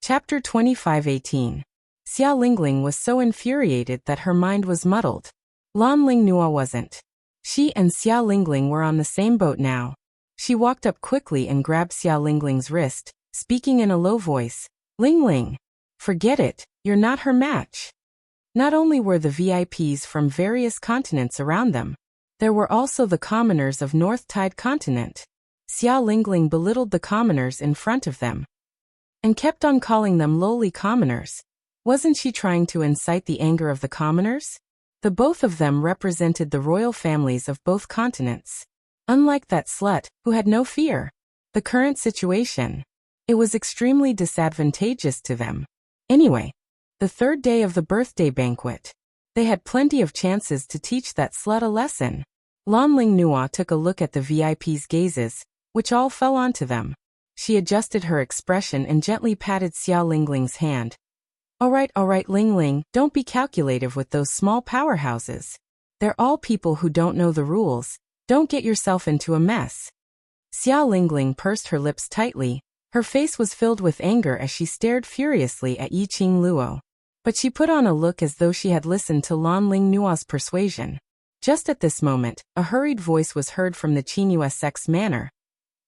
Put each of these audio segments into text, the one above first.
Chapter 25:18. Xia Lingling was so infuriated that her mind was muddled. Lan Lingnua wasn't. She and Xia Lingling were on the same boat now. She walked up quickly and grabbed Xia Lingling's wrist, speaking in a low voice. Lingling! Forget it, you're not her match. Not only were the VIPs from various continents around them, there were also the commoners of North Tide Continent. Xia Lingling belittled the commoners in front of them and kept on calling them lowly commoners. Wasn't she trying to incite the anger of the commoners? The both of them represented the royal families of both continents. Unlike that slut, who had no fear. The current situation. It was extremely disadvantageous to them. Anyway, the third day of the birthday banquet. They had plenty of chances to teach that slut a lesson. Lan Lingnua took a look at the VIP's gazes, which all fell onto them. She adjusted her expression and gently patted Xia Lingling's hand. All right, Lingling, don't be calculative with those small powerhouses. They're all people who don't know the rules. Don't get yourself into a mess. Xia Lingling pursed her lips tightly. Her face was filled with anger as she stared furiously at Yiqing Luo. But she put on a look as though she had listened to Lan Lingnua's persuasion. Just at this moment, a hurried voice was heard from the Qingyue sect's manor.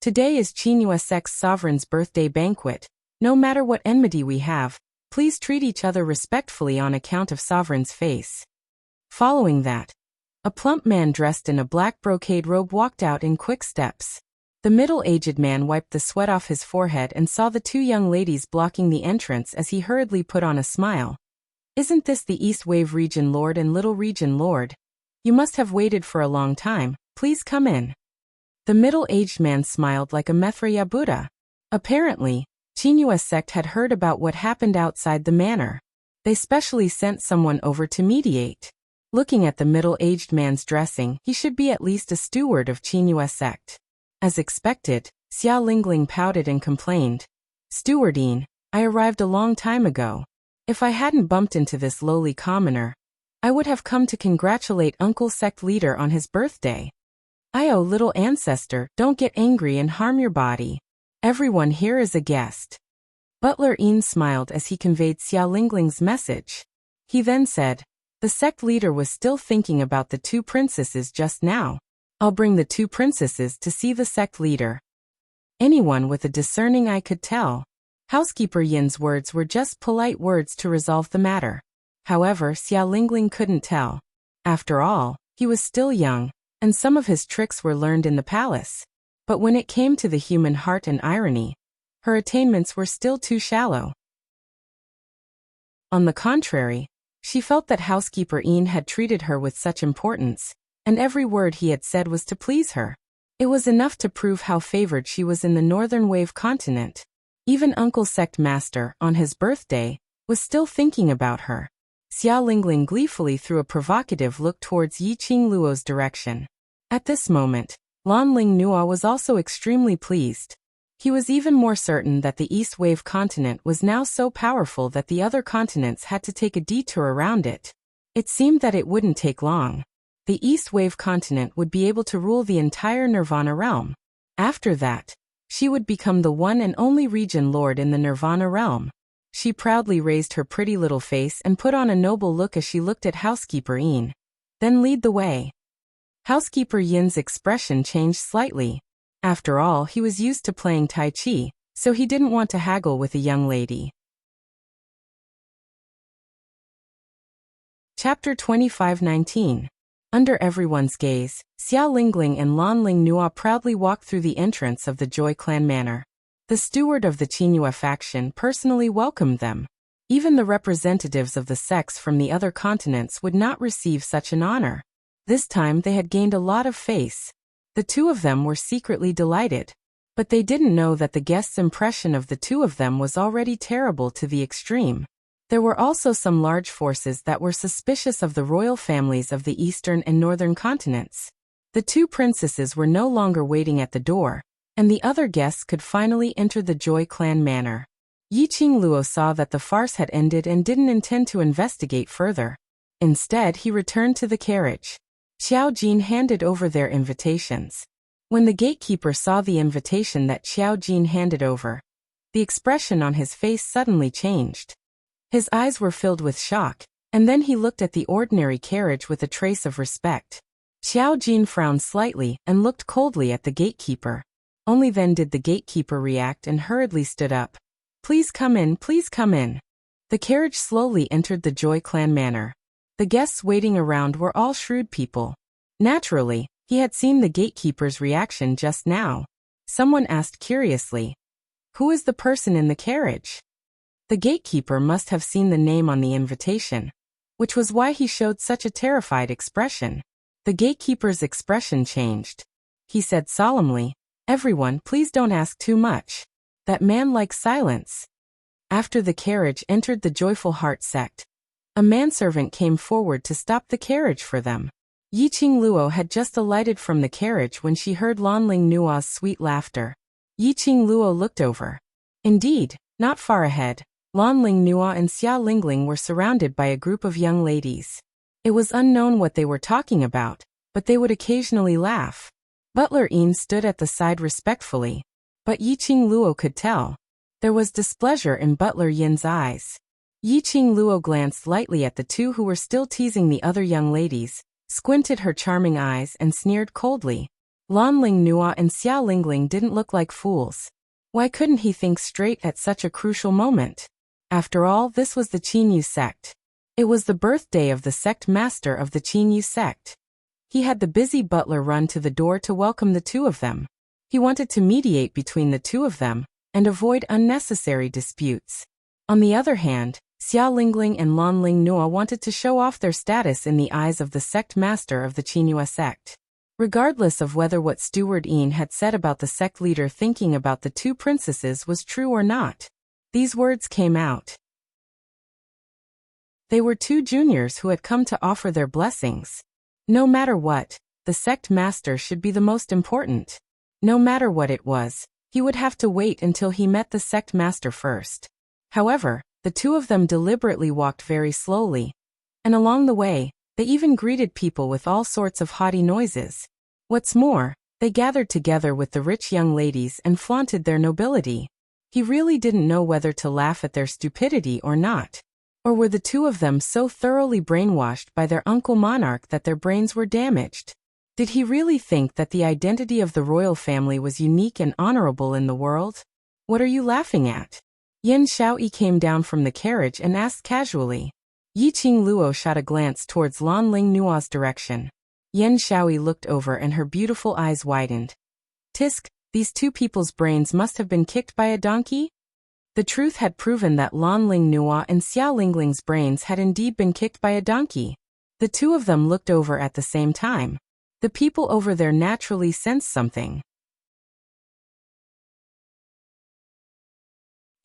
Today is Qingyue sect's sovereign's birthday banquet. No matter what enmity we have, please treat each other respectfully on account of sovereign's face. Following that, a plump man dressed in a black brocade robe walked out in quick steps. The middle-aged man wiped the sweat off his forehead and saw the two young ladies blocking the entrance as he hurriedly put on a smile. Isn't this the East Wave Region Lord and Little Region Lord? You must have waited for a long time. Please come in. The middle-aged man smiled like a Mithra Buddha. Apparently, Qingyue sect had heard about what happened outside the manor. They specially sent someone over to mediate. Looking at the middle-aged man's dressing, he should be at least a steward of Qingyue sect. As expected, Xia Lingling pouted and complained. Stewardine, I arrived a long time ago. If I hadn't bumped into this lowly commoner, I would have come to congratulate Uncle Sect Leader on his birthday. Oh, little ancestor, don't get angry and harm your body. Everyone here is a guest. Butler Een smiled as he conveyed Xia Lingling's message. He then said, the sect leader was still thinking about the two princesses just now. I'll bring the two princesses to see the sect leader. Anyone with a discerning eye could tell. Housekeeper Yin's words were just polite words to resolve the matter. However, Xia Lingling couldn't tell. After all, he was still young, and some of his tricks were learned in the palace. But when it came to the human heart and irony, her attainments were still too shallow. On the contrary, she felt that housekeeper Een had treated her with such importance, and every word he had said was to please her. It was enough to prove how favored she was in the Northern Wave continent. Even Uncle Sect Master, on his birthday, was still thinking about her. Xia Lingling gleefully threw a provocative look towards Yiqing Luo's direction. At this moment, Lan Lingnua was also extremely pleased. He was even more certain that the East Wave continent was now so powerful that the other continents had to take a detour around it. It seemed that it wouldn't take long. The East Wave continent would be able to rule the entire Nirvana realm. After that, she would become the one and only region lord in the Nirvana realm. She proudly raised her pretty little face and put on a noble look as she looked at housekeeper Een. Then lead the way. Housekeeper Yin's expression changed slightly. After all, he was used to playing Tai Chi, so he didn't want to haggle with a young lady. Chapter 25:19. Under everyone's gaze, Xia Lingling and Lan Lingnua proudly walked through the entrance of the Joy Clan Manor. The steward of the Qingyue faction personally welcomed them. Even the representatives of the sects from the other continents would not receive such an honor. This time they had gained a lot of face. The two of them were secretly delighted. But they didn't know that the guests' impression of the two of them was already terrible to the extreme. There were also some large forces that were suspicious of the royal families of the eastern and northern continents. The two princesses were no longer waiting at the door, and the other guests could finally enter the Joy Clan Manor. Yiqing Luo saw that the farce had ended and didn't intend to investigate further. Instead, he returned to the carriage. Xiao Jin handed over their invitations. When the gatekeeper saw the invitation that Xiao Jin handed over, The expression on his face suddenly changed. His eyes were filled with shock, and then he looked at the ordinary carriage with a trace of respect. Xiao Jin frowned slightly and looked coldly at the gatekeeper. Only then did the gatekeeper react and hurriedly stood up. Please come in, please come in. The carriage slowly entered the Joy Clan manor. The guests waiting around were all shrewd people. Naturally, he had seen the gatekeeper's reaction just now. Someone asked curiously, "Who is the person in the carriage?" The gatekeeper must have seen the name on the invitation, which was why he showed such a terrified expression. The gatekeeper's expression changed. He said solemnly, "Everyone, please don't ask too much. That man likes silence." After the carriage entered the Joyful Heart sect, a manservant came forward to stop the carriage for them. Yiqing Luo had just alighted from the carriage when she heard Lanling Nua's sweet laughter. Yiqing Luo looked over. Indeed, not far ahead, Lanling Nua and Xia Lingling were surrounded by a group of young ladies. It was unknown what they were talking about, but they would occasionally laugh. Butler Yin stood at the side respectfully, but Yiqing Luo could tell. There was displeasure in Butler Yin's eyes. Yiqing Luo glanced lightly at the two who were still teasing the other young ladies, squinted her charming eyes and sneered coldly. Lanling Nua and Xia Lingling didn't look like fools. Why couldn't he think straight at such a crucial moment? After all, this was the Qinyu sect. It was the birthday of the sect master of the Qinyu sect. He had the busy butler run to the door to welcome the two of them. He wanted to mediate between the two of them and avoid unnecessary disputes. On the other hand, Xia Lingling and Lanling Nua wanted to show off their status in the eyes of the sect master of the Qinyu sect. Regardless of whether what Steward Yin had said about the sect leader thinking about the two princesses was true or not, these words came out. They were two juniors who had come to offer their blessings. No matter what, the sect master should be the most important. No matter what it was, he would have to wait until he met the sect master first. However, the two of them deliberately walked very slowly, and along the way, they even greeted people with all sorts of haughty noises. What's more, they gathered together with the rich young ladies and flaunted their nobility. He really didn't know whether to laugh at their stupidity or not. Or were the two of them so thoroughly brainwashed by their uncle monarch that their brains were damaged? Did he really think that the identity of the royal family was unique and honorable in the world? What are you laughing at? Yen Xiaoyi came down from the carriage and asked casually. Yiqing Luo shot a glance towards Lanling Nua's direction. Yen Xiaoyi looked over and her beautiful eyes widened. Tisk, these two people's brains must have been kicked by a donkey? The truth had proven that Lanling Nua and Xia Lingling's brains had indeed been kicked by a donkey. The two of them looked over at the same time. The people over there naturally sensed something.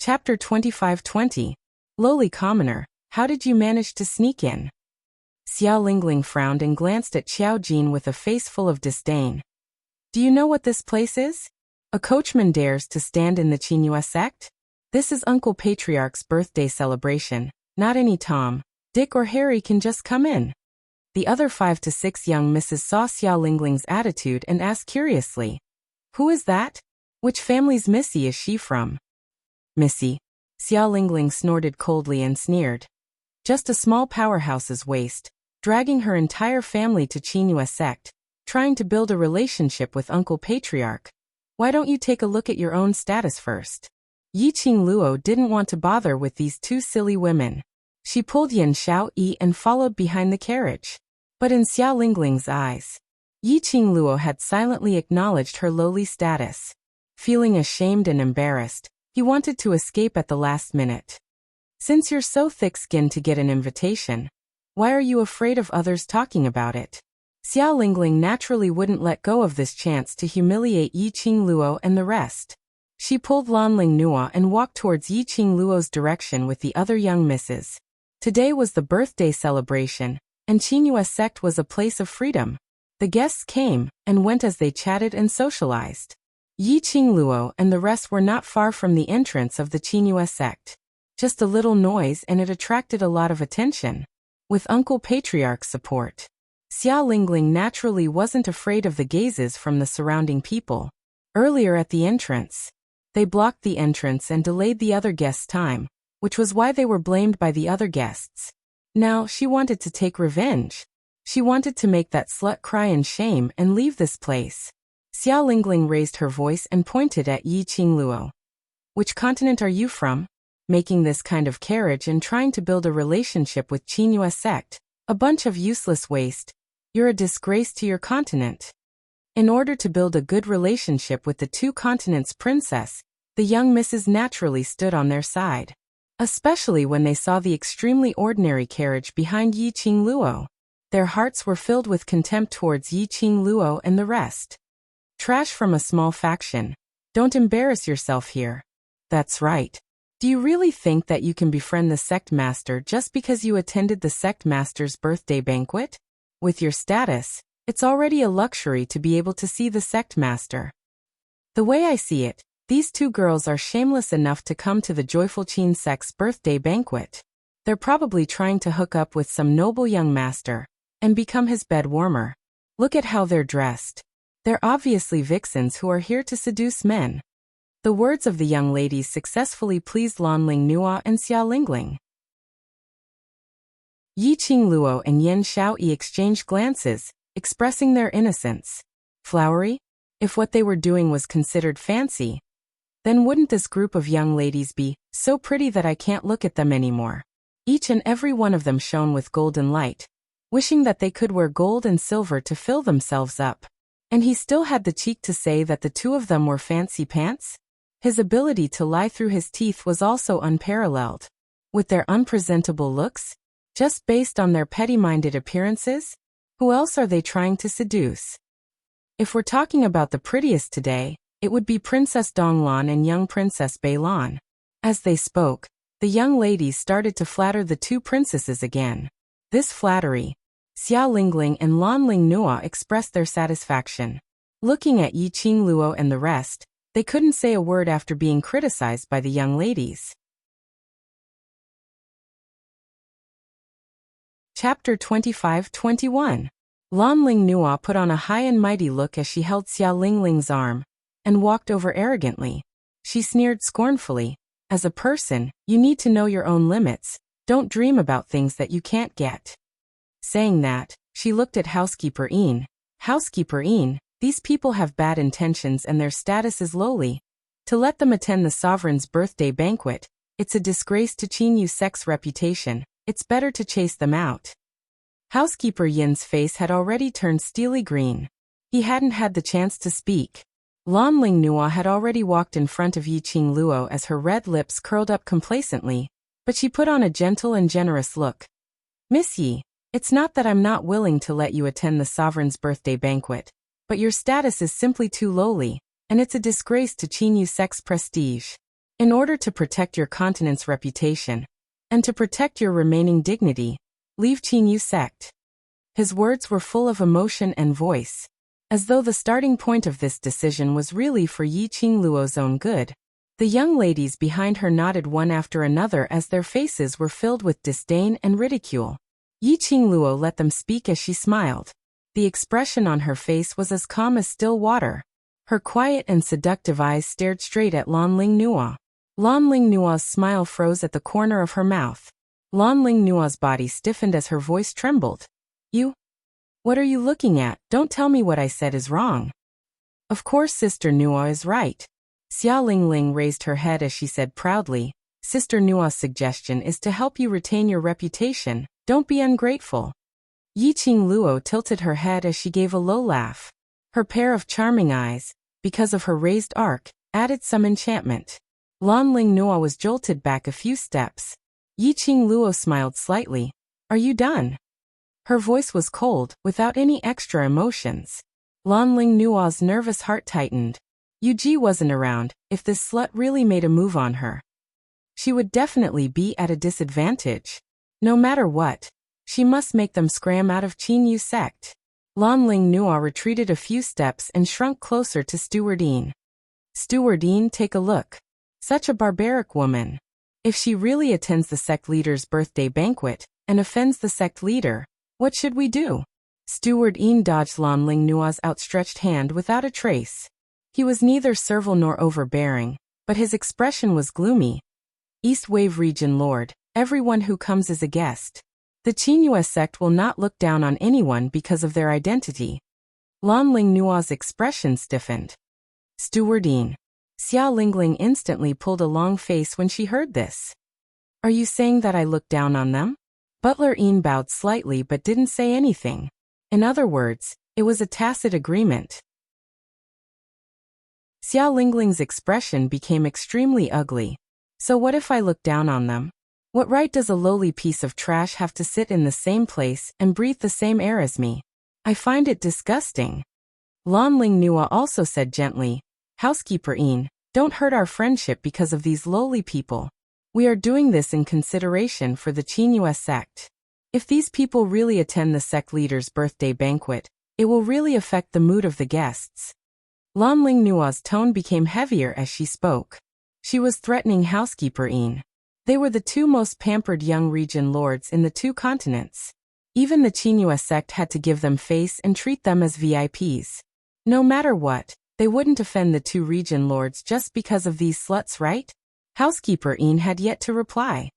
Chapter 25-20. Lowly Commoner, how did you manage to sneak in? Xia Lingling frowned and glanced at Xiao Jin with a face full of disdain. Do you know what this place is? A coachman dares to stand in the Qinyu sect? This is Uncle Patriarch's birthday celebration. Not any Tom, Dick or Harry can just come in. The other 5 to 6 young misses saw Xia Lingling's attitude and asked curiously, "Who is that? Which family's Missy is she from?" Missy. Xia Lingling snorted coldly and sneered. Just a small powerhouse's waste, dragging her entire family to Qinyu sect, trying to build a relationship with Uncle Patriarch. Why don't you take a look at your own status first? Yiqing Luo didn't want to bother with these two silly women. She pulled Yen Xiaoyi and followed behind the carriage. But in Xia Lingling's eyes, Yiqing Luo had silently acknowledged her lowly status. Feeling ashamed and embarrassed, he wanted to escape at the last minute. Since you're so thick-skinned to get an invitation, why are you afraid of others talking about it? Xia Lingling naturally wouldn't let go of this chance to humiliate Yiqing Luo and the rest. She pulled Lanling Nua and walked towards Yiqing Luo's direction with the other young misses. Today was the birthday celebration, and Qinyu sect was a place of freedom. The guests came and went as they chatted and socialized. Yiqing Luo and the rest were not far from the entrance of the Qinyu sect. Just a little noise and it attracted a lot of attention. With Uncle Patriarch's support, Xia Lingling naturally wasn't afraid of the gazes from the surrounding people. Earlier at the entrance, They blocked the entrance and delayed the other guests' time, which was why they were blamed by the other guests. Now, she wanted to take revenge. She wanted to make that slut cry in shame and leave this place. Xiao Lingling raised her voice and pointed at Yi Qingluo. Which continent are you from? Making this kind of carriage and trying to build a relationship with Qingyue sect, a bunch of useless waste. You're a disgrace to your continent. In order to build a good relationship with the two continents' princess, the young misses naturally stood on their side. Especially when they saw the extremely ordinary carriage behind Yi Qingluo. Their hearts were filled with contempt towards Yi Qingluo and the rest. Trash from a small faction. Don't embarrass yourself here. That's right. Do you really think that you can befriend the sect master just because you attended the sect master's birthday banquet? With your status, it's already a luxury to be able to see the sect master. The way I see it, these two girls are shameless enough to come to the Joyful Qin sect's birthday banquet. They're probably trying to hook up with some noble young master and become his bed warmer. Look at how they're dressed. They're obviously vixens who are here to seduce men. The words of the young ladies successfully pleased Lanling Nua and Xiao Lingling. Yi Qingluo and Yan Xiaoyi exchanged glances, expressing their innocence. Flowery? If what they were doing was considered fancy, then wouldn't this group of young ladies be so pretty that I can't look at them anymore? Each and every one of them shone with golden light, wishing that they could wear gold and silver to fill themselves up. And he still had the cheek to say that the two of them were fancy pants? His ability to lie through his teeth was also unparalleled. With their unpresentable looks, just based on their petty-minded appearances, who else are they trying to seduce? If we're talking about the prettiest today, it would be Princess Donglan and young Princess Beilan. As they spoke, the young ladies started to flatter the two princesses again. This flattery, Xiao Lingling and Lanling Nua expressed their satisfaction. Looking at Yi Qingluo and the rest, they couldn't say a word after being criticized by the young ladies. Chapter 25-21. Lanling Nua put on a high and mighty look as she held Xiao Lingling's arm and walked over arrogantly. She sneered scornfully. As a person, you need to know your own limits. Don't dream about things that you can't get. Saying that, she looked at Housekeeper Een. Housekeeper Een, these people have bad intentions and their status is lowly. To let them attend the sovereign's birthday banquet, it's a disgrace to Qinyu sect's reputation. It's better to chase them out. Housekeeper Yin's face had already turned steely green. He hadn't had the chance to speak. Lanling Nua had already walked in front of Yi Qingluo as her red lips curled up complacently, but she put on a gentle and generous look. Miss Yi, it's not that I'm not willing to let you attend the sovereign's birthday banquet, but your status is simply too lowly, and it's a disgrace to Qinyu sect's prestige. In order to protect your continent's reputation, and to protect your remaining dignity, leave Qinyu sect. His words were full of emotion and voice, as though the starting point of this decision was really for Yi Qingluo's own good. The young ladies behind her nodded one after another as their faces were filled with disdain and ridicule. Yi Qingluo let them speak as she smiled. The expression on her face was as calm as still water. Her quiet and seductive eyes stared straight at Lanling Nua. Lanling Nua's smile froze at the corner of her mouth. Lanling Nua's body stiffened as her voice trembled. You? What are you looking at? Don't tell me what I said is wrong. Of course Sister Nua is right. Xiao Lingling raised her head as she said proudly, Sister Nua's suggestion is to help you retain your reputation. Don't be ungrateful. Yi Qingluo tilted her head as she gave a low laugh. Her pair of charming eyes, because of her raised arc, added some enchantment. Lanling Nua was jolted back a few steps. Yi Qingluo smiled slightly. Are you done? Her voice was cold, without any extra emotions. Lanling Nua's nervous heart tightened. Yu Ji wasn't around. If this slut really made a move on her, she would definitely be at a disadvantage. No matter what, she must make them scram out of Qinyu sect. Lanling Nua retreated a few steps and shrunk closer to Steward Een. Steward Een, take a look. Such a barbaric woman. If she really attends the sect leader's birthday banquet and offends the sect leader, what should we do? Steward Een dodged Lanling Nua's outstretched hand without a trace. He was neither servile nor overbearing. but his expression was gloomy. East Wave Region Lord, everyone who comes is a guest. The Qinghua sect will not look down on anyone because of their identity. Lan Ling Nua's expression stiffened. Stewardine. Xia Lingling instantly pulled a long face when she heard this. Are you saying that I look down on them? Butler Yin bowed slightly but didn't say anything. In other words, it was a tacit agreement. Xia Lingling's expression became extremely ugly. So what if I look down on them? What right does a lowly piece of trash have to sit in the same place and breathe the same air as me? I find it disgusting. Lan Ling Nua also said gently, Housekeeper Yin, don't hurt our friendship because of these lowly people. We are doing this in consideration for the Qinghua sect. If these people really attend the sect leader's birthday banquet, it will really affect the mood of the guests. Lan Ling Nua's tone became heavier as she spoke. She was threatening Housekeeper Yin. They were the two most pampered young region lords in the two continents. Even the Qinghua sect had to give them face and treat them as VIPs. No matter what, they wouldn't offend the two region lords just because of these sluts, right? Housekeeper Yin had yet to reply.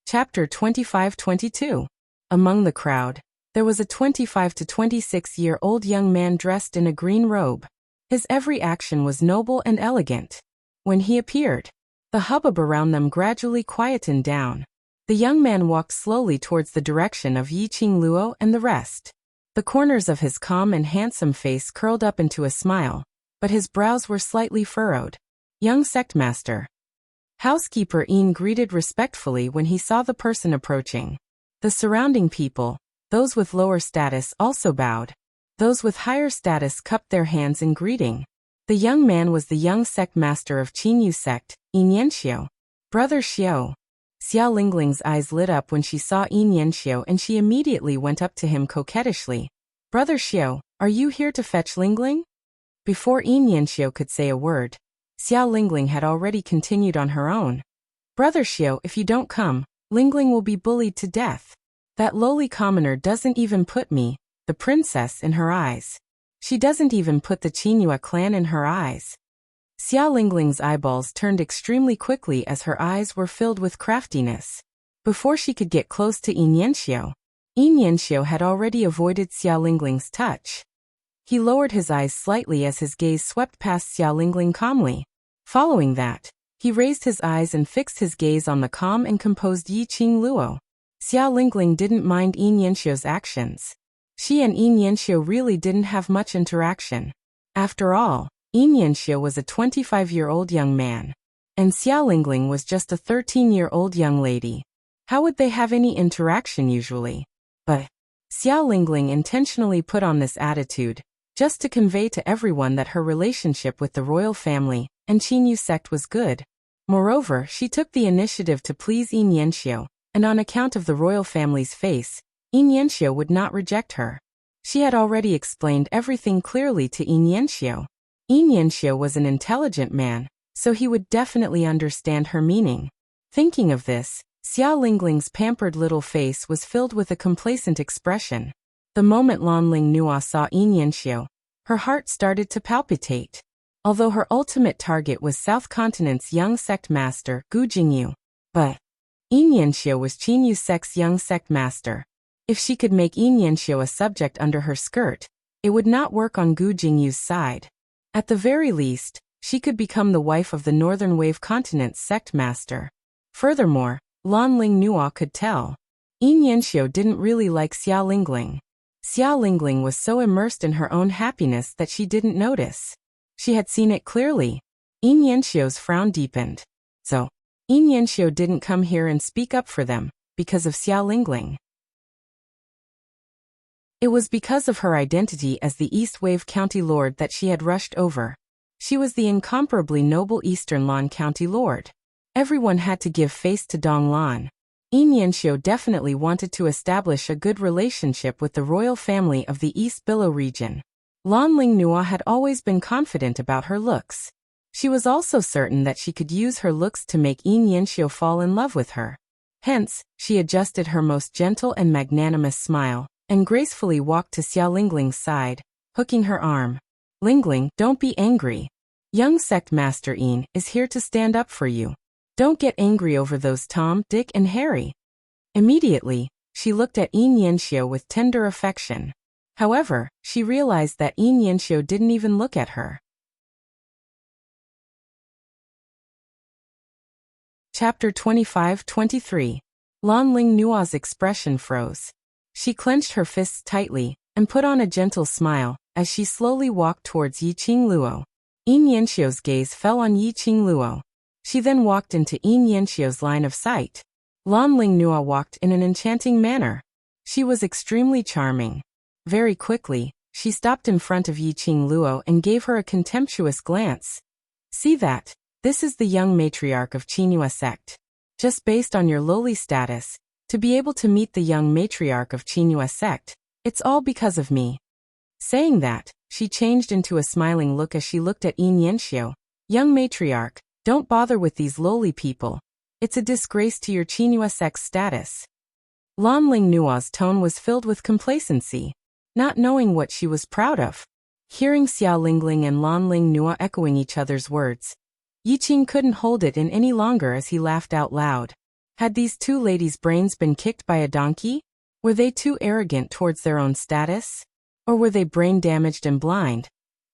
Chapter 25-22. Among the crowd, there was a 25 to 26-year-old young man dressed in a green robe. His every action was noble and elegant. When he appeared, the hubbub around them gradually quietened down. The young man walked slowly towards the direction of Yi Qingluo and the rest. The corners of his calm and handsome face curled up into a smile, but his brows were slightly furrowed. Young sectmaster. Housekeeper Yin greeted respectfully when he saw the person approaching. The surrounding people, those with lower status, also bowed. Those with higher status cupped their hands in greeting. The young man was the young sect master of Qinyu sect, Yin Yanxiu. Brother Xiao. Xia Lingling's eyes lit up when she saw Yin Yanxiu and she immediately went up to him coquettishly. Brother Xiao, are you here to fetch Lingling? Before Yin Yanxiu could say a word, Xia Lingling had already continued on her own. Brother Xiao, if you don't come, Lingling will be bullied to death. That lowly commoner doesn't even put me, the princess, in her eyes. She doesn't even put the Qinghua clan in her eyes. Xia Lingling's eyeballs turned extremely quickly as her eyes were filled with craftiness. Before she could get close to Yin Yanxiu had already avoided Xia Lingling's touch. He lowered his eyes slightly as his gaze swept past Xia Lingling calmly. Following that, he raised his eyes and fixed his gaze on the calm and composed Yi Qingluo. Xia Lingling didn't mind Yin Yanxiu's actions. She and Yin Yanxiu really didn't have much interaction. After all, Yin Yanxiu was a 25-year-old young man, and Xia Lingling was just a 13-year-old young lady. How would they have any interaction usually? But Xia Lingling intentionally put on this attitude, just to convey to everyone that her relationship with the royal family and Qinyu sect was good. Moreover, she took the initiative to please Yin Yanxiu, and on account of the royal family's face, Yin Yanxiu would not reject her. She had already explained everything clearly to Yin Yanxiu. Yin Yanxiu was an intelligent man, so he would definitely understand her meaning. Thinking of this, Xia Lingling's pampered little face was filled with a complacent expression. The moment Lan Ling Nua saw Yin Yanxiu, her heart started to palpitate. Although her ultimate target was South Continent's young sect master, Gu Jingyu. But Yin Yanxiu was Qinyu sect's young sect master. If she could make Yin Yanxiu a subject under her skirt, it would not work on Gu Jingyu's side. At the very least, she could become the wife of the Northern Wave Continent's sect master. Furthermore, Lan Ling Nua could tell. Yin Yanxiu didn't really like Xia Lingling. Xia Lingling was so immersed in her own happiness that she didn't notice. She had seen it clearly. Yin Yanxiu's frown deepened. So, Yin Yanxiu didn't come here and speak up for them, because of Xia Lingling. It was because of her identity as the East Wave County Lord that she had rushed over. She was the incomparably noble Eastern Lan County Lord. Everyone had to give face to Dong Lan. Yin Yanxiu definitely wanted to establish a good relationship with the royal family of the East Billow region. Lan Ling Nua had always been confident about her looks. She was also certain that she could use her looks to make Yin Yanxiu fall in love with her. Hence, she adjusted her most gentle and magnanimous smile, and gracefully walked to Xia Lingling's side, hooking her arm. Lingling, don't be angry. Young Sect Master Ian is here to stand up for you. Don't get angry over those Tom, Dick and Harry. Immediately, she looked at Yin Yanxiu with tender affection. However, she realized that Yin Yanxiu didn't even look at her. Chapter 25-23. Lan Ling Nua's expression froze. She clenched her fists tightly and put on a gentle smile as she slowly walked towards Yiqing Luo. Yin Yanxiu's gaze fell on Yiqing Luo. She then walked into Yin Yanxiu's line of sight. Lan Ling Nua walked in an enchanting manner. She was extremely charming. Very quickly, she stopped in front of Yiqing Luo and gave her a contemptuous glance. See that? This is the young matriarch of Qinghua sect. Just based on your lowly status, to be able to meet the young matriarch of Qinghua sect, it's all because of me. Saying that, she changed into a smiling look as she looked at Yin Yanxiu. Young matriarch, don't bother with these lowly people. It's a disgrace to your Qinghua sect's status. Lan Ling Nua's tone was filled with complacency, not knowing what she was proud of. Hearing Xia Lingling and Lan Ling Nua echoing each other's words, Yiqing couldn't hold it in any longer as he laughed out loud. Had these two ladies' brains been kicked by a donkey? Were they too arrogant towards their own status? Or were they brain-damaged and blind,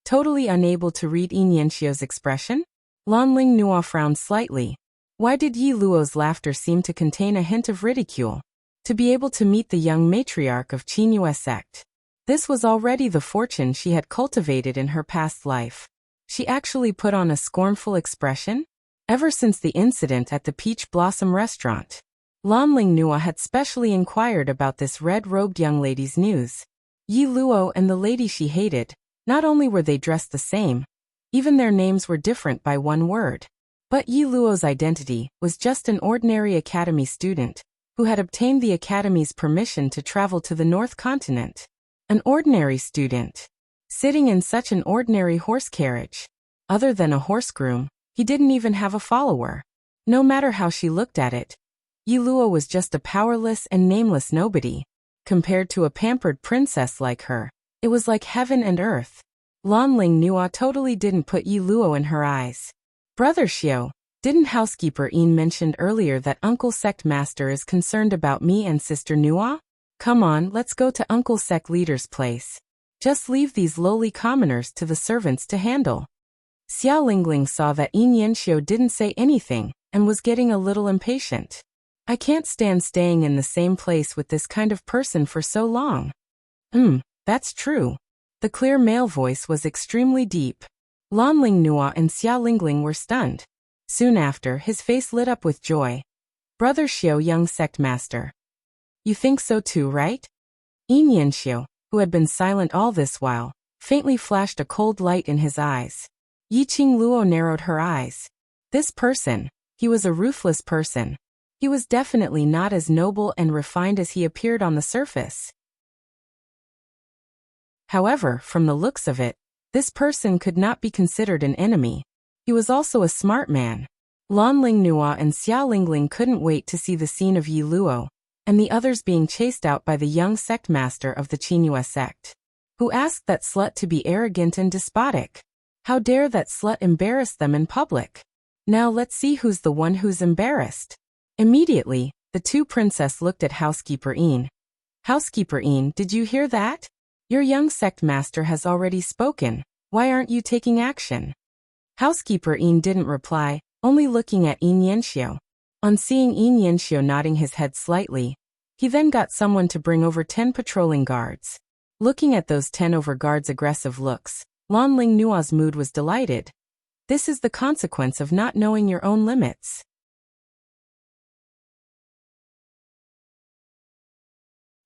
totally unable to read Yin Yanxiu's expression? Lan Ling Nua frowned slightly. Why did Yi Luo's laughter seem to contain a hint of ridicule? To be able to meet the young matriarch of Qinghua sect. This was already the fortune she had cultivated in her past life. She actually put on a scornful expression? Ever since the incident at the Peach Blossom restaurant, Lan Ling Nua had specially inquired about this red-robed young lady's news. Yi Luo and the lady she hated, not only were they dressed the same, even their names were different by one word. But Yi Luo's identity was just an ordinary academy student, who had obtained the academy's permission to travel to the North Continent. An ordinary student, sitting in such an ordinary horse carriage. Other than a horse groom, he didn't even have a follower. No matter how she looked at it, Yi Luo was just a powerless and nameless nobody. Compared to a pampered princess like her, it was like heaven and earth. Lan Ling Nua totally didn't put Yi Luo in her eyes. Brother Xiu, didn't housekeeper Yin mentioned earlier that Uncle Sect Master is concerned about me and Sister Nua? Come on, let's go to Uncle Sect Leader's place. Just leave these lowly commoners to the servants to handle. Xia Lingling saw that Yin Yanxiu didn't say anything and was getting a little impatient. I can't stand staying in the same place with this kind of person for so long. That's true. The clear male voice was extremely deep. Lan Ling Nua and Xia Lingling were stunned. Soon after, his face lit up with joy. Brother Xiu, young sect master. You think so too, right? Yin Yanxiu, who had been silent all this while, faintly flashed a cold light in his eyes. Yiqing Luo narrowed her eyes. This person, he was a ruthless person. He was definitely not as noble and refined as he appeared on the surface. However, from the looks of it, this person could not be considered an enemy. He was also a smart man. Lan Ling Nua and Xia Lingling couldn't wait to see the scene of Yi Luo and the others being chased out by the young sect master of the Qinghua sect, who asked that slut to be arrogant and despotic. How dare that slut embarrass them in public? Now let's see who's the one who's embarrassed. Immediately, the two princesses looked at Housekeeper Yin. Housekeeper Yin, did you hear that? Your young sect master has already spoken. Why aren't you taking action? Housekeeper Yin didn't reply, only looking at Yin Yanxiu. On seeing Yin Yanxiu nodding his head slightly, he then got someone to bring over 10 patrolling guards. Looking at those 10 over guards' aggressive looks, Lan Ling Nua's mood was delighted. This is the consequence of not knowing your own limits.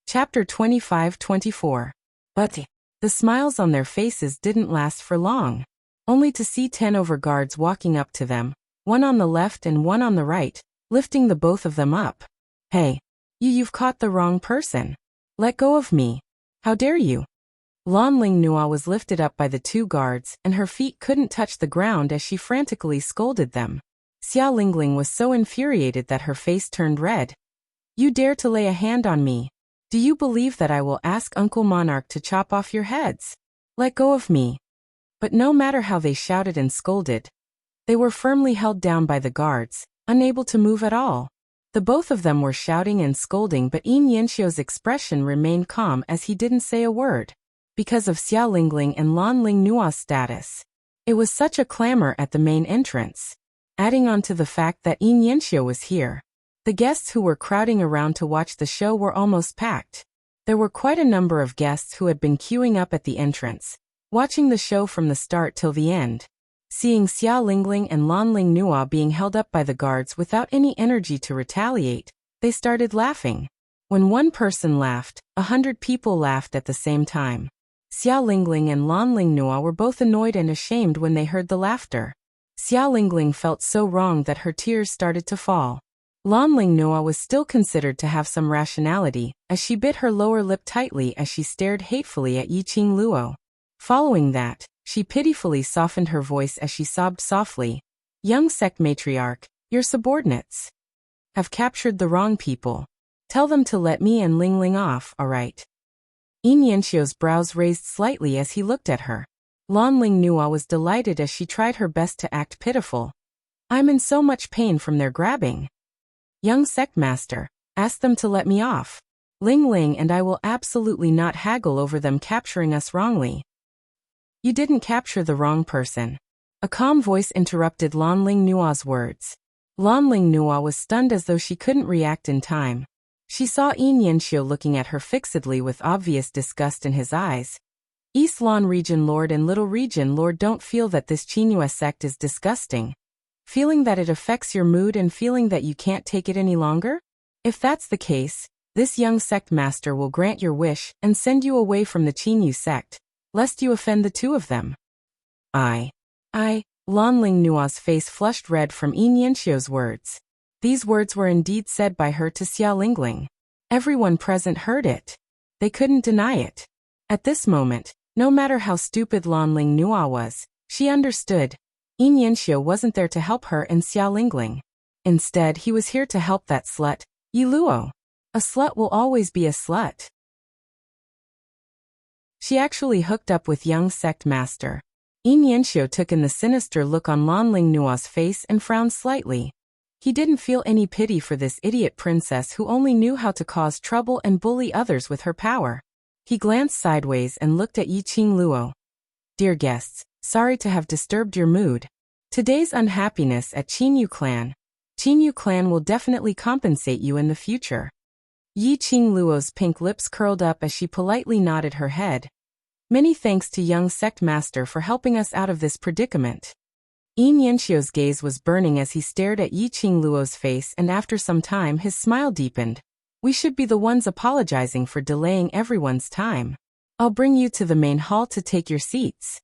Chapter 25-24. But the smiles on their faces didn't last for long. Only to see 10 over guards walking up to them, one on the left and one on the right, lifting the both of them up. Hey, you've caught the wrong person. Let go of me. How dare you? Lan Ling Nua was lifted up by the two guards and her feet couldn't touch the ground as she frantically scolded them. Xia Lingling was so infuriated that her face turned red. You dare to lay a hand on me? Do you believe that I will ask Uncle Monarch to chop off your heads? Let go of me. But no matter how they shouted and scolded, they were firmly held down by the guards, unable to move at all. The both of them were shouting and scolding, but Yin Yanxiu's expression remained calm as he didn't say a word. Because of Xia Lingling and Lan Lingnua's status, it was such a clamor at the main entrance. Adding on to the fact that Yin Yanxiu was here, the guests who were crowding around to watch the show were almost packed. There were quite a number of guests who had been queuing up at the entrance, watching the show from the start till the end. Seeing Xia Lingling and Lan Lingnua being held up by the guards without any energy to retaliate, they started laughing. When one person laughed, 100 people laughed at the same time. Xia Lingling and Lan Lingnua were both annoyed and ashamed when they heard the laughter. Xia Lingling felt so wrong that her tears started to fall. Lan Lingnua was still considered to have some rationality, as she bit her lower lip tightly as she stared hatefully at Yiqing Luo. Following that, she pitifully softened her voice as she sobbed softly. "Young sect matriarch, your subordinates have captured the wrong people. Tell them to let me and Lingling off, alright?" Yin Yanxiu's brows raised slightly as he looked at her. Lan Lingnua was delighted as she tried her best to act pitiful. "I'm in so much pain from their grabbing. Young sect master, ask them to let me off. Ling and I will absolutely not haggle over them capturing us wrongly." "You didn't capture the wrong person." A calm voice interrupted Lan Lingnua's words. Lan Lingnua was stunned as though she couldn't react in time. She saw Yin Yanxiu looking at her fixedly with obvious disgust in his eyes. "East Lan Region Lord and Little Region Lord don't feel that this Qinghua sect is disgusting? Feeling that it affects your mood and feeling that you can't take it any longer? If that's the case, this young sect master will grant your wish and send you away from the Qinghua sect, lest you offend the two of them." I. Lan Lingnua's face flushed red from Yin Yanxiu's words. These words were indeed said by her to Xia Lingling. Everyone present heard it. They couldn't deny it. At this moment, no matter how stupid Lan Lingnua was, she understood. Yin Yanxiu wasn't there to help her and Xia Lingling. Instead, he was here to help that slut, Yi Luo. A slut will always be a slut. She actually hooked up with young sect master. Yin Yanxiu took in the sinister look on Lan Lingnua's face and frowned slightly. He didn't feel any pity for this idiot princess who only knew how to cause trouble and bully others with her power. He glanced sideways and looked at Yiqing Luo. "Dear guests, sorry to have disturbed your mood. Today's unhappiness at Qinghua clan will definitely compensate you in the future." Yiqing Luo's pink lips curled up as she politely nodded her head. "Many thanks to young sect master for helping us out of this predicament." Yin Yanxiu's gaze was burning as he stared at Yiqing Luo's face, and after some time his smile deepened. "We should be the ones apologizing for delaying everyone's time. I'll bring you to the main hall to take your seats.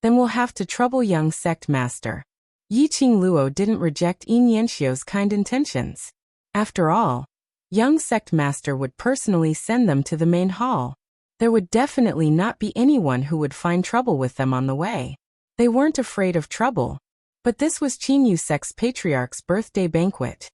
Then we'll have to trouble young sect master." Yiqing Luo didn't reject Yin Yanxiu's kind intentions. After all, young sect master would personally send them to the main hall. There would definitely not be anyone who would find trouble with them on the way. They weren't afraid of trouble. But this was Qinghua sect's patriarch's birthday banquet.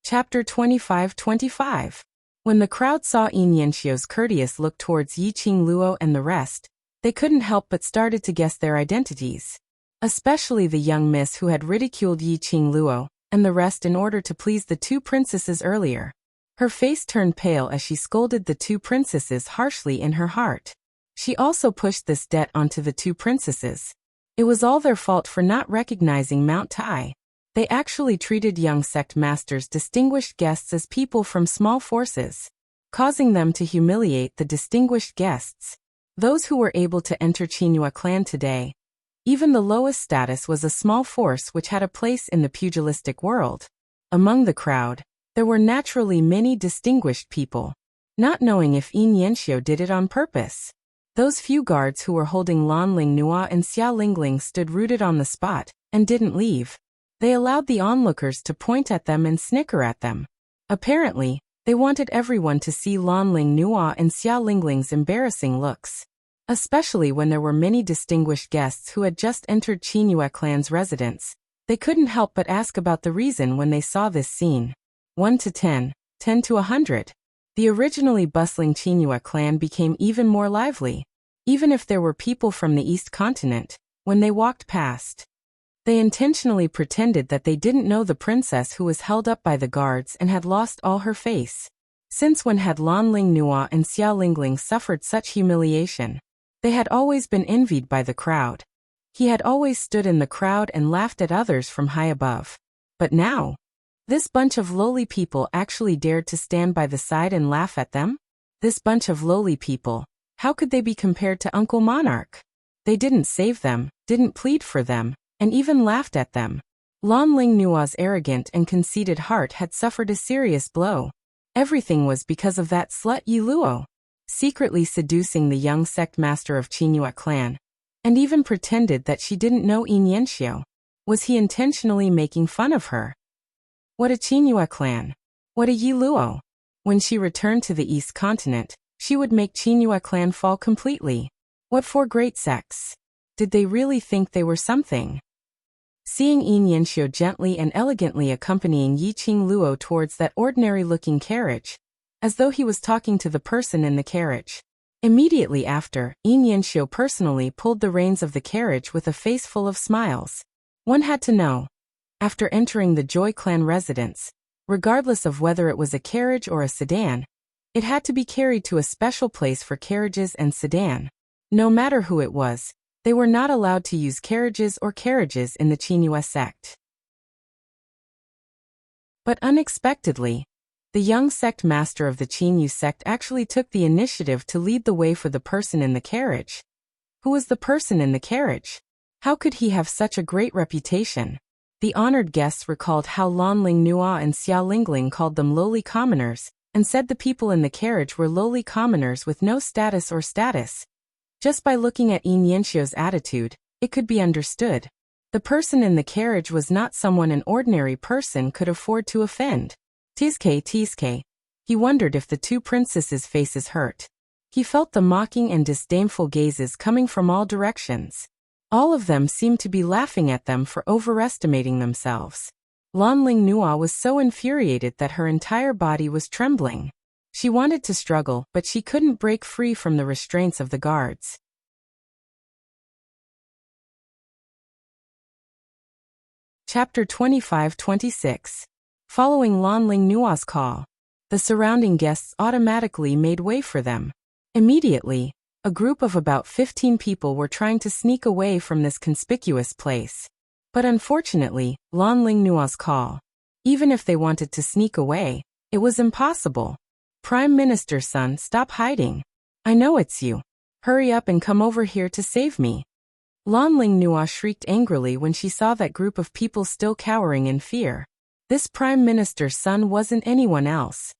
Chapter 25-25. When the crowd saw Yin Yanxiu's courteous look towards Yiqing Luo and the rest, they couldn't help but started to guess their identities. Especially the young miss who had ridiculed Yiqing Luo and the rest in order to please the two princesses earlier. Her face turned pale as she scolded the two princesses harshly in her heart. She also pushed this debt onto the two princesses. It was all their fault for not recognizing Mount Tai. They actually treated young sect masters' distinguished guests as people from small forces, causing them to humiliate the distinguished guests. Those who were able to enter Qinghua clan today. Even the lowest status was a small force which had a place in the pugilistic world. Among the crowd, there were naturally many distinguished people, not knowing if Yin Yanxiu did it on purpose. Those few guards who were holding Lan Lingnua and Xia Lingling stood rooted on the spot, and didn't leave. They allowed the onlookers to point at them and snicker at them. Apparently, they wanted everyone to see Lan Lingnua and Xia Lingling's embarrassing looks. Especially when there were many distinguished guests who had just entered Qinghua clan's residence. They couldn't help but ask about the reason when they saw this scene. 1 to 10, 10 to 100. The originally bustling Chinua clan became even more lively. Even if there were people from the East Continent, when they walked past, they intentionally pretended that they didn't know the princess who was held up by the guards and had lost all her face. Since when had Lan Ling Nua and Xiao Lingling suffered such humiliation? They had always been envied by the crowd. He had always stood in the crowd and laughed at others from high above. But now, this bunch of lowly people actually dared to stand by the side and laugh at them? This bunch of lowly people, how could they be compared to Uncle Monarch? They didn't save them, didn't plead for them, and even laughed at them. Lan Ling Nua's arrogant and conceited heart had suffered a serious blow. Everything was because of that slut Yi Luo, secretly seducing the young sect master of Chinua clan, and even pretended that she didn't know Yin Yanxiu. Was he intentionally making fun of her? What a Chinua clan! What a Yi Luo! When she returned to the East Continent, she would make Chinua clan fall completely. What for great sects? Did they really think they were something? Seeing Yin Yanxiu gently and elegantly accompanying Yi Qing Luo towards that ordinary-looking carriage, as though he was talking to the person in the carriage. Immediately after, Yin Yanxiu personally pulled the reins of the carriage with a face full of smiles. One had to know. After entering the Joy clan residence, regardless of whether it was a carriage or a sedan, it had to be carried to a special place for carriages and sedan. No matter who it was, they were not allowed to use carriages in the Chinua sect. But unexpectedly, the young sect master of the Chinyu sect actually took the initiative to lead the way for the person in the carriage. Who was the person in the carriage? How could he have such a great reputation? The honored guests recalled how Lan Ling Nua and Xiao Lingling called them lowly commoners, and said the people in the carriage were lowly commoners with no status or status. Just by looking at Yin Yanxiu's attitude, it could be understood. The person in the carriage was not someone an ordinary person could afford to offend. Tizke. He wondered if the two princesses' faces hurt. He felt the mocking and disdainful gazes coming from all directions. All of them seemed to be laughing at them for overestimating themselves. Lan Ling Nua was so infuriated that her entire body was trembling. She wanted to struggle, but she couldn't break free from the restraints of the guards. Chapter 25-26. Following Lan Ling Nua's call, the surrounding guests automatically made way for them. Immediately, a group of about 15 people were trying to sneak away from this conspicuous place. But unfortunately, Lan Ling Nua's call. Even if they wanted to sneak away, it was impossible. Prime Minister's son, stop hiding. I know it's you. Hurry up and come over here to save me. Lan Ling Nua shrieked angrily when she saw that group of people still cowering in fear. This Prime Minister's son wasn't anyone else.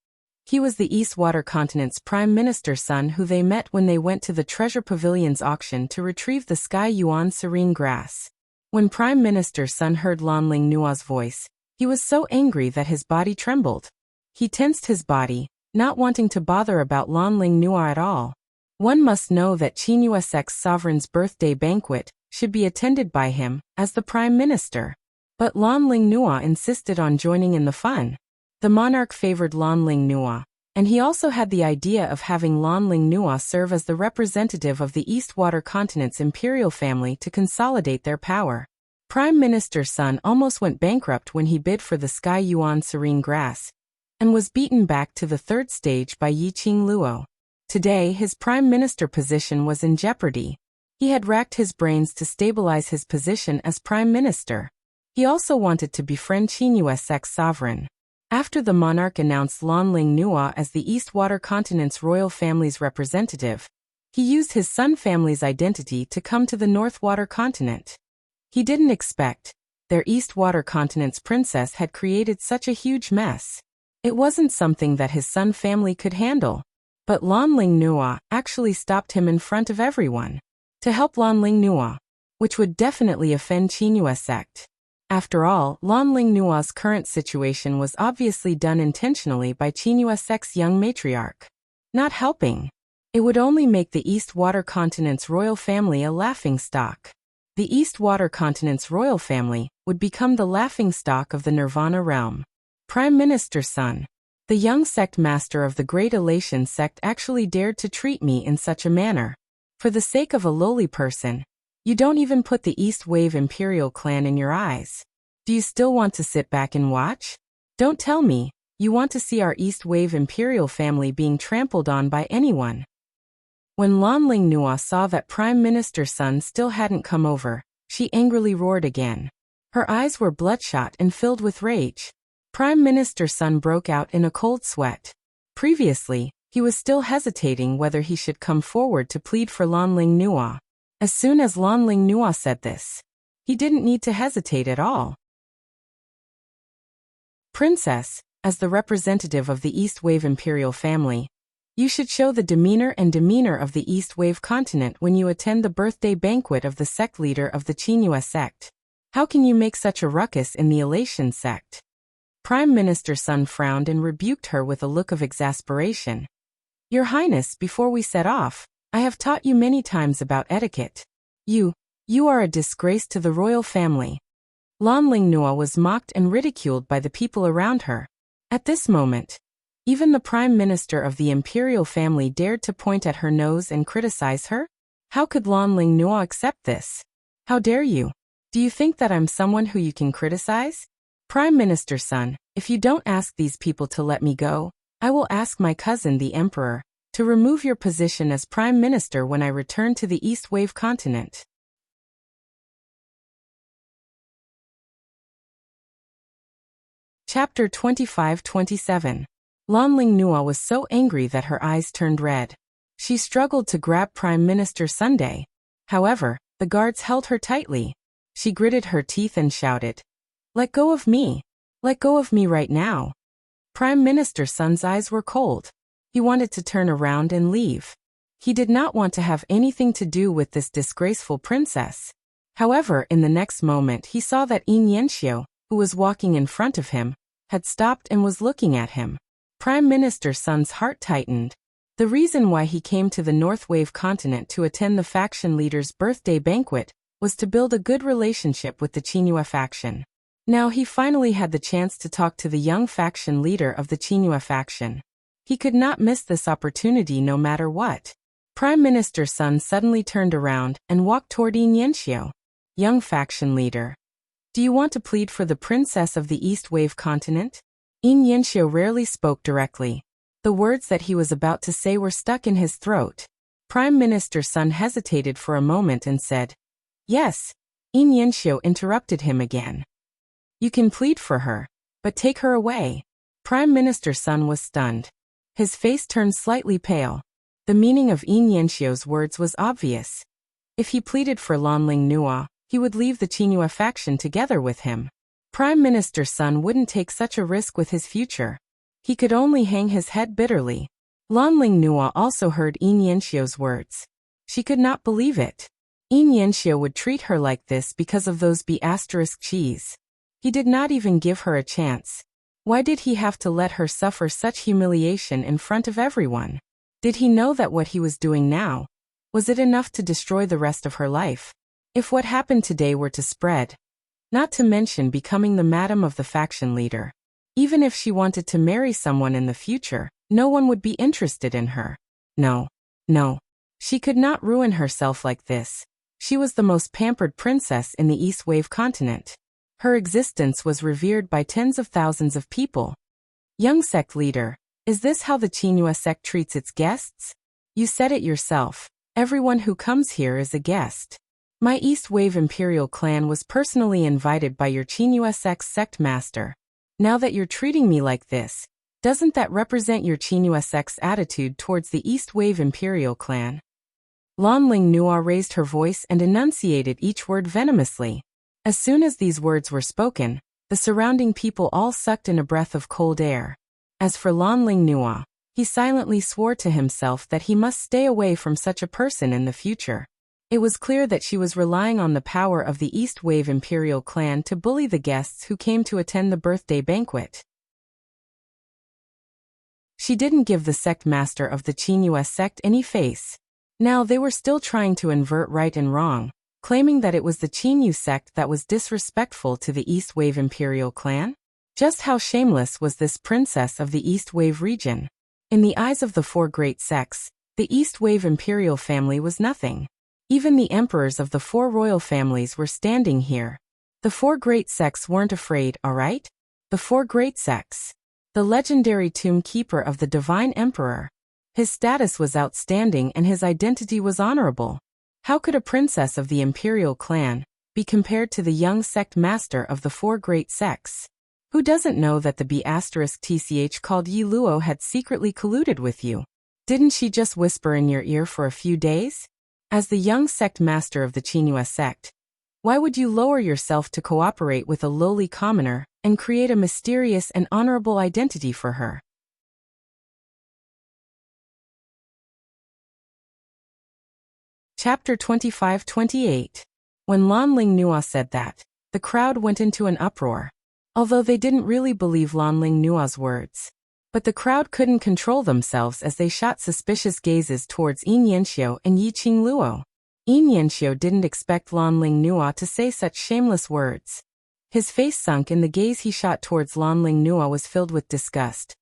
He was the Eastwater Continent's Prime Minister's son who they met when they went to the Treasure Pavilion's auction to retrieve the Sky Yuan serene grass. When Prime Minister's son heard Lan Ling Nua's voice, he was so angry that his body trembled. He tensed his body, not wanting to bother about Lan Ling Nua at all. One must know that Chinua sect's sovereign's birthday banquet should be attended by him, as the Prime Minister. But Lan Ling Nua insisted on joining in the fun. The monarch favored Lan Ling Nua, and he also had the idea of having Lan Ling Nua serve as the representative of the Eastwater Continent's imperial family to consolidate their power. Prime Minister's son almost went bankrupt when he bid for the Sky Yuan serene grass, and was beaten back to the third stage by Yi Qing Luo. Today his prime minister position was in jeopardy. He had racked his brains to stabilize his position as prime minister. He also wanted to befriend Chinua sect's sovereign. After the monarch announced Lan Ling Nua as the Eastwater Continent's royal family's representative, he used his Sun family's identity to come to the Northwater Continent. He didn't expect their Eastwater Continent's princess had created such a huge mess. It wasn't something that his Sun family could handle. But Lan Ling Nua actually stopped him in front of everyone. To help Lan Ling Nua, which would definitely offend Chinua sect. After all, Lan Ling Nua's current situation was obviously done intentionally by Chinua sect's young matriarch. Not helping. It would only make the Eastwater Continent's royal family a laughingstock. The Eastwater Continent's royal family would become the laughingstock of the Nirvana realm. Prime Minister's son. The young sect master of the Great Elation sect actually dared to treat me in such a manner. For the sake of a lowly person, you don't even put the East Wave Imperial clan in your eyes. Do you still want to sit back and watch? Don't tell me you want to see our East Wave Imperial family being trampled on by anyone. When Lan Ling Nua saw that Prime Minister Sun still hadn't come over, she angrily roared again. Her eyes were bloodshot and filled with rage. Prime Minister Sun broke out in a cold sweat. Previously, he was still hesitating whether he should come forward to plead for Lan Ling Nua. As soon as Lan Ling Nua said this, he didn't need to hesitate at all. Princess, as the representative of the East Wave Imperial family, you should show the demeanor of the East Wave continent when you attend the birthday banquet of the sect leader of the Qinghua sect. How can you make such a ruckus in the Elation sect? Prime Minister Sun frowned and rebuked her with a look of exasperation. Your Highness, before we set off, I have taught you many times about etiquette. You are a disgrace to the royal family. Lan Ling Nua was mocked and ridiculed by the people around her. At this moment, even the Prime Minister of the Imperial family dared to point at her nose and criticize her? How could Lan Ling Nua accept this? How dare you? Do you think that I'm someone who you can criticize? Prime Minister Sun, if you don't ask these people to let me go, I will ask my cousin the Emperor to remove your position as Prime Minister when I return to the East Wave continent. Chapter 25-27. Lan Ling Nua was so angry that her eyes turned red. She struggled to grab Prime Minister Sunday. However, the guards held her tightly. She gritted her teeth and shouted, "Let go of me! Let go of me right now!" Prime Minister Sun's eyes were cold. He wanted to turn around and leave. He did not want to have anything to do with this disgraceful princess. However, in the next moment he saw that Yin Yanxiu, who was walking in front of him, had stopped and was looking at him. Prime Minister Sun's heart tightened. The reason why he came to the North Wave continent to attend the faction leader's birthday banquet was to build a good relationship with the Qinghua faction. Now he finally had the chance to talk to the young faction leader of the Qinghua faction. He could not miss this opportunity no matter what. Prime Minister Sun suddenly turned around and walked toward Yin Yanxiu. Young faction leader, do you want to plead for the princess of the East Wave continent? Yin Yanxiu rarely spoke directly. The words that he was about to say were stuck in his throat. Prime Minister Sun hesitated for a moment and said, "Yes." Yin Yanxiu interrupted him again. "You can plead for her, but take her away." Prime Minister Sun was stunned. His face turned slightly pale. The meaning of Yin Yanxiu's words was obvious. If he pleaded for Lan Ling Nua, he would leave the Qinghua faction together with him. Prime Minister Sun wouldn't take such a risk with his future. He could only hang his head bitterly. Lan Ling Nua also heard Yin Yanxiu's words. She could not believe it. Yin Yanxiu would treat her like this because of those B*****. He did not even give her a chance. Why did he have to let her suffer such humiliation in front of everyone? Did he know that what he was doing now, was it enough to destroy the rest of her life? If what happened today were to spread, not to mention becoming the madam of the faction leader, even if she wanted to marry someone in the future, no one would be interested in her. No. She could not ruin herself like this. She was the most pampered princess in the East Wave continent. Her existence was revered by tens of thousands of people. Young sect leader, is this how the Qinghua sect treats its guests? You said it yourself. Everyone who comes here is a guest. My East Wave Imperial clan was personally invited by your Qinghua sect master. Now that you're treating me like this, doesn't that represent your Qinghua sect's attitude towards the East Wave Imperial clan? Lan Ling Nua raised her voice and enunciated each word venomously. As soon as these words were spoken, the surrounding people all sucked in a breath of cold air. As for Lan Ling Nua, he silently swore to himself that he must stay away from such a person in the future. It was clear that she was relying on the power of the East Wave Imperial clan to bully the guests who came to attend the birthday banquet. She didn't give the sect master of the Qinghua sect any face. Now they were still trying to invert right and wrong, claiming that it was the Qinghua sect that was disrespectful to the East Wave Imperial clan. Just how shameless was this princess of the East Wave region? In the eyes of the four great sects, the East Wave imperial family was nothing. Even the emperors of the four royal families were standing here. The four great sects weren't afraid, alright? The four great sects. The legendary tomb keeper of the divine emperor. His status was outstanding and his identity was honorable. How could a princess of the imperial clan be compared to the young sect master of the four great sects? Who doesn't know that the B*TCH called Yi Luo had secretly colluded with you? Didn't she just whisper in your ear for a few days? As the young sect master of the Qinghua sect, why would you lower yourself to cooperate with a lowly commoner and create a mysterious and honorable identity for her? Chapter 25-28. When Lan Ling Nua said that, the crowd went into an uproar. Although they didn't really believe Lan Ling Nua's words. But the crowd couldn't control themselves as they shot suspicious gazes towards Yin Yanxiu and Yi Qingluo. Yin Yanxiu didn't expect Lan Ling Nua to say such shameless words. His face sunk and the gaze he shot towards Lan Ling Nua was filled with disgust.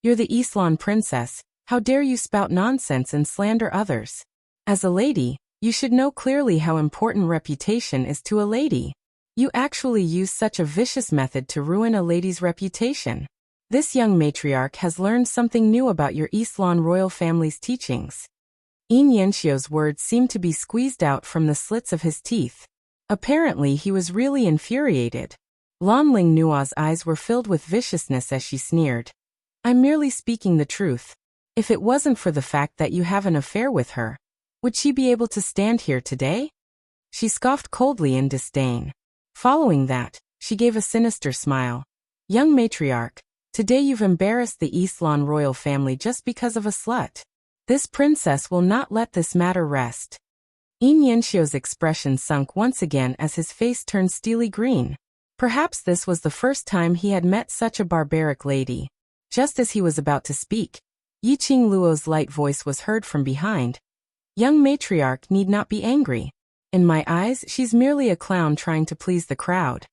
You're the Eastlan princess, how dare you spout nonsense and slander others? As a lady, you should know clearly how important reputation is to a lady. You actually use such a vicious method to ruin a lady's reputation. This young matriarch has learned something new about your Eastlan royal family's teachings. Yin Yanxiu's words seemed to be squeezed out from the slits of his teeth. Apparently he was really infuriated. Lan Ling Nua's eyes were filled with viciousness as she sneered. I'm merely speaking the truth. If it wasn't for the fact that you have an affair with her, would she be able to stand here today? She scoffed coldly in disdain. Following that, she gave a sinister smile. Young matriarch, today you've embarrassed the Eastlan royal family just because of a slut. This princess will not let this matter rest. Yin Yanxiu's expression sunk once again as his face turned steely green. Perhaps this was the first time he had met such a barbaric lady. Just as he was about to speak, Yi Qingluo's light voice was heard from behind. Young matriarch need not be angry. In my eyes, she's merely a clown trying to please the crowd.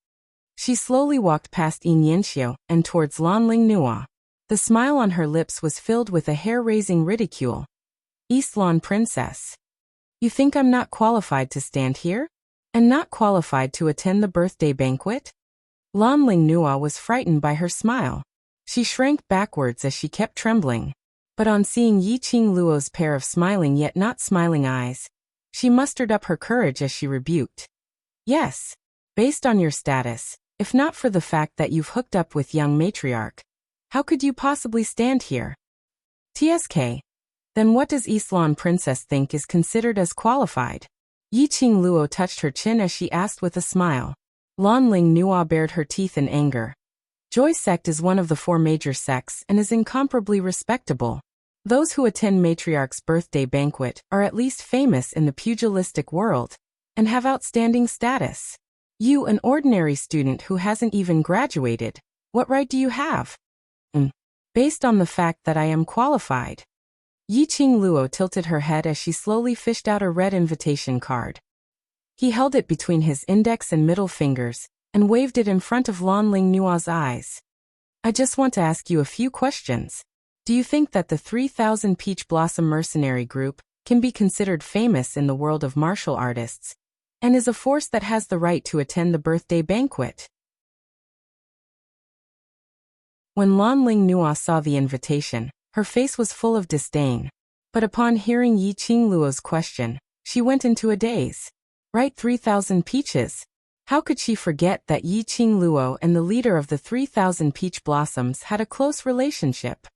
She slowly walked past Yin Yanxiu and towards Lan Ling Nua. The smile on her lips was filled with a hair-raising ridicule. Eastlan princess. You think I'm not qualified to stand here? And not qualified to attend the birthday banquet? Lan Ling Nua was frightened by her smile. She shrank backwards as she kept trembling. But on seeing Yi Qingluo's pair of smiling yet not smiling eyes, she mustered up her courage as she rebuked. Yes. Based on your status, if not for the fact that you've hooked up with young matriarch, how could you possibly stand here? TSK. Then what does Eastlan princess think is considered as qualified? Yi Qingluo touched her chin as she asked with a smile. Lan Ling Nua bared her teeth in anger. Joy sect is one of the four major sects and is incomparably respectable. Those who attend matriarch's birthday banquet are at least famous in the pugilistic world and have outstanding status. You, an ordinary student who hasn't even graduated, what right do you have? Based on the fact that I am qualified. Yi Qingluo tilted her head as she slowly fished out a red invitation card. He held it between his index and middle fingers and waved it in front of Lan Ling Nua's eyes. I just want to ask you a few questions. Do you think that the 3000 Peach Blossom Mercenary Group can be considered famous in the world of martial artists, and is a force that has the right to attend the birthday banquet? When Lan Ling Nua saw the invitation, her face was full of disdain. But upon hearing Yi Qingluo's question, she went into a daze. Right, 3000 peaches? How could she forget that Yi Qingluo and the leader of the 3000 Peach Blossoms had a close relationship?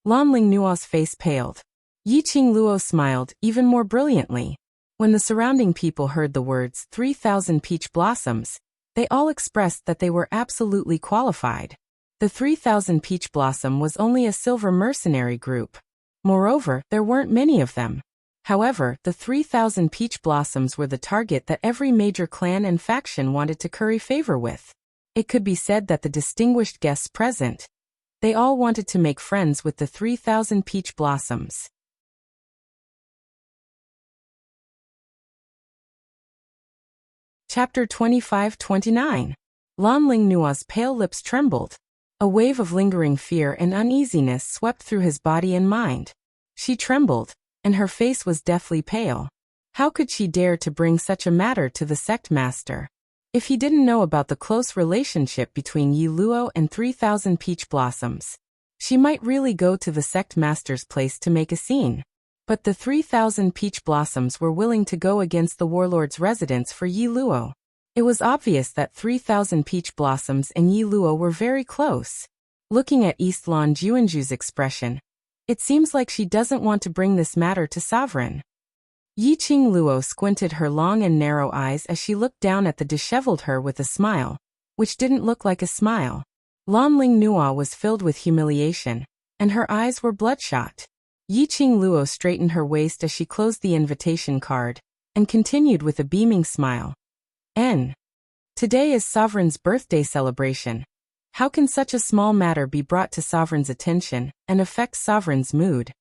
Lan Ling Nua's face paled. Yi Qingluo smiled even more brilliantly. When the surrounding people heard the words 3000 Peach Blossoms, they all expressed that they were absolutely qualified. The 3000 Peach Blossom was only a silver mercenary group. Moreover, there weren't many of them. However, the 3000 Peach Blossoms were the target that every major clan and faction wanted to curry favor with. It could be said that the distinguished guests present, they all wanted to make friends with the 3000 Peach Blossoms. Chapter 25-29. Lan Ling Nua's pale lips trembled. A wave of lingering fear and uneasiness swept through his body and mind. She trembled, and her face was deathly pale. How could she dare to bring such a matter to the sect master? If he didn't know about the close relationship between Yi Luo and 3,000 peach blossoms, she might really go to the sect master's place to make a scene. But the 3,000 peach blossoms were willing to go against the warlord's residence for Yi Luo. It was obvious that 3,000 peach blossoms and Yi Luo were very close. Looking at East Lan Juanju's expression, it seems like she doesn't want to bring this matter to Sovereign. Yi Qing Luo squinted her long and narrow eyes as she looked down at the disheveled her with a smile, which didn't look like a smile. Lan Ling Nua was filled with humiliation, and her eyes were bloodshot. Yi Qing Luo straightened her waist as she closed the invitation card, and continued with a beaming smile. Today is Sovereign's birthday celebration. How can such a small matter be brought to Sovereign's attention and affect Sovereign's mood?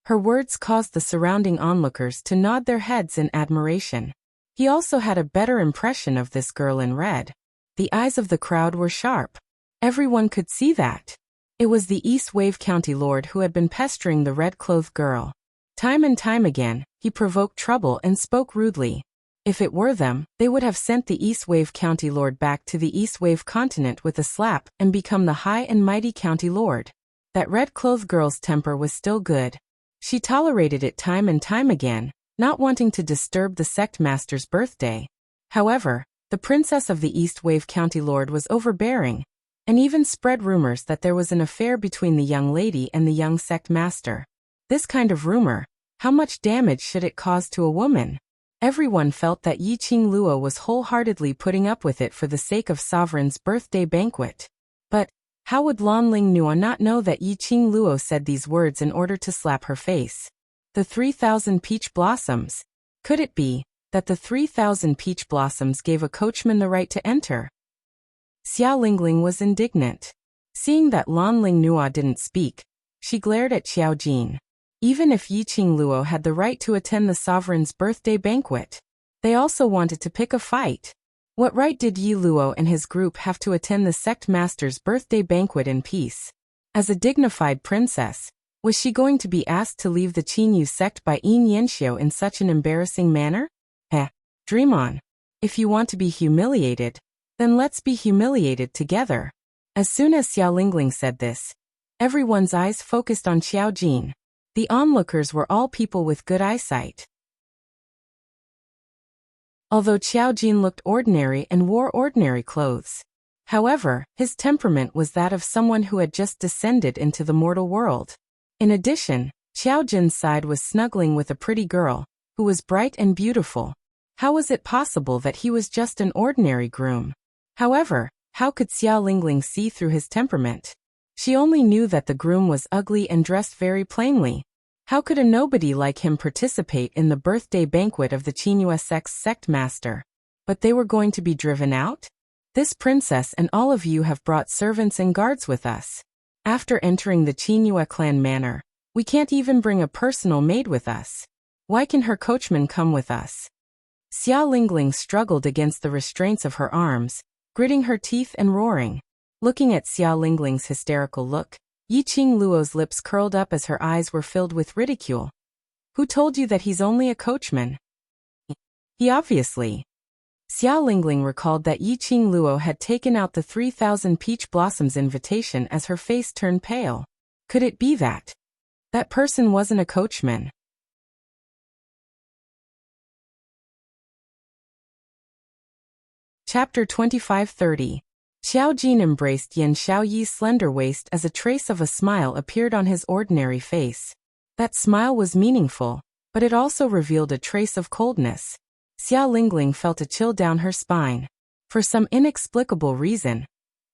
Her words caused the surrounding onlookers to nod their heads in admiration. He also had a better impression of this girl in red. The eyes of the crowd were sharp. Everyone could see that. It was the East Wave County Lord who had been pestering the red-clothed girl. Time and time again, he provoked trouble and spoke rudely. If it were them, they would have sent the East Wave County Lord back to the East Wave continent with a slap and become the high and mighty County Lord. That red-clothed girl's temper was still good. She tolerated it time and time again, not wanting to disturb the sect master's birthday. However, the princess of the East Wave County Lord was overbearing, and even spread rumors that there was an affair between the young lady and the young sect master. This kind of rumor, how much damage should it cause to a woman? Everyone felt that Yi Qing Luo was wholeheartedly putting up with it for the sake of Sovereign's birthday banquet. But how would Lan Ling Nua not know that Yi Qing Luo said these words in order to slap her face? The 3,000 peach blossoms. Could it be that the 3,000 peach blossoms gave a coachman the right to enter? Xia Lingling was indignant. Seeing that Lan Ling Nua didn't speak, she glared at Xiao Jin. Even if Yi Qing Luo had the right to attend the Sovereign's birthday banquet, they also wanted to pick a fight. What right did Yi Luo and his group have to attend the sect master's birthday banquet in peace? As a dignified princess, was she going to be asked to leave the Qinyu sect by Yin Yanxiu in such an embarrassing manner? Dream on. If you want to be humiliated, then let's be humiliated together. As soon as Xia Lingling said this, everyone's eyes focused on Xiao Jin. The onlookers were all people with good eyesight. Although Xiao Jin looked ordinary and wore ordinary clothes, however, his temperament was that of someone who had just descended into the mortal world. In addition, Xiao Jin's side was snuggling with a pretty girl, who was bright and beautiful. How was it possible that he was just an ordinary groom? However, how could Xia Lingling see through his temperament? She only knew that the groom was ugly and dressed very plainly. How could a nobody like him participate in the birthday banquet of the Qinyu sect master? But they were going to be driven out? This princess and all of you have brought servants and guards with us. After entering the Qinyu clan manor, we can't even bring a personal maid with us. Why can her coachman come with us? Xia Lingling struggled against the restraints of her arms, gritting her teeth and roaring. Looking at Xia Lingling's hysterical look, Yi Qing Luo's lips curled up as her eyes were filled with ridicule. Who told you that he's only a coachman? He obviously. Xia Lingling recalled that Yi Qing Luo had taken out the 3,000 peach blossoms invitation as her face turned pale. Could it be that that person wasn't a coachman? Chapter 25:30. Xiao Jin embraced Yan Xiaoyi's slender waist as a trace of a smile appeared on his ordinary face. That smile was meaningful, but it also revealed a trace of coldness. Xia Lingling felt a chill down her spine. For some inexplicable reason,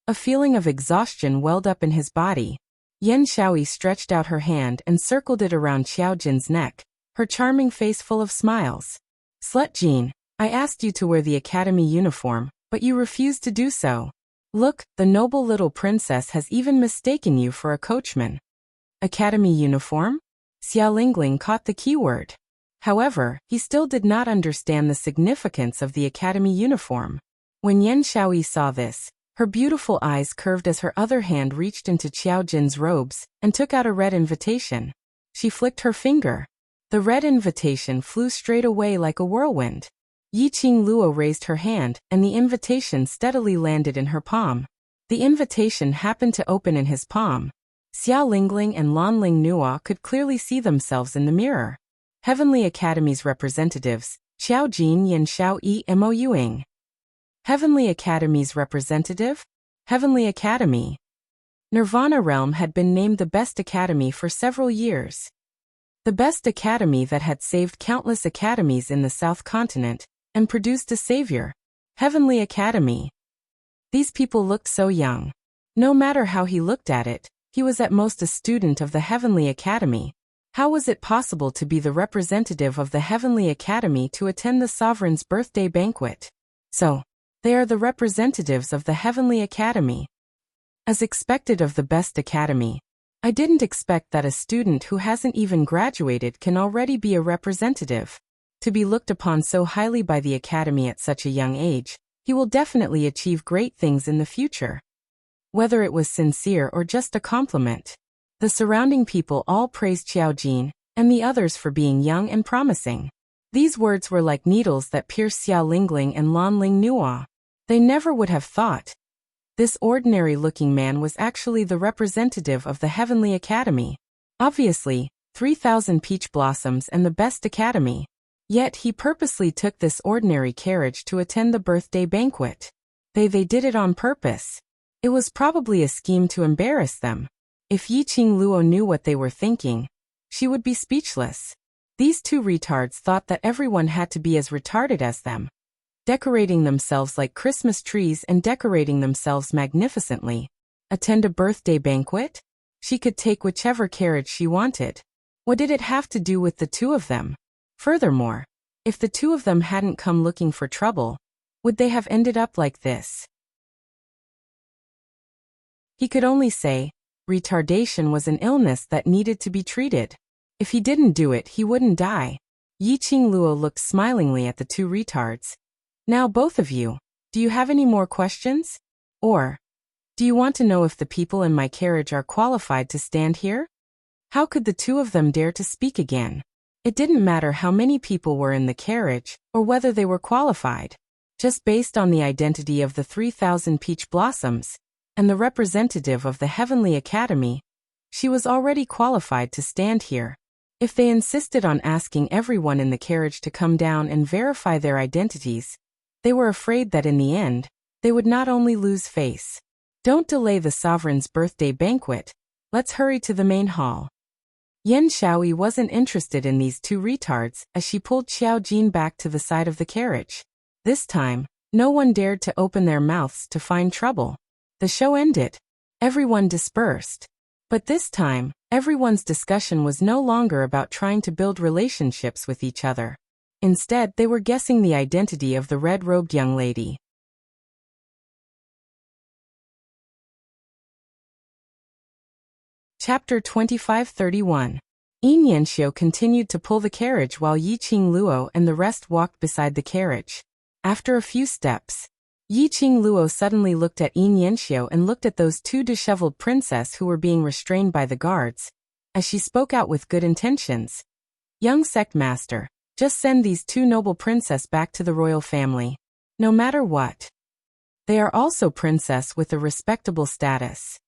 a feeling of exhaustion welled up in his body. Yan Xiaoyi stretched out her hand and circled it around Xiao Jin's neck, her charming face full of smiles. Slut Jin, I asked you to wear the academy uniform, but you refused to do so. Look, the noble little princess has even mistaken you for a coachman. Academy uniform? Xia Lingling caught the keyword. However, he still did not understand the significance of the academy uniform. When Yan Xiaoyi saw this, Her beautiful eyes curved as her other hand reached into Qiao Jin's robes and took out a red invitation. She flicked her finger. The red invitation flew straight away like a whirlwind. Yiqing Luo raised her hand, and the invitation steadily landed in her palm. The invitation happened to open in his palm. Xia Lingling and Lanling Nua could clearly see themselves in the mirror. Heavenly Academy's representatives, Xiao Jin Yin Xiao Yi Mo Yuing. Heavenly Academy's representative? Heavenly Academy. Nirvana Realm had been named the best academy for several years. The best academy that had saved countless academies in the South Continent and produced a savior. Heavenly Academy. These people looked so young. No matter how he looked at it, he was at most a student of the Heavenly Academy. How was it possible to be the representative of the Heavenly Academy to attend the sovereign's birthday banquet? So, they are the representatives of the Heavenly Academy. As expected of the best academy, I didn't expect that a student who hasn't even graduated can already be a representative. To be looked upon so highly by the academy at such a young age, he will definitely achieve great things in the future. Whether it was sincere or just a compliment, the surrounding people all praised Qiao Jin and the others for being young and promising. These words were like needles that pierced Xia Lingling and Lanling Nua. They never would have thought. This ordinary-looking man was actually the representative of the Heavenly Academy. Obviously, 3,000 peach blossoms and the best academy. Yet he purposely took this ordinary carriage to attend the birthday banquet. They did it on purpose. It was probably a scheme to embarrass them. If Yiqing Luo knew what they were thinking, she would be speechless. These two retards thought that everyone had to be as retarded as them. Decorating themselves like Christmas trees and decorating themselves magnificently. Attend a birthday banquet? She could take whichever carriage she wanted. What did it have to do with the two of them? Furthermore, if the two of them hadn't come looking for trouble, would they have ended up like this? He could only say, retardation was an illness that needed to be treated. If he didn't do it, he wouldn't die. Yiqing Luo looked smilingly at the two retards. Now both of you, do you have any more questions? Or, do you want to know if the people in my carriage are qualified to stand here? How could the two of them dare to speak again? It didn't matter how many people were in the carriage, or whether they were qualified. Just based on the identity of the 3,000 peach blossoms, and the representative of the Heavenly Academy, she was already qualified to stand here. If they insisted on asking everyone in the carriage to come down and verify their identities, they were afraid that in the end, they would not only lose face. Don't delay the sovereign's birthday banquet. Let's hurry to the main hall. Yen Xiaoyi wasn't interested in these two retards as she pulled Qiao Jin back to the side of the carriage. This time, no one dared to open their mouths to find trouble. The show ended. Everyone dispersed. But this time, everyone's discussion was no longer about trying to build relationships with each other. Instead, they were guessing the identity of the red-robed young lady. Chapter 2531. Yin Yanxiu continued to pull the carriage while Yiqing Luo and the rest walked beside the carriage. After a few steps, Yiqing Luo suddenly looked at Yin Yanxiu and looked at those two disheveled princesses who were being restrained by the guards, as she spoke out with good intentions. Young sect master, just send these two noble princesses back to the royal family. No matter what. They are also princess with a respectable status.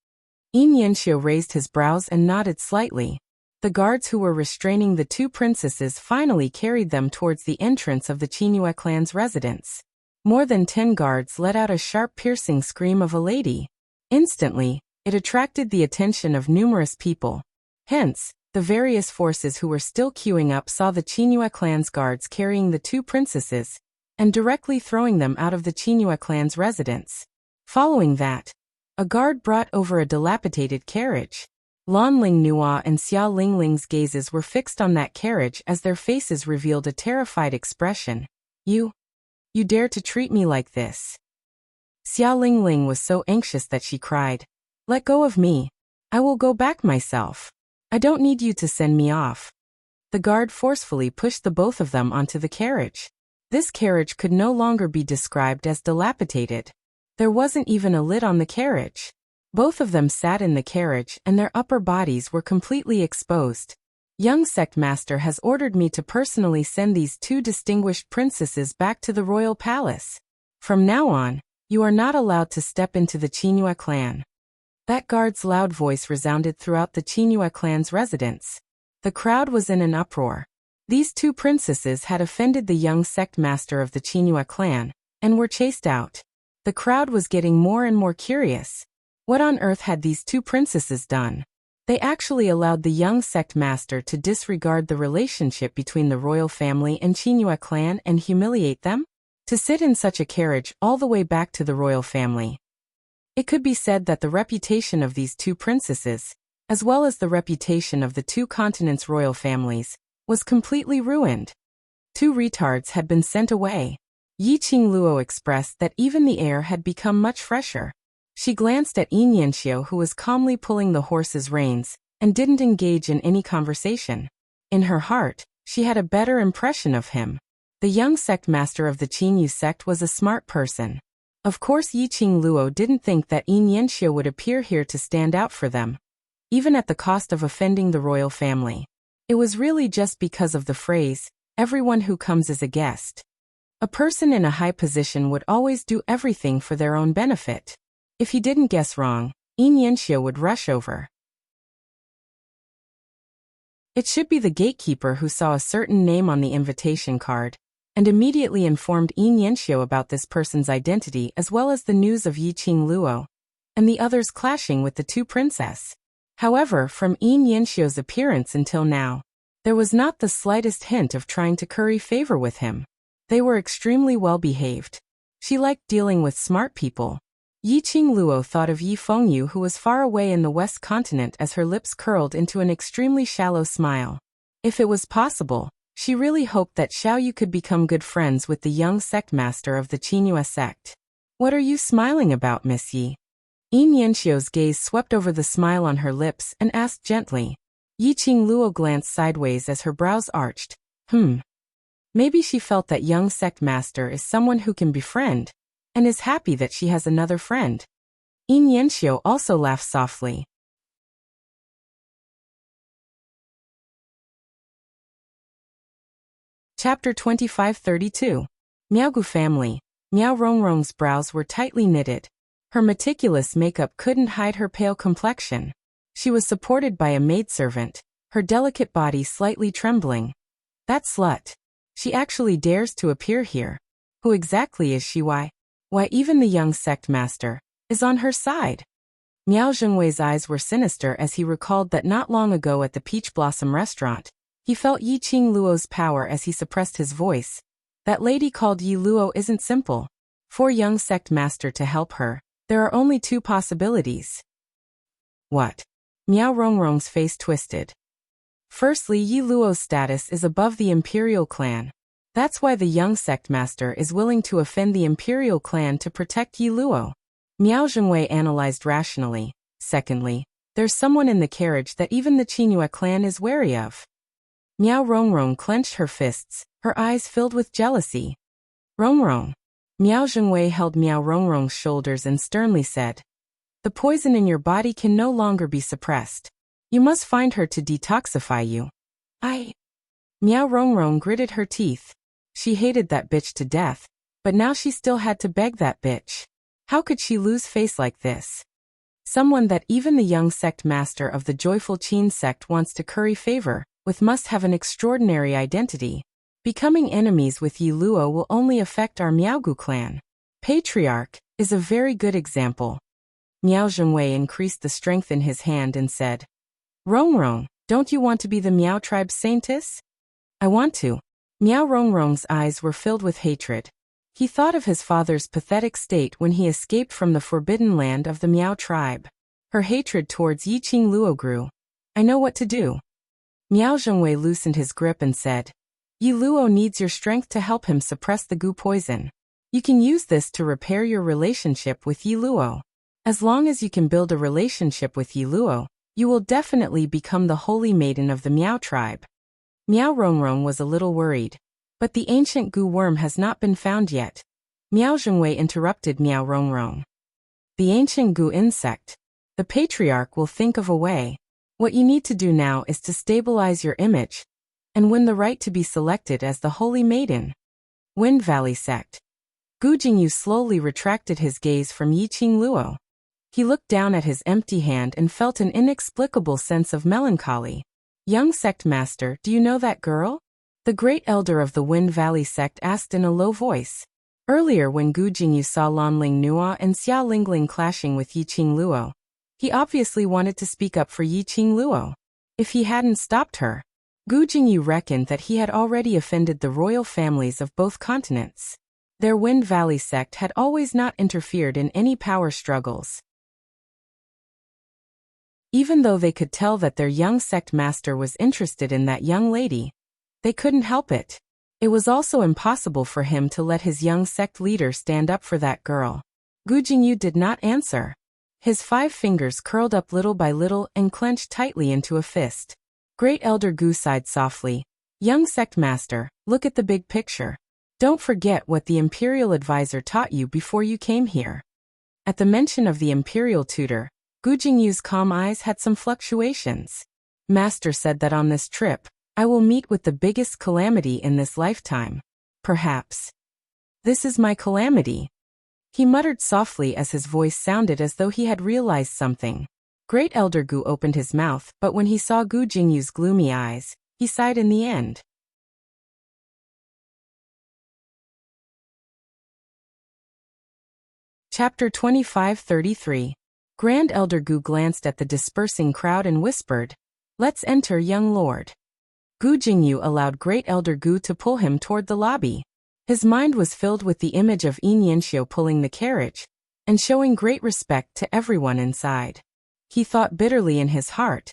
Yin Yanxiu raised his brows and nodded slightly. The guards who were restraining the two princesses finally carried them towards the entrance of the Qingyue clan's residence. More than 10 guards let out a sharp piercing scream of a lady. Instantly, it attracted the attention of numerous people. Hence, the various forces who were still queuing up saw the Qingyue clan's guards carrying the two princesses and directly throwing them out of the Qingyue clan's residence. Following that, a guard brought over a dilapidated carriage. Lanling Nua and Xia Lingling's gazes were fixed on that carriage as their faces revealed a terrified expression. You dare to treat me like this? Xia Lingling was so anxious that she cried, "Let go of me. I will go back myself. I don't need you to send me off." The guard forcefully pushed the both of them onto the carriage. This carriage could no longer be described as dilapidated. There wasn't even a lid on the carriage. Both of them sat in the carriage and their upper bodies were completely exposed. Young sect master has ordered me to personally send these two distinguished princesses back to the royal palace. From now on, you are not allowed to step into the Chinua clan. That guard's loud voice resounded throughout the Chinua clan's residence. The crowd was in an uproar. These two princesses had offended the young sect master of the Chinua clan, and were chased out. The crowd was getting more and more curious. What on earth had these two princesses done? They actually allowed the young sect master to disregard the relationship between the royal family and Chinua clan and humiliate them? To sit in such a carriage all the way back to the royal family. It could be said that the reputation of these two princesses, as well as the reputation of the two continents' royal families, was completely ruined. Two retards had been sent away. Yi Qingluo expressed that even the air had become much fresher. She glanced at Yin Yanxiu, who was calmly pulling the horse's reins, and didn't engage in any conversation. In her heart, she had a better impression of him. The young sect master of the Qinyu sect was a smart person. Of course Yi Qingluo didn't think that Yin Yanxiu would appear here to stand out for them, even at the cost of offending the royal family. It was really just because of the phrase, "Everyone who comes is a guest." A person in a high position would always do everything for their own benefit. If he didn't guess wrong, Yin Yanxiu would rush over. It should be the gatekeeper who saw a certain name on the invitation card, and immediately informed Yin Yanxiu about this person's identity as well as the news of Yi Qingluo, and the others clashing with the two princesses. However, from Yin Yanxiu's appearance until now, there was not the slightest hint of trying to curry favor with him. They were extremely well behaved. She liked dealing with smart people. Yi Qingluo thought of Yi Fengyu, who was far away in the west continent, as her lips curled into an extremely shallow smile. If it was possible, she really hoped that Xiaoyu could become good friends with the young sect master of the Qinua sect. "What are you smiling about, Miss Yi?" Yin Yanxiu's gaze swept over the smile on her lips and asked gently. Yi Qingluo glanced sideways as her brows arched. Maybe she felt that young sect master is someone who can befriend, and is happy that she has another friend. Yin Yanxiu also laughed softly. Chapter 2532. Miaogu family. Miao Rongrong's brows were tightly knitted. Her meticulous makeup couldn't hide her pale complexion. She was supported by a maidservant, her delicate body slightly trembling. That slut. She actually dares to appear here. Who exactly is she? Why even the young sect master is on her side. Miao Zhengwei's eyes were sinister as he recalled that not long ago at the Peach Blossom restaurant, he felt Yi Qingluo's power as he suppressed his voice. That lady called Yi Luo isn't simple. For young sect master to help her, there are only two possibilities. What? Miao Rongrong's face twisted. Firstly, Yi Luo's status is above the imperial clan. That's why the young sect master is willing to offend the imperial clan to protect Yi Luo. Miao Zhengwei analyzed rationally. Secondly, there's someone in the carriage that even the Qinua clan is wary of. Miao Rongrong clenched her fists, her eyes filled with jealousy. Rongrong. Miao Zhengwei held Miao Rongrong's shoulders and sternly said, "The poison in your body can no longer be suppressed. You must find her to detoxify you." Miao Rongrong gritted her teeth. She hated that bitch to death, but now she still had to beg that bitch. How could she lose face like this? Someone that even the young sect master of the joyful Qin sect wants to curry favor with must have an extraordinary identity. Becoming enemies with Yi Luo will only affect our Miaogu clan. Patriarch is a very good example. Miao Zhengwei increased the strength in his hand and said, "Rongrong, don't you want to be the Miao tribe's saintess?" "I want to." Miao Rongrong's eyes were filled with hatred. He thought of his father's pathetic state when he escaped from the forbidden land of the Miao tribe. Her hatred towards Yi Qingluo grew. "I know what to do." Miao Zhengwei loosened his grip and said, "Yi Luo needs your strength to help him suppress the gu poison. You can use this to repair your relationship with Yi Luo. As long as you can build a relationship with Yi Luo, you will definitely become the holy maiden of the Miao tribe." Miao Rongrong was a little worried. But the ancient gu worm has not been found yet. Miao Zhengwei interrupted Miao Rongrong. the ancient Gu insect. The patriarch will think of a way. What you need to do now is to stabilize your image and win the right to be selected as the Holy Maiden. Wind Valley Sect. Gu Jingyu slowly retracted his gaze from Yiqing Luo. He looked down at his empty hand and felt an inexplicable sense of melancholy. Young sect master, do you know that girl? The great elder of the Wind Valley sect asked in a low voice. Earlier when Gu Jingyu saw Lanling Nua and Xia Lingling clashing with Yiqing Luo, he obviously wanted to speak up for Yiqing Luo. If he hadn't stopped her, Gu Jingyu reckoned that he had already offended the royal families of both continents. Their Wind Valley sect had always not interfered in any power struggles. Even though they could tell that their young sect master was interested in that young lady, they couldn't help it. It was also impossible for him to let his young sect leader stand up for that girl. Gu Jingyu did not answer. His 5 fingers curled up little by little and clenched tightly into a fist. Great Elder Gu sighed softly. Young sect master, look at the big picture. Don't forget what the imperial advisor taught you before you came here. At the mention of the imperial tutor, Gu Jingyu's calm eyes had some fluctuations. Master said that on this trip, I will meet with the biggest calamity in this lifetime. Perhaps. This is my calamity. He muttered softly as his voice sounded as though he had realized something. Great Elder Gu opened his mouth, but when he saw Gu Jingyu's gloomy eyes, he sighed in the end. Chapter 25-33. Grand Elder Gu glanced at the dispersing crowd and whispered, "Let's enter, young lord." Gu Jingyu allowed Great Elder Gu to pull him toward the lobby. His mind was filled with the image of Yin Yanxiu pulling the carriage and showing great respect to everyone inside. He thought bitterly in his heart,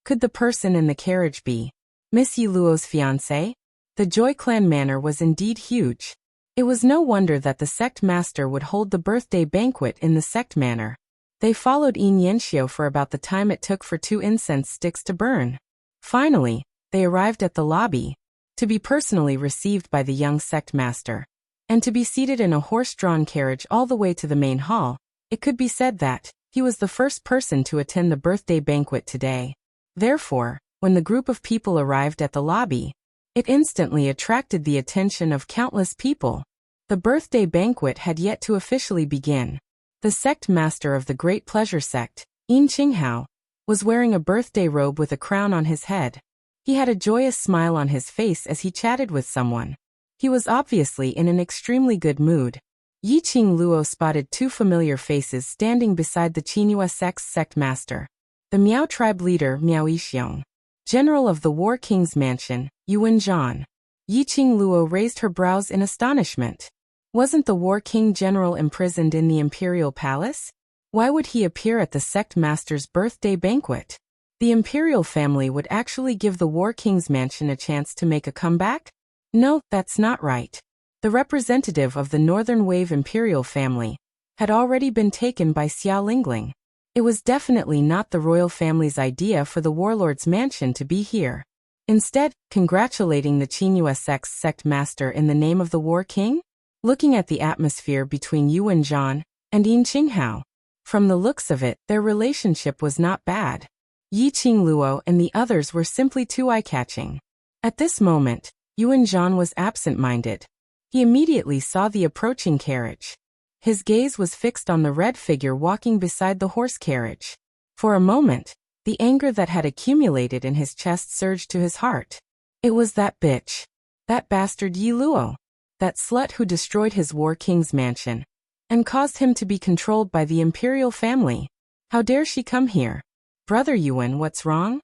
could the person in the carriage be Miss Yi Luo's fiancé? The Joy Clan manor was indeed huge. It was no wonder that the sect master would hold the birthday banquet in the sect manor. They followed Yin Yanxiu for about the time it took for 2 incense sticks to burn. Finally, they arrived at the lobby, to be personally received by the young sect master, and to be seated in a horse-drawn carriage all the way to the main hall. It could be said that he was the first person to attend the birthday banquet today. Therefore, when the group of people arrived at the lobby, it instantly attracted the attention of countless people. The birthday banquet had yet to officially begin. The sect master of the Great Pleasure Sect, Yin Qinghao, was wearing a birthday robe with a crown on his head. He had a joyous smile on his face as he chatted with someone. He was obviously in an extremely good mood. Yiqing Luo spotted 2 familiar faces standing beside the Qinghua sect's sect master. The Miao tribe leader Miao Yixiong, general of the War King's mansion, Yuan Zhan. Yiqing Luo raised her brows in astonishment. Wasn't the War King general imprisoned in the imperial palace? Why would he appear at the sect master's birthday banquet? The imperial family would actually give the War King's mansion a chance to make a comeback? No, that's not right. The representative of the Northern Wave imperial family had already been taken by Xia Lingling. It was definitely not the royal family's idea for the warlord's mansion to be here. Instead, congratulating the Qinghua sect's sect master in the name of the War King? Looking at the atmosphere between Yuan Zhan and Yin Qinghao, from the looks of it, their relationship was not bad. Yiqing Luo and the others were simply too eye-catching. At this moment, Yuan Zhan was absent-minded. He immediately saw the approaching carriage. His gaze was fixed on the red figure walking beside the horse carriage. For a moment, the anger that had accumulated in his chest surged to his heart. It was that bitch. That bastard Yi Luo. That slut who destroyed his War King's mansion and caused him to be controlled by the imperial family. How dare she come here? Brother Yuan, what's wrong?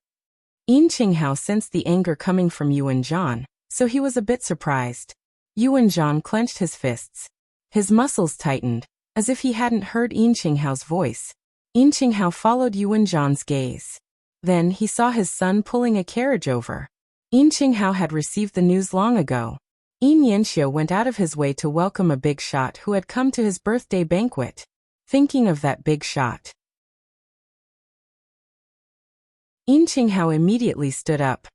Yin Qinghao sensed the anger coming from Yuan Zhan, so he was a bit surprised. Yuan Zhan clenched his fists. His muscles tightened, as if he hadn't heard Yin Qinghao's voice. Yin Qinghao followed Yuan Zhan's gaze. Then he saw his son pulling a carriage over. Yin Qinghao had received the news long ago. Yin Yanxiu went out of his way to welcome a big shot who had come to his birthday banquet. Thinking of that big shot, Yin Qinghao immediately stood up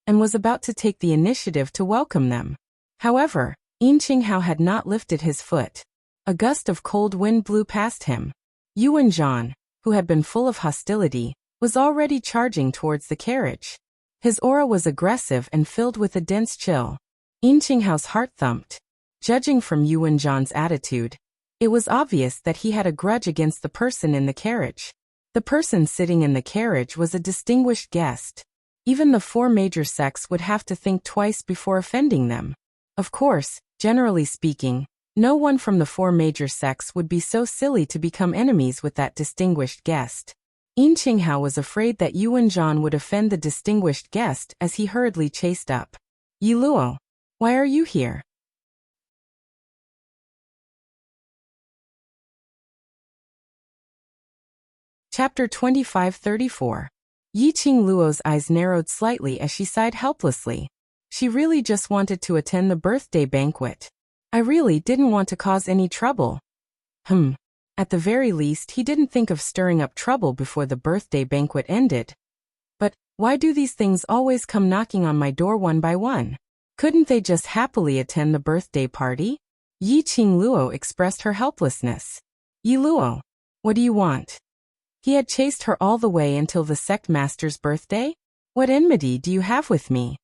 and was about to take the initiative to welcome them. However, Yin Qinghao had not lifted his foot. A gust of cold wind blew past him. Yuan Zhan, who had been full of hostility, was already charging towards the carriage. His aura was aggressive and filled with a dense chill. Yin Qinghao's heart thumped. Judging from Yuan Zhan's attitude, it was obvious that he had a grudge against the person in the carriage. The person sitting in the carriage was a distinguished guest. Even the four major sects would have to think twice before offending them. Of course, generally speaking, no one from the four major sects would be so silly to become enemies with that distinguished guest. Yin Qinghao was afraid that Yuan Zhan would offend the distinguished guest as he hurriedly chased up. Yi Luo, why are you here? Chapter 25-34. Yi Qingluo's eyes narrowed slightly as she sighed helplessly. She really just wanted to attend the birthday banquet. I really didn't want to cause any trouble. At the very least, he didn't think of stirring up trouble before the birthday banquet ended. But why do these things always come knocking on my door one by one? Couldn't they just happily attend the birthday party? Yi Qingluo expressed her helplessness. Yi Luo, what do you want? He had chased her all the way until the sect master's birthday? What enmity do you have with me?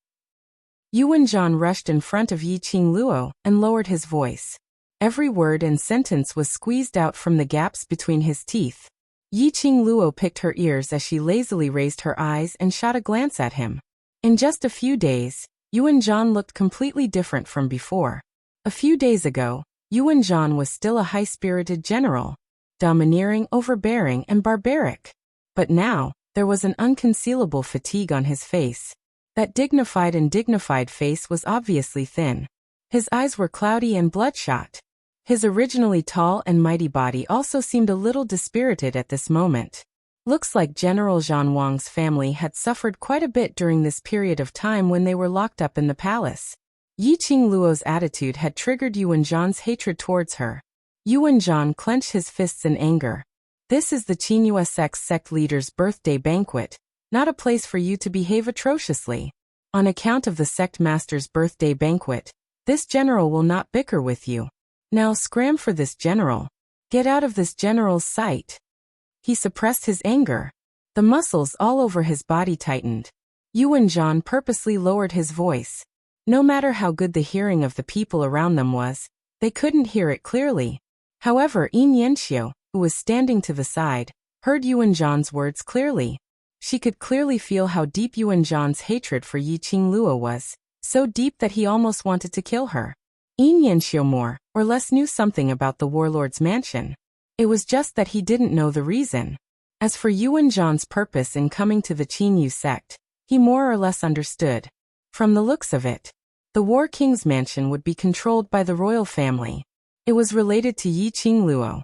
Yuan Zhan rushed in front of Yi Qingluo and lowered his voice. Every word and sentence was squeezed out from the gaps between his teeth. Yi Qingluo picked her ears as she lazily raised her eyes and shot a glance at him. In just a few days, Yuan Zhan looked completely different from before. A few days ago, Yuan Zhan was still a high-spirited general, domineering, overbearing, and barbaric. But now, there was an unconcealable fatigue on his face. That dignified face was obviously thin. His eyes were cloudy and bloodshot. His originally tall and mighty body also seemed a little dispirited at this moment. Looks like General Zhan Wang's family had suffered quite a bit during this period of time when they were locked up in the palace. Yi Qingluo's attitude had triggered Yuan Zhan's hatred towards her. Yuan Zhan clenched his fists in anger. This is the Qingyue sect leader's birthday banquet, not a place for you to behave atrociously. On account of the sect master's birthday banquet, this general will not bicker with you. Now scram for this general. Get out of this general's sight. He suppressed his anger. The muscles all over his body tightened. Yuan Zhan purposely lowered his voice. No matter how good the hearing of the people around them was, they couldn't hear it clearly. However, Yin Yanxiu, who was standing to the side, heard Yuan Zhan's words clearly. She could clearly feel how deep Yuan Zhan's hatred for Yi Qingluo was, so deep that he almost wanted to kill her. Yin Yanxiu more or less knew something about the warlord's mansion. It was just that he didn't know the reason. As for Yuan Zhan's purpose in coming to the Qinyu sect, he more or less understood. From the looks of it, the War King's mansion would be controlled by the royal family. It was related to Yi Qingluo.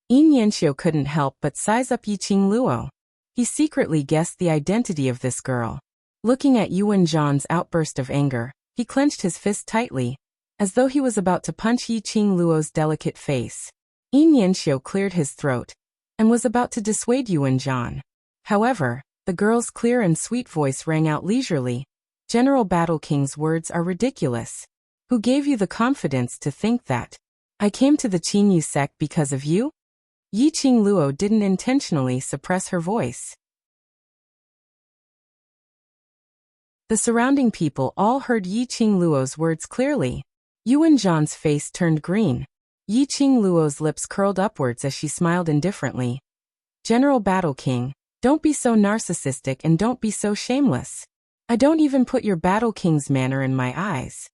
Yin Yanxiu couldn't help but size up Yi Qingluo. He secretly guessed the identity of this girl. Looking at Yuan Zhan's outburst of anger, he clenched his fist tightly, as though he was about to punch Yi Qingluo's delicate face. Yin Yanxiu cleared his throat, and was about to dissuade Yuan Zhan. However, the girl's clear and sweet voice rang out leisurely. General Battle King's words are ridiculous. Who gave you the confidence to think that? I came to the Qinyu sect because of you? Yi Qingluo didn't intentionally suppress her voice. The surrounding people all heard Yi Qingluo's words clearly. Yuan Zhan's face turned green. Yi Qingluo's lips curled upwards as she smiled indifferently. General Battle King, don't be so narcissistic and don't be so shameless. I don't even put your Battle King's manner in my eyes.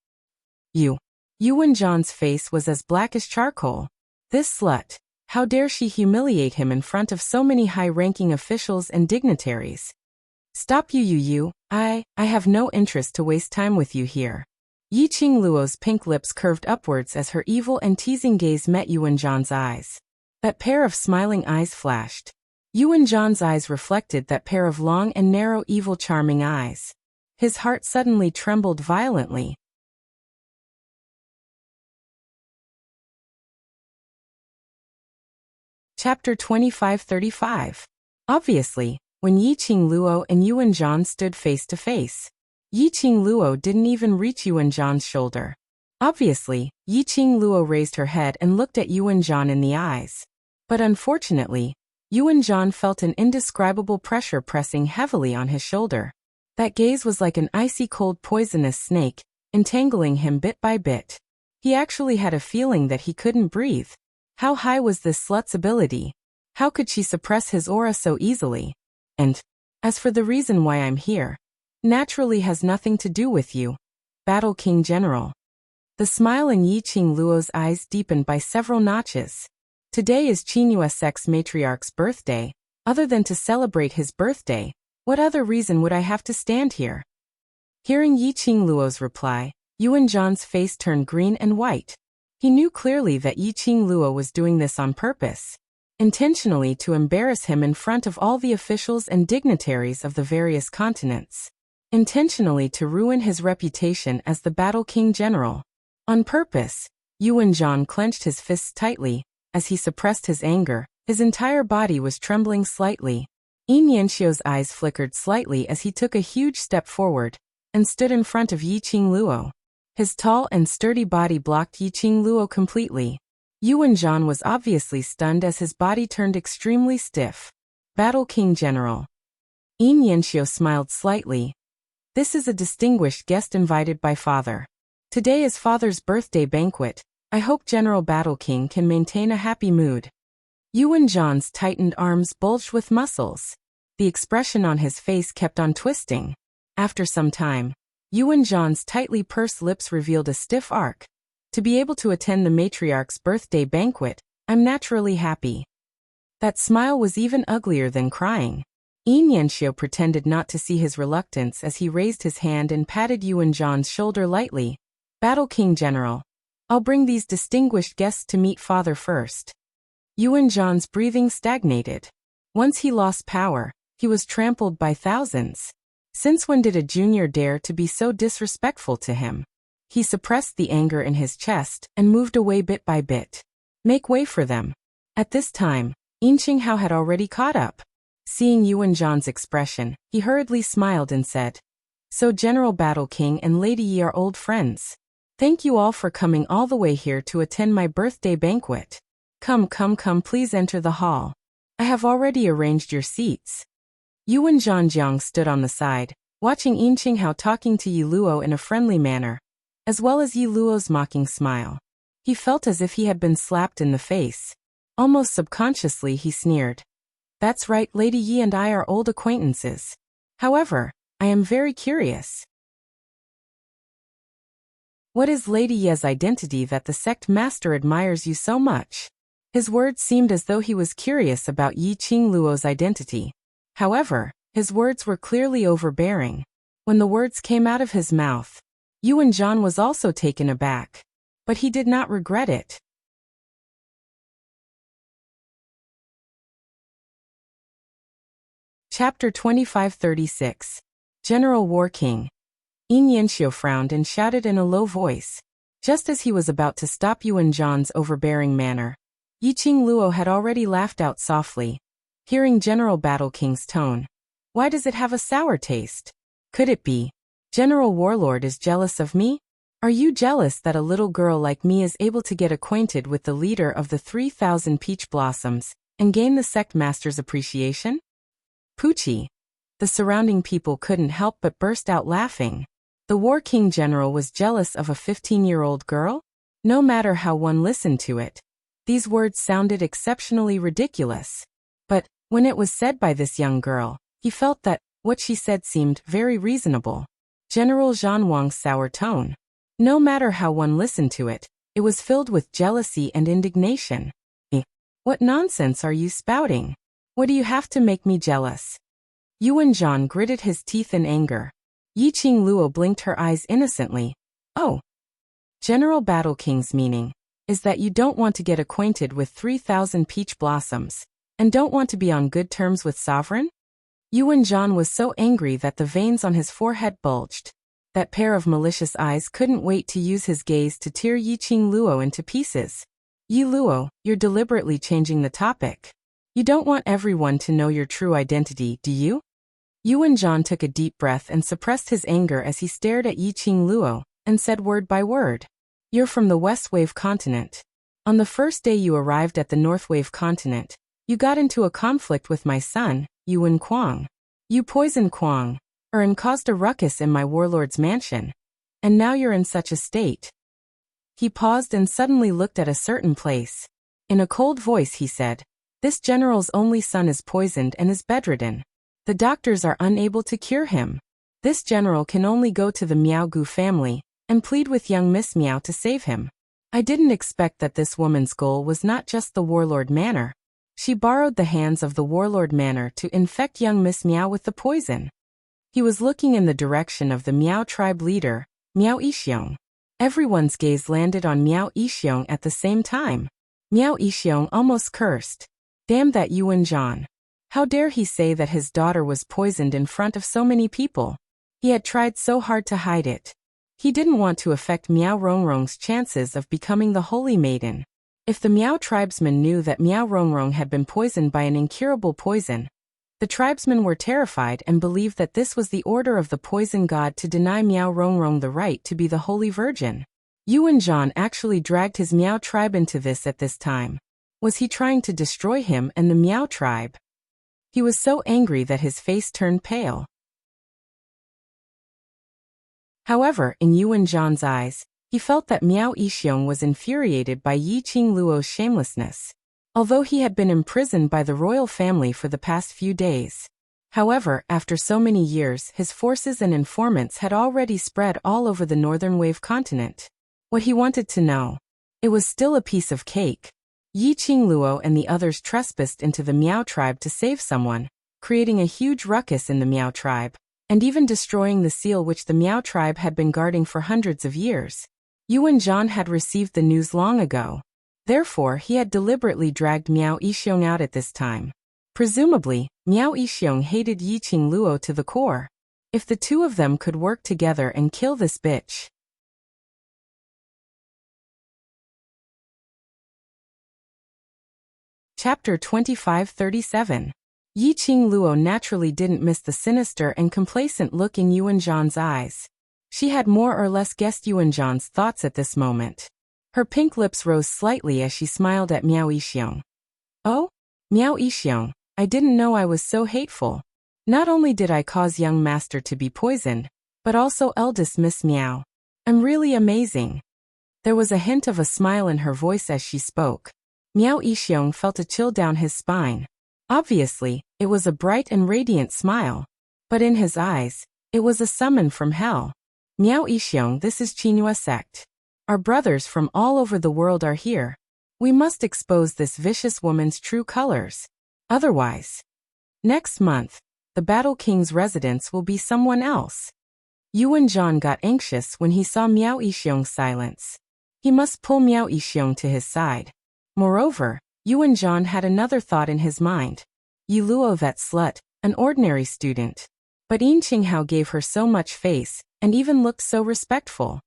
Yuan Zhan's face was as black as charcoal. This slut, how dare she humiliate him in front of so many high-ranking officials and dignitaries? Stop you. I have no interest to waste time with you here. Yi Qingluo's pink lips curved upwards as her evil and teasing gaze met Yuan Zhan's eyes. That pair of smiling eyes flashed. Yuan Zhan's eyes reflected that pair of long and narrow evil charming eyes. His heart suddenly trembled violently. Chapter 25-35. Obviously, when Yi Qingluo and Yuan Zhan stood face to face, Yi Qingluo didn't even reach Yuan Zhan's shoulder. Obviously, Yi Qingluo raised her head and looked at Yuan Zhan in the eyes. But unfortunately, Yuan Zhan felt an indescribable pressure pressing heavily on his shoulder. That gaze was like an icy-cold poisonous snake, entangling him bit by bit. He actually had a feeling that he couldn't breathe. How high was this slut's ability? How could she suppress his aura so easily? And, as for the reason why I'm here, naturally has nothing to do with you, Battle King General. The smile in Yi Qing Luo's eyes deepened by several notches. Today is Qinghua Sect's matriarch's birthday. Other than to celebrate his birthday, what other reason would I have to stand here? Hearing Yi Qing Luo's reply, Yuan Zhan's face turned green and white. He knew clearly that Yi Qing Luo was doing this on purpose, intentionally to embarrass him in front of all the officials and dignitaries of the various continents, intentionally to ruin his reputation as the Battle King General. On purpose, Yuan Zhan clenched his fists tightly. As he suppressed his anger, his entire body was trembling slightly. Yin Yanxiu's eyes flickered slightly as he took a huge step forward and stood in front of Yi Qing Luo. His tall and sturdy body blocked Yi Qing Luo completely. Yuan Zhan was obviously stunned as his body turned extremely stiff. Battle King General. Yin Yanxiu smiled slightly. This is a distinguished guest invited by Father. Today is Father's birthday banquet. I hope General Battle King can maintain a happy mood. Yuan Zhan's tightened arms bulged with muscles. The expression on his face kept on twisting. After some time, Yuan Zhan's tightly pursed lips revealed a stiff arc. To be able to attend the matriarch's birthday banquet, I'm naturally happy. That smile was even uglier than crying. Yin Yanxiu pretended not to see his reluctance as he raised his hand and patted Yuan Zhan's shoulder lightly. Battle King General. I'll bring these distinguished guests to meet Father first. Yuan Zhan's breathing stagnated. Once he lost power, he was trampled by thousands. Since when did a junior dare to be so disrespectful to him? He suppressed the anger in his chest and moved away bit by bit. Make way for them. At this time, Yin Qinghao had already caught up. Seeing Yuan Zhan's expression, he hurriedly smiled and said, So General Battle King and Lady Yi are old friends. Thank you all for coming all the way here to attend my birthday banquet. Come, please enter the hall. I have already arranged your seats. Yuan Zhanjiang stood on the side, watching Yin Qinghao talking to Yi Luo in a friendly manner, as well as Yi Luo's mocking smile. He felt as if he had been slapped in the face. Almost subconsciously he sneered. That's right, Lady Yi and I are old acquaintances. However, I am very curious. What is Lady Yi's identity that the sect master admires you so much? His words seemed as though he was curious about Yi Qing Luo's identity. However, his words were clearly overbearing. When the words came out of his mouth, Yuan Zhan was also taken aback. But he did not regret it. Chapter 2536. General War King. Yin Yanxiu frowned and shouted in a low voice. Just as he was about to stop Yuan Zhan's overbearing manner, Yi Qing Luo had already laughed out softly. Hearing General Battle King's tone. Why does it have a sour taste? Could it be General Warlord is jealous of me? Are you jealous that a little girl like me is able to get acquainted with the leader of the 3,000 peach blossoms and gain the sect master's appreciation? Poochie. The surrounding people couldn't help but burst out laughing. The War King General was jealous of a 15-year-old girl? No matter how one listened to it, these words sounded exceptionally ridiculous. But, when it was said by this young girl, he felt that what she said seemed very reasonable. General Zhan Wang's sour tone. No matter how one listened to it, it was filled with jealousy and indignation. What nonsense are you spouting? What do you have to make me jealous? Yuan Zhan gritted his teeth in anger. Yi Qing Luo blinked her eyes innocently. Oh. General Battle King's meaning is that you don't want to get acquainted with 3,000 peach blossoms, and don't want to be on good terms with Sovereign? Yuan Zhan was so angry that the veins on his forehead bulged. That pair of malicious eyes couldn't wait to use his gaze to tear Yi Qing Luo into pieces. Yi Luo, you're deliberately changing the topic. You don't want everyone to know your true identity, do you? Yuan Zhan took a deep breath and suppressed his anger as he stared at Yi Qing Luo, and said word by word. You're from the West Wave continent. On the first day you arrived at the North Wave continent, You got into a conflict with my son, Yuan Kuang. You poisoned Kuang, and caused a ruckus in my warlord's mansion. And now you're in such a state. He paused and suddenly looked at a certain place. In a cold voice he said, "This general's only son is poisoned and is bedridden. The doctors are unable to cure him. This general can only go to the Miao Gu family and plead with young Miss Miao to save him." I didn't expect that this woman's goal was not just the warlord manor. She borrowed the hands of the warlord manor to infect young Miss Miao with the poison. He was looking in the direction of the Miao tribe leader, Miao Yixiong. Everyone's gaze landed on Miao Yixiong at the same time. Miao Yixiong almost cursed. Damn that Yuan Zhan. How dare he say that his daughter was poisoned in front of so many people? He had tried so hard to hide it. He didn't want to affect Miao Rongrong's chances of becoming the holy maiden. If the Miao tribesmen knew that Miao Rongrong had been poisoned by an incurable poison, the tribesmen were terrified and believed that this was the order of the poison god to deny Miao Rongrong the right to be the holy virgin. Yuan Zhan actually dragged his Miao tribe into this at this time. Was he trying to destroy him and the Miao tribe? He was so angry that his face turned pale. However, in Yuan Zhan's eyes, he felt that Miao Yixiong was infuriated by Yi Qingluo's shamelessness. Although he had been imprisoned by the royal family for the past few days. However, after so many years, his forces and informants had already spread all over the northern wave continent. What he wanted to know. It was still a piece of cake. Yi Qingluo and the others trespassed into the Miao tribe to save someone, creating a huge ruckus in the Miao tribe, and even destroying the seal which the Miao tribe had been guarding for hundreds of years. Yuan Zhan had received the news long ago. Therefore, he had deliberately dragged Miao Yixiong out at this time. Presumably, Miao Yixiong hated Yi Qingluo to the core. If the two of them could work together and kill this bitch. Chapter 2537. Yi Qingluo naturally didn't miss the sinister and complacent look in Yuan Zhan's eyes. She had more or less guessed Yuan Zhan's thoughts at this moment. Her pink lips rose slightly as she smiled at Miao Yixiong. "Oh? Miao Yixiong, I didn't know I was so hateful. Not only did I cause young master to be poisoned, but also eldest Miss Miao. I'm really amazing." There was a hint of a smile in her voice as she spoke. Miao Yixiong felt a chill down his spine. Obviously, it was a bright and radiant smile. But in his eyes, it was a summon from hell. "Miao Yixiong, this is Qinghua sect. Our brothers from all over the world are here. We must expose this vicious woman's true colors. Otherwise, next month, the Battle King's residence will be someone else." Yuan Zhan got anxious when he saw Miao Yixiong's silence. He must pull Miao Yixiong to his side. Moreover, Yuan Zhan had another thought in his mind. Yi Luo, that slut, an ordinary student. But Yin Qinghao gave her so much face, and even looked so respectful.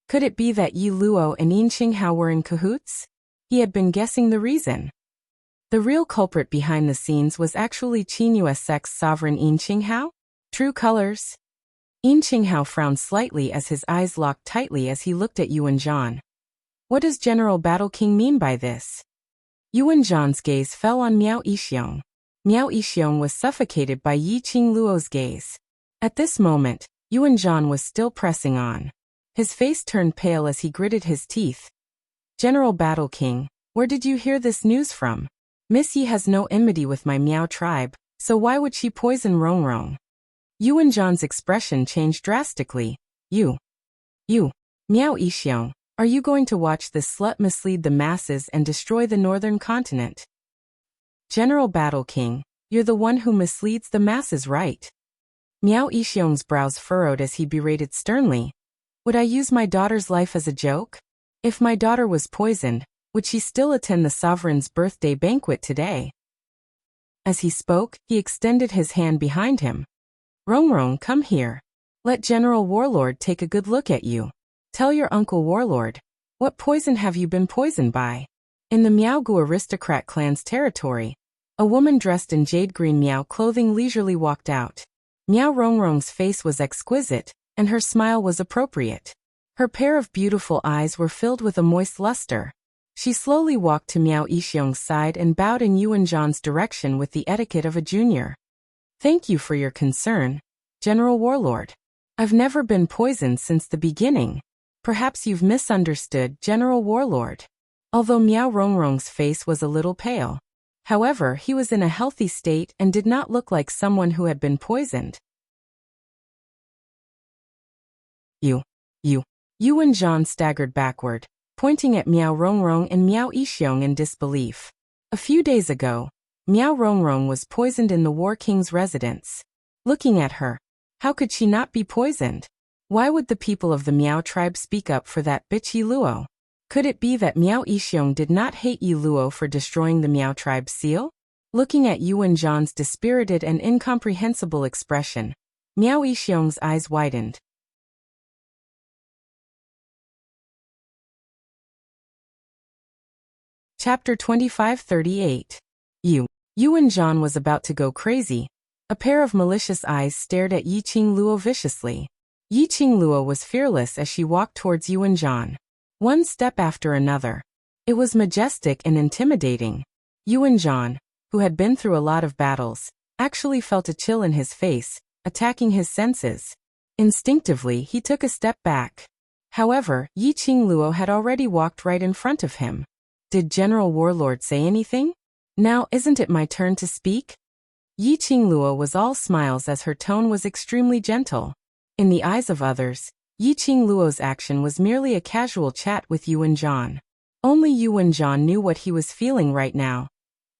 Could it be that Yi Luo and Yin Qinghao were in cahoots? He had been guessing the reason. The real culprit behind the scenes was actually Qinghua sect's sovereign Yin Qinghao? True colors? Yin Qinghao frowned slightly as his eyes locked tightly as he looked at Yuan Zhan. What does General Battle King mean by this? Yuan Zhan's gaze fell on Miao Yixiong. Miao Yixiong was suffocated by Yi Qingluo's gaze. At this moment, Yuan Zhan was still pressing on. His face turned pale as he gritted his teeth. "General Battle King, where did you hear this news from? Miss Yi has no enmity with my Miao tribe, so why would she poison Rongrong?" Yuan Zhan's expression changed drastically. You, Miao Yixiong, are you going to watch this slut mislead the masses and destroy the northern continent? General Battle King, you're the one who misleads the masses, right? Miao Yixiong's brows furrowed as he berated sternly. Would I use my daughter's life as a joke? If my daughter was poisoned, would she still attend the sovereign's birthday banquet today? As he spoke, he extended his hand behind him. Rongrong, come here. Let General Warlord take a good look at you. Tell your uncle Warlord, what poison have you been poisoned by? In the Miaogu aristocrat clan's territory, a woman dressed in jade green Miao clothing leisurely walked out. Miao Rongrong's face was exquisite, and her smile was appropriate. Her pair of beautiful eyes were filled with a moist luster. She slowly walked to Miao Yixiong's side and bowed in Yuan Zhan's direction with the etiquette of a junior. Thank you for your concern, General Warlord. I've never been poisoned since the beginning. Perhaps you've misunderstood, General Warlord. Although Miao Rongrong's face was a little pale. However, he was in a healthy state and did not look like someone who had been poisoned. Yuan Zhan staggered backward, pointing at Miao Rongrong and Miao Yixiong in disbelief. A few days ago, Miao Rongrong was poisoned in the War King's residence. Looking at her, how could she not be poisoned? Why would the people of the Miao tribe speak up for that bitch Yi Luo? Could it be that Miao Yixiong did not hate Yi Luo for destroying the Miao tribe's seal? Looking at Yuan Zhan's dispirited and incomprehensible expression, Miao Yixiong's eyes widened. Chapter 2538. Yuan Zhan was about to go crazy. A pair of malicious eyes stared at Yiqing Luo viciously. Yiqing Luo was fearless as she walked towards Yuan Zhan. One step after another. It was majestic and intimidating. Yuan Zhan, who had been through a lot of battles, actually felt a chill in his face, attacking his senses. Instinctively, he took a step back. However, Yiqing Luo had already walked right in front of him. Did General Warlord say anything? Now, isn't it my turn to speak? Yiqing Luo was all smiles as her tone was extremely gentle. In the eyes of others, Yiqing Luo's action was merely a casual chat with Yuan Zhan. Only Yuan Zhan knew what he was feeling right now.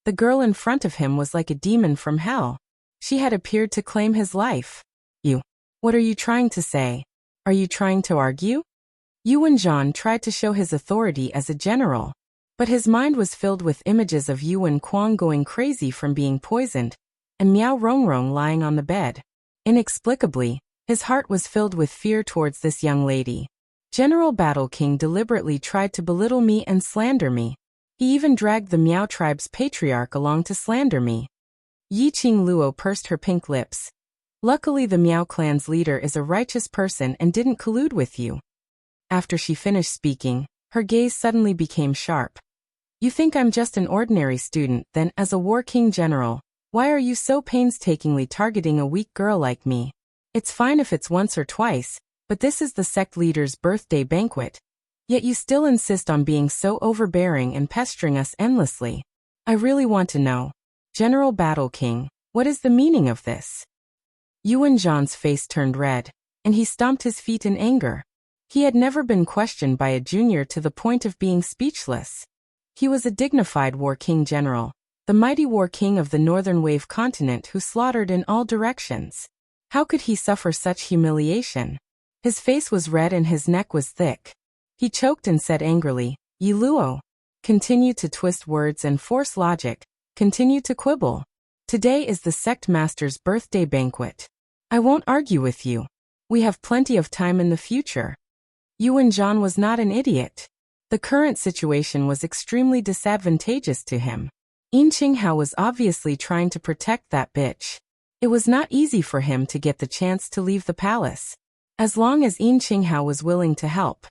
The girl in front of him was like a demon from hell. She had appeared to claim his life. What are you trying to say? Are you trying to argue? Yuan Zhan tried to show his authority as a general. But his mind was filled with images of Yuan Kuang going crazy from being poisoned, and Miao Rongrong lying on the bed. Inexplicably, his heart was filled with fear towards this young lady. General Battle King deliberately tried to belittle me and slander me. He even dragged the Miao tribe's patriarch along to slander me. Yiqing Luo pursed her pink lips. Luckily the Miao clan's leader is a righteous person and didn't collude with you. After she finished speaking, her gaze suddenly became sharp. You think I'm just an ordinary student, then as a War King general, why are you so painstakingly targeting a weak girl like me? It's fine if it's once or twice, but this is the sect leader's birthday banquet. Yet you still insist on being so overbearing and pestering us endlessly. I really want to know. General Battle King, what is the meaning of this? Yuan Zhan's face turned red, and he stomped his feet in anger. He had never been questioned by a junior to the point of being speechless. He was a dignified War King general, the mighty War King of the Northern Wave continent who slaughtered in all directions. How could he suffer such humiliation? His face was red and his neck was thick. He choked and said angrily, Yi Luo. Continue to twist words and force logic. Continue to quibble. Today is the sect master's birthday banquet. I won't argue with you. We have plenty of time in the future. Yuan Zhan was not an idiot. The current situation was extremely disadvantageous to him. Yin Qinghao was obviously trying to protect that bitch. It was not easy for him to get the chance to leave the palace. As long as Yin Qinghao was willing to help,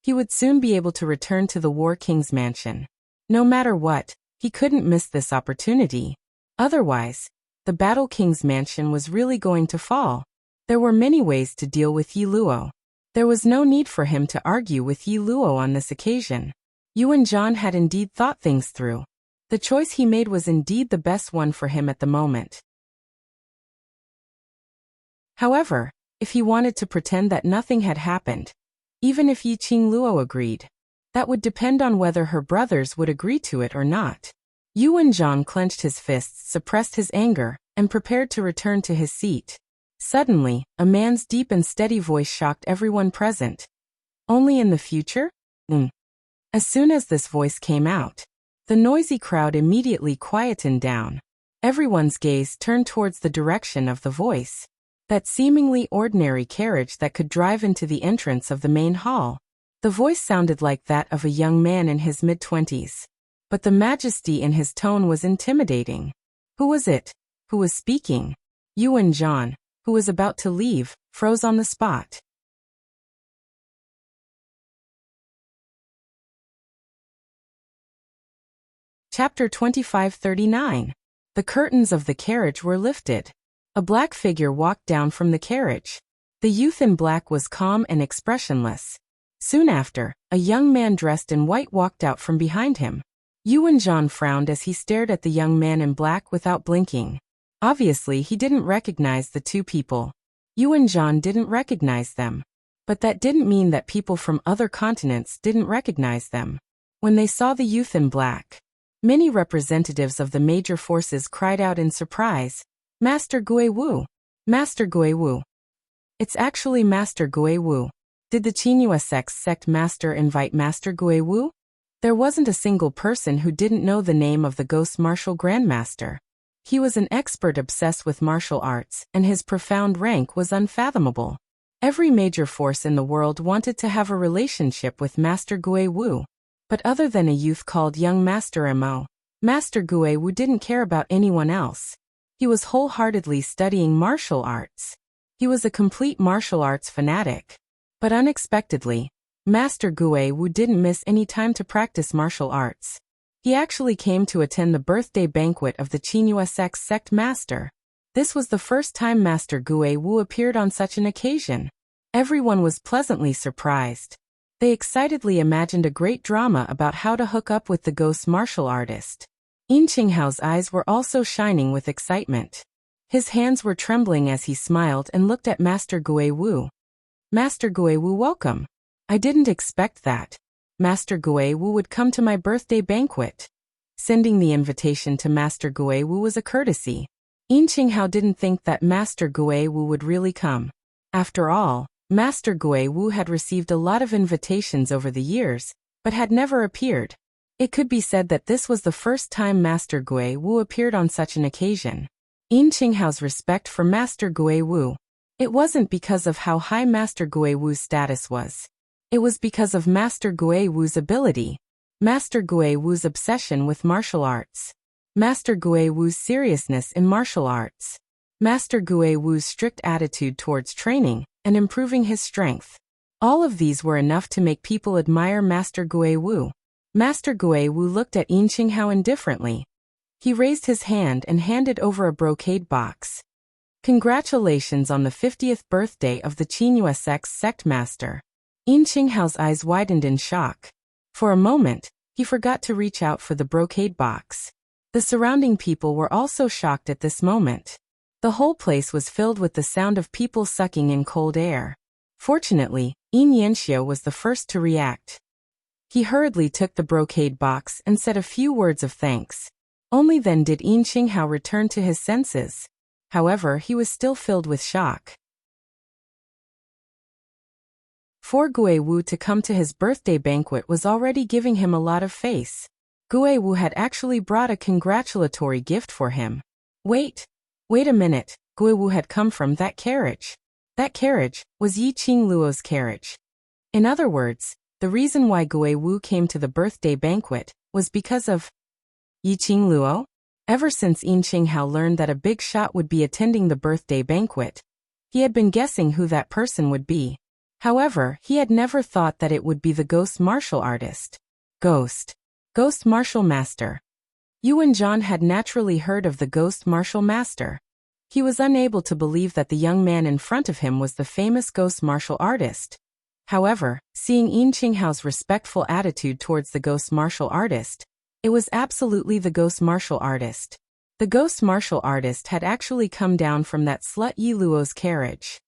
he would soon be able to return to the War King's mansion. No matter what, he couldn't miss this opportunity. Otherwise, the Battle King's mansion was really going to fall. There were many ways to deal with Yi Luo. There was no need for him to argue with Yi Luo on this occasion. Yuan Zhan had indeed thought things through. The choice he made was indeed the best one for him at the moment. However, if he wanted to pretend that nothing had happened, even if Yiqing Luo agreed, that would depend on whether her brothers would agree to it or not. Yuan Zhan clenched his fists, suppressed his anger, and prepared to return to his seat. Suddenly, a man's deep and steady voice shocked everyone present. Only in the future? As soon as this voice came out, the noisy crowd immediately quietened down. Everyone's gaze turned towards the direction of the voice. That seemingly ordinary carriage that could drive into the entrance of the main hall. The voice sounded like that of a young man in his mid-20s. But the majesty in his tone was intimidating. Who was it? Who was speaking? Yuan Zhan, who was about to leave, froze on the spot. Chapter 2539. The curtains of the carriage were lifted. A black figure walked down from the carriage. The youth in black was calm and expressionless. Soon after, a young man dressed in white walked out from behind him. Yuan-Jean frowned as he stared at the young man in black without blinking. Obviously, he didn't recognize the two people. Yuan-Jean didn't recognize them. But that didn't mean that people from other continents didn't recognize them. When they saw the youth in black, many representatives of the major forces cried out in surprise, "Master Gui Wu! Master Gui Wu!" It's actually Master Gui Wu. Did the Qinghua sect master invite Master Gui Wu? There wasn't a single person who didn't know the name of the Ghost Martial Grandmaster. He was an expert obsessed with martial arts, and his profound rank was unfathomable. Every major force in the world wanted to have a relationship with Master Gui Wu. But other than a youth called Young Master Mo, Master Gui Wu didn't care about anyone else. He was wholeheartedly studying martial arts. He was a complete martial arts fanatic. But unexpectedly, Master Gui Wu didn't miss any time to practice martial arts. He actually came to attend the birthday banquet of the Qinghua sect master. This was the first time Master Gui Wu appeared on such an occasion. Everyone was pleasantly surprised. They excitedly imagined a great drama about how to hook up with the ghost martial artist. Yin Qinghao's eyes were also shining with excitement. His hands were trembling as he smiled and looked at Master Gui Wu. "Master Gui Wu, welcome. I didn't expect that. Master Gui Wu would come to my birthday banquet." Sending the invitation to Master Gui Wu was a courtesy. Yin Qinghao didn't think that Master Gui Wu would really come. After all, Master Gui Wu had received a lot of invitations over the years, but had never appeared. It could be said that this was the first time Master Gui Wu appeared on such an occasion. Yin Qinghao's respect for Master Gui Wu. It wasn't because of how high Master Gui Wu's status was. It was because of Master Gui Wu's ability. Master Gui Wu's obsession with martial arts. Master Gui Wu's seriousness in martial arts. Master Gui Wu's strict attitude towards training and improving his strength. All of these were enough to make people admire Master Gui Wu. Master Gui Wu looked at Yin Qinghao indifferently. He raised his hand and handed over a brocade box. "Congratulations on the 50th birthday of the Qinghua sect master." Yin Qinghao's eyes widened in shock. For a moment, he forgot to reach out for the brocade box. The surrounding people were also shocked at this moment. The whole place was filled with the sound of people sucking in cold air. Fortunately, Yin Yanxiu was the first to react. He hurriedly took the brocade box and said a few words of thanks. Only then did Yin Qinghao return to his senses. However, he was still filled with shock. For Gui Wu to come to his birthday banquet was already giving him a lot of face. Gui Wu had actually brought a congratulatory gift for him. Wait a minute, Gui Wu had come from that carriage. That carriage was Yi Qingluo's carriage. In other words, the reason why Gui Wu came to the birthday banquet was because of Yi Qingluo. Ever since Yin Qinghao learned that a big shot would be attending the birthday banquet, he had been guessing who that person would be. However, he had never thought that it would be the ghost martial artist. Ghost martial master. Yuan-Jean had naturally heard of the ghost martial master. He was unable to believe that the young man in front of him was the famous ghost martial artist. However, seeing Yin Qinghao's respectful attitude towards the ghost martial artist, it was absolutely the ghost martial artist. The ghost martial artist had actually come down from that slut Yi Luo's carriage.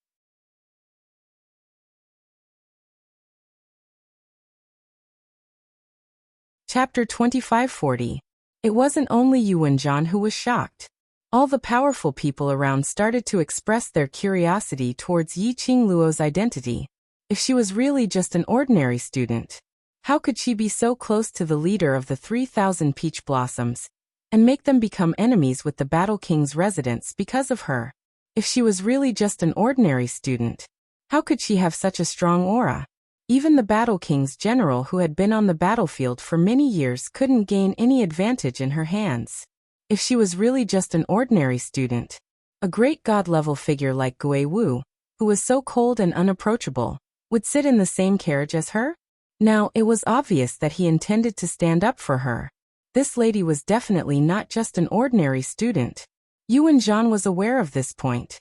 Chapter 2540. It wasn't only Yuan-Jean who was shocked. All the powerful people around started to express their curiosity towards Yi Qingluo's identity. If she was really just an ordinary student, how could she be so close to the leader of the 3,000 peach blossoms, and make them become enemies with the Battle King's residents because of her? If she was really just an ordinary student, how could she have such a strong aura? Even the Battle King's general who had been on the battlefield for many years couldn't gain any advantage in her hands. If she was really just an ordinary student, a great god-level figure like Gui Wu, who was so cold and unapproachable, would sit in the same carriage as her? Now, it was obvious that he intended to stand up for her. This lady was definitely not just an ordinary student. Yuan Zhan was aware of this point.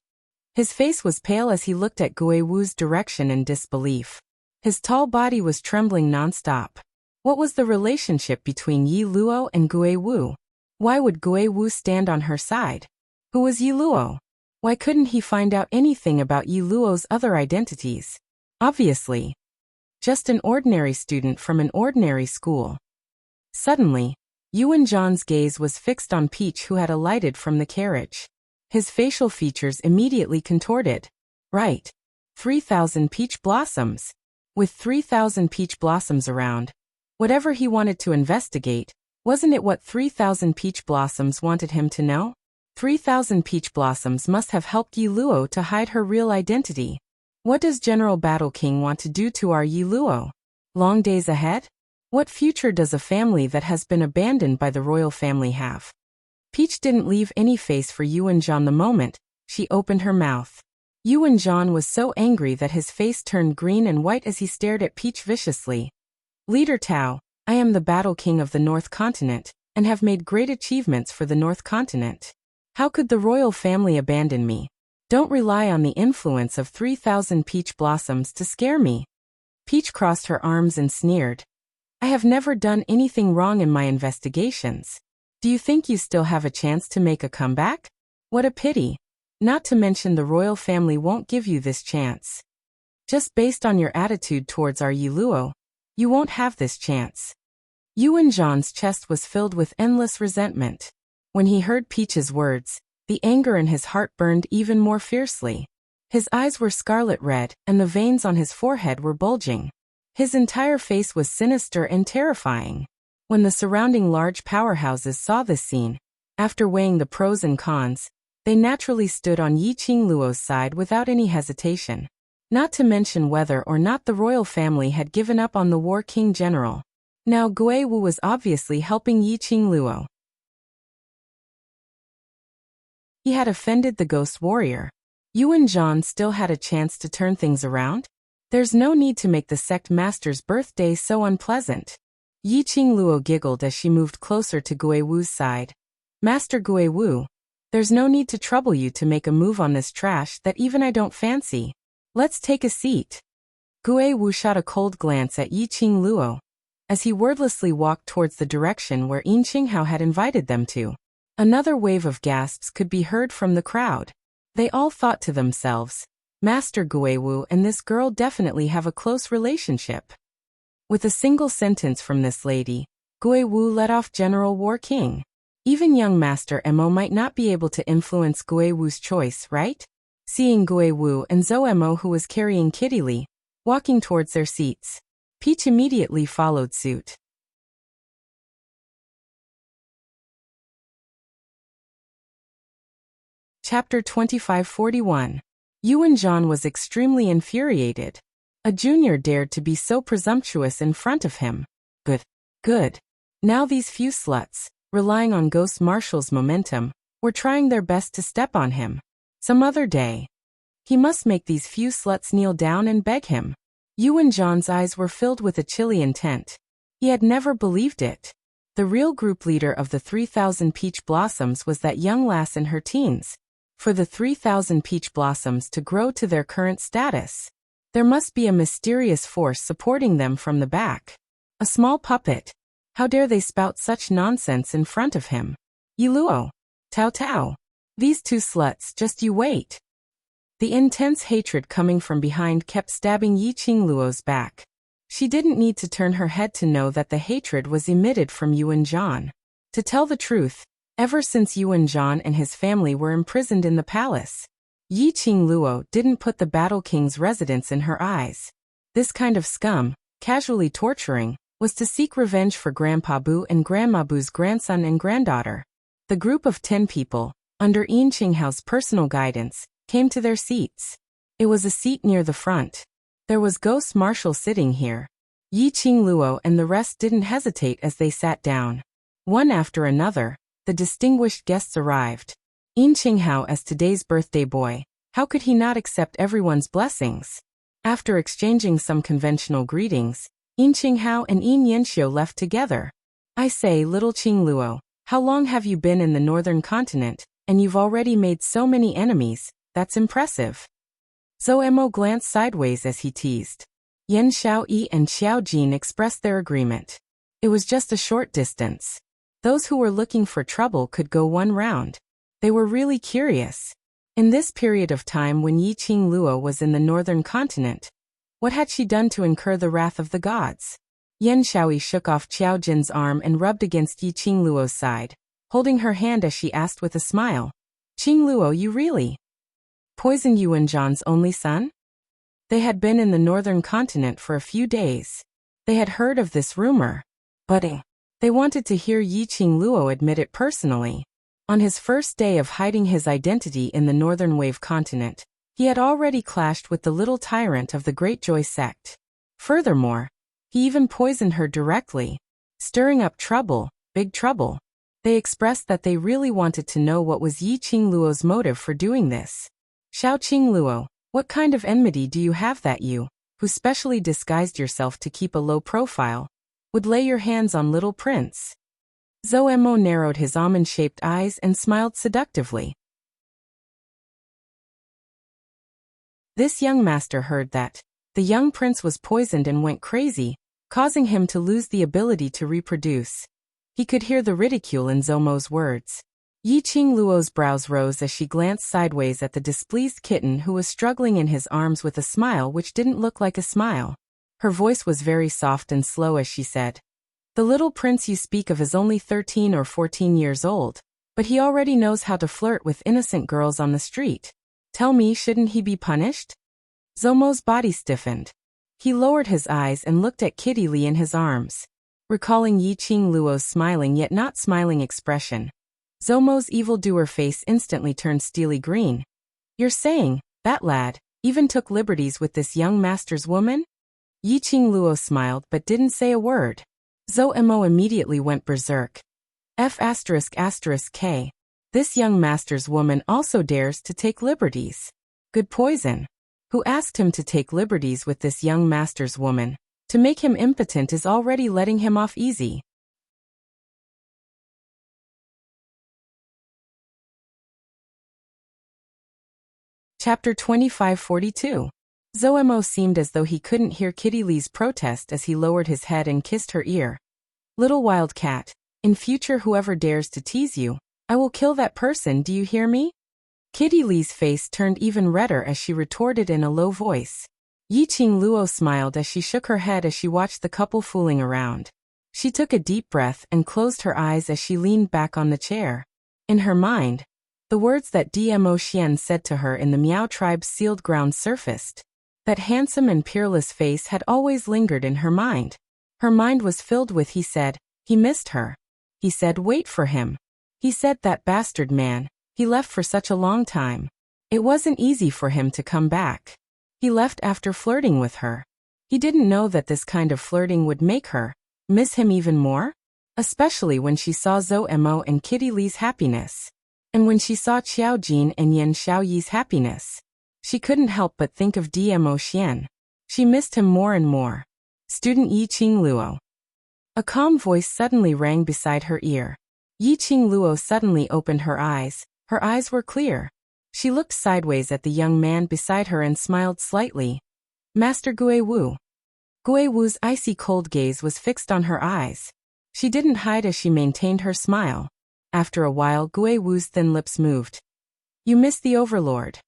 His face was pale as he looked at Gui Wu's direction in disbelief. His tall body was trembling non-stop. What was the relationship between Yi Luo and Gui Wu? Why would Gui Wu stand on her side? Who was Yi Luo? Why couldn't he find out anything about Yi Luo's other identities? Obviously. Just an ordinary student from an ordinary school. Suddenly, Yuan Zhan's gaze was fixed on Peach, who had alighted from the carriage. His facial features immediately contorted. Right. 3,000 peach blossoms. With 3,000 peach blossoms around, whatever he wanted to investigate, wasn't it what 3,000 peach blossoms wanted him to know? 3,000 peach blossoms must have helped Yi Luo to hide her real identity. What does General Battle King want to do to our Yi Luo? Long days ahead? What future does a family that has been abandoned by the royal family have? Peach didn't leave any face for Yuan Zhan the moment she opened her mouth. Yuan Zhan was so angry that his face turned green and white as he stared at Peach viciously. Leader Tao, I am the Battle King of the North Continent, and have made great achievements for the North Continent. How could the royal family abandon me? Don't rely on the influence of 3,000 peach blossoms to scare me. Peach crossed her arms and sneered. I have never done anything wrong in my investigations. Do you think you still have a chance to make a comeback? What a pity. Not to mention the royal family won't give you this chance. Just based on your attitude towards our Yi Luo, you won't have this chance. Yuan Zhan's chest was filled with endless resentment. When he heard Peach's words, the anger in his heart burned even more fiercely. His eyes were scarlet red, and the veins on his forehead were bulging. His entire face was sinister and terrifying. When the surrounding large powerhouses saw this scene, after weighing the pros and cons, they naturally stood on Yi Qingluo's side without any hesitation. Not to mention whether or not the royal family had given up on the War King General. Now Gui Wu was obviously helping Yi Qingluo. He had offended the Ghost Warrior. Yuan Zhan still had a chance to turn things around? There's no need to make the sect master's birthday so unpleasant. Yi Qingluo giggled as she moved closer to Gui Wu's side. Master Gui Wu, there's no need to trouble you to make a move on this trash that even I don't fancy. Let's take a seat. Gui Wu shot a cold glance at Yi Qingluo as he wordlessly walked towards the direction where Yin Qinghao had invited them to. Another wave of gasps could be heard from the crowd. They all thought to themselves, Master Gui Wu and this girl definitely have a close relationship. With a single sentence from this lady, Gui Wu let off General War King. Even young Master Mo might not be able to influence Gui Wu's choice, right? Seeing Gui Wu and Zhou Mo, who was carrying Kitty Li, walking towards their seats, Peach immediately followed suit. Chapter 2541. Yuan Zhan was extremely infuriated. A junior dared to be so presumptuous in front of him. Good. Now these few sluts, relying on Ghost Marshal's momentum, were trying their best to step on him. Some other day, he must make these few sluts kneel down and beg him. Yuan Zhan's eyes were filled with a chilly intent. He had never believed it. The real group leader of the 3,000 peach blossoms was that young lass in her teens. For the 3,000 peach blossoms to grow to their current status, there must be a mysterious force supporting them from the back. A small puppet. How dare they spout such nonsense in front of him? Yi Luo. Tao. These two sluts, just you wait. The intense hatred coming from behind kept stabbing Yi Qingluo's back. She didn't need to turn her head to know that the hatred was emitted from Yuan Zhan. To tell the truth, ever since Yuan Zhan and his family were imprisoned in the palace, Yi Qingluo didn't put the Battle King's residence in her eyes. This kind of scum, casually torturing, was to seek revenge for Grandpa Bu and Grandma Bu's grandson and granddaughter. The group of 10 people, under Yin Qinghao's personal guidance, came to their seats. It was a seat near the front. There was Ghost Marshal sitting here. Yi Qingluo and the rest didn't hesitate as they sat down. One after another, the distinguished guests arrived. Yin Qinghao as today's birthday boy, how could he not accept everyone's blessings? After exchanging some conventional greetings, Yin Qinghao and Yin Yanxiu left together. I say, little Qing Luo, how long have you been in the northern continent, and you've already made so many enemies? That's impressive. Zhou Mo glanced sideways as he teased. Yan Xiaoyi and Xiao Jin expressed their agreement. It was just a short distance. Those who were looking for trouble could go one round. They were really curious. In this period of time when Yi Qing Luo was in the northern continent, what had she done to incur the wrath of the gods? Yan Xiaoyi shook off Qiao Jin's arm and rubbed against Yi Qing Luo's side, holding her hand as she asked with a smile. Qing Luo, you really poisoned Yuan Zhan's only son? They had been in the northern continent for a few days. They had heard of this rumor, but they wanted to hear Yi Qing Luo admit it personally. On his first day of hiding his identity in the northern wave continent, he had already clashed with the little tyrant of the Great Joy sect. Furthermore, he even poisoned her directly, stirring up trouble, big trouble. They expressed that they really wanted to know what was Yi Qing Luo's motive for doing this. Xiao Qing Luo, what kind of enmity do you have that you, who specially disguised yourself to keep a low profile, would lay your hands on little prince? Zhou Mo narrowed his almond-shaped eyes and smiled seductively. This young master heard that the young prince was poisoned and went crazy, causing him to lose the ability to reproduce. He could hear the ridicule in Zhou Mo's words. Yi Qing Luo's brows rose as she glanced sideways at the displeased kitten who was struggling in his arms with a smile which didn't look like a smile. Her voice was very soft and slow as she said, "The little prince you speak of is only 13 or 14 years old, but he already knows how to flirt with innocent girls on the street. Tell me, shouldn't he be punished?" Zhou Mo's body stiffened. He lowered his eyes and looked at Kitty Li in his arms. Recalling Yi Qing Luo's smiling yet not smiling expression, Zhou Mo's evildoer face instantly turned steely green. "You're saying, that lad even took liberties with this young master's woman?" Yi Qing Luo smiled but didn't say a word. Zhou Mo immediately went berserk. F***K. This young master's woman also dares to take liberties. Good poison. Who asked him to take liberties with this young master's woman? To make him impotent is already letting him off easy. Chapter 2542. Zhou Mo seemed as though he couldn't hear Kitty Li's protest as he lowered his head and kissed her ear. "Little wild cat, in future whoever dares to tease you, I will kill that person, do you hear me?" Kitty Li's face turned even redder as she retorted in a low voice. Yi Qing Luo smiled as she shook her head as she watched the couple fooling around. She took a deep breath and closed her eyes as she leaned back on the chair. In her mind, the words that Dmo Xian said to her in the Miao tribe's sealed ground surfaced. That handsome and peerless face had always lingered in her mind. Her mind was filled with he said, he missed her. He said wait for him. He said that bastard man, he left for such a long time. It wasn't easy for him to come back. He left after flirting with her. He didn't know that this kind of flirting would make her miss him even more, especially when she saw Zhou Mo and Kitty Li's happiness. And when she saw Qiao Jin and Yan Xiaoyi's happiness, she couldn't help but think of Dmo Xian. She missed him more and more. Student Yi Qing Luo. A calm voice suddenly rang beside her ear. Yi Qing Luo suddenly opened her eyes. Her eyes were clear. She looked sideways at the young man beside her and smiled slightly. Master Gui Wu. Gui Wu's icy cold gaze was fixed on her eyes. She didn't hide as she maintained her smile. After a while, Gui Wu's thin lips moved. "You miss the Overlord."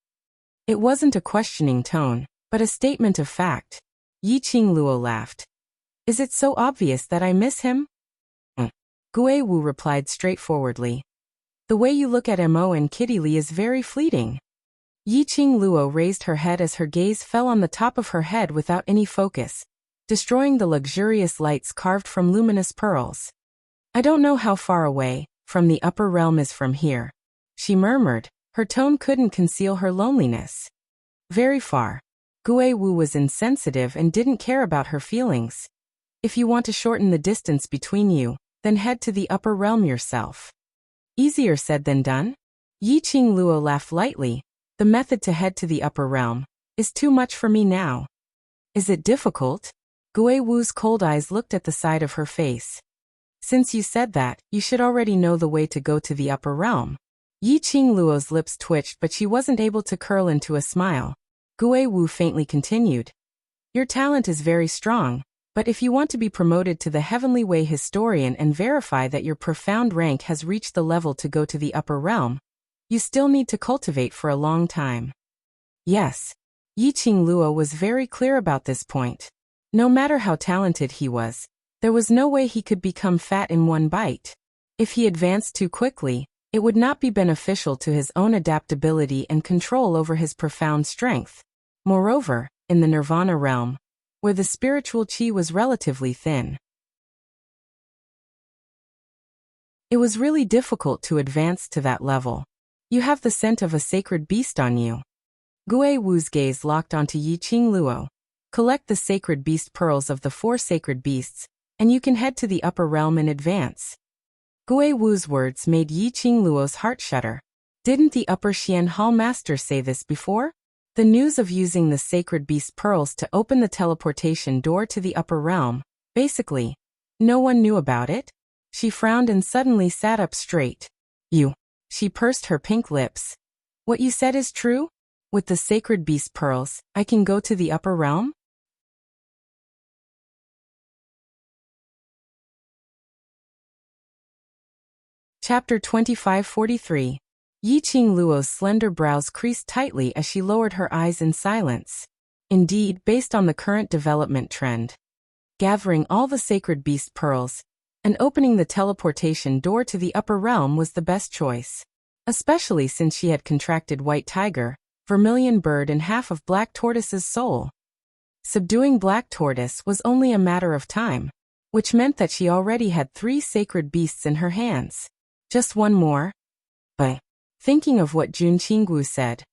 It wasn't a questioning tone, but a statement of fact. Yi Qing Luo laughed. "Is it so obvious that I miss him?" Gui Wu replied straightforwardly. "The way you look at Mo and Kitty Li is very fleeting." Yi Qing Luo raised her head as her gaze fell on the top of her head without any focus, destroying the luxurious lights carved from luminous pearls. "I don't know how far away from the upper realm is from here," she murmured. Her tone couldn't conceal her loneliness. "Very far." Gui Wu was insensitive and didn't care about her feelings. "If you want to shorten the distance between you, then head to the upper realm yourself." Easier said than done? Yi Qing Luo laughed lightly. "The method to head to the upper realm is too much for me now." "Is it difficult?" Gui Wu's cold eyes looked at the side of her face. Since you said that, you should already know the way to go to the upper realm. Yi Qingluo's lips twitched, but she wasn't able to curl into a smile. Gue Wu faintly continued. Your talent is very strong, but if you want to be promoted to the Heavenly Way historian and verify that your profound rank has reached the level to go to the upper realm, you still need to cultivate for a long time. Yes. Yi Qingluo was very clear about this point. No matter how talented he was, there was no way he could become fat in one bite. If he advanced too quickly, it would not be beneficial to his own adaptability and control over his profound strength. Moreover, in the Nirvana realm, where the spiritual qi was relatively thin, it was really difficult to advance to that level. You have the scent of a sacred beast on you. Gue Wu's gaze locked onto Yi Qingluo. Collect the sacred beast pearls of the 4 sacred beasts, and you can head to the upper realm in advance. Gue Wu's words made Yi Qingluo's heart shudder. Didn't the upper Xian Hall master say this before? The news of using the sacred beast pearls to open the teleportation door to the upper realm, basically, no one knew about it? She frowned and suddenly sat up straight. You. She pursed her pink lips. What you said is true? With the sacred beast pearls, I can go to the upper realm? Chapter 2543. Yi Qingluo's slender brows creased tightly as she lowered her eyes in silence. Indeed, based on the current development trend, gathering all the sacred beast pearls and opening the teleportation door to the upper realm was the best choice. Especially since she had contracted White Tiger, Vermilion Bird and half of Black Tortoise's soul. Subduing Black Tortoise was only a matter of time, which meant that she already had 3 sacred beasts in her hands. Just one more? But, thinking of what Jun Qinggu said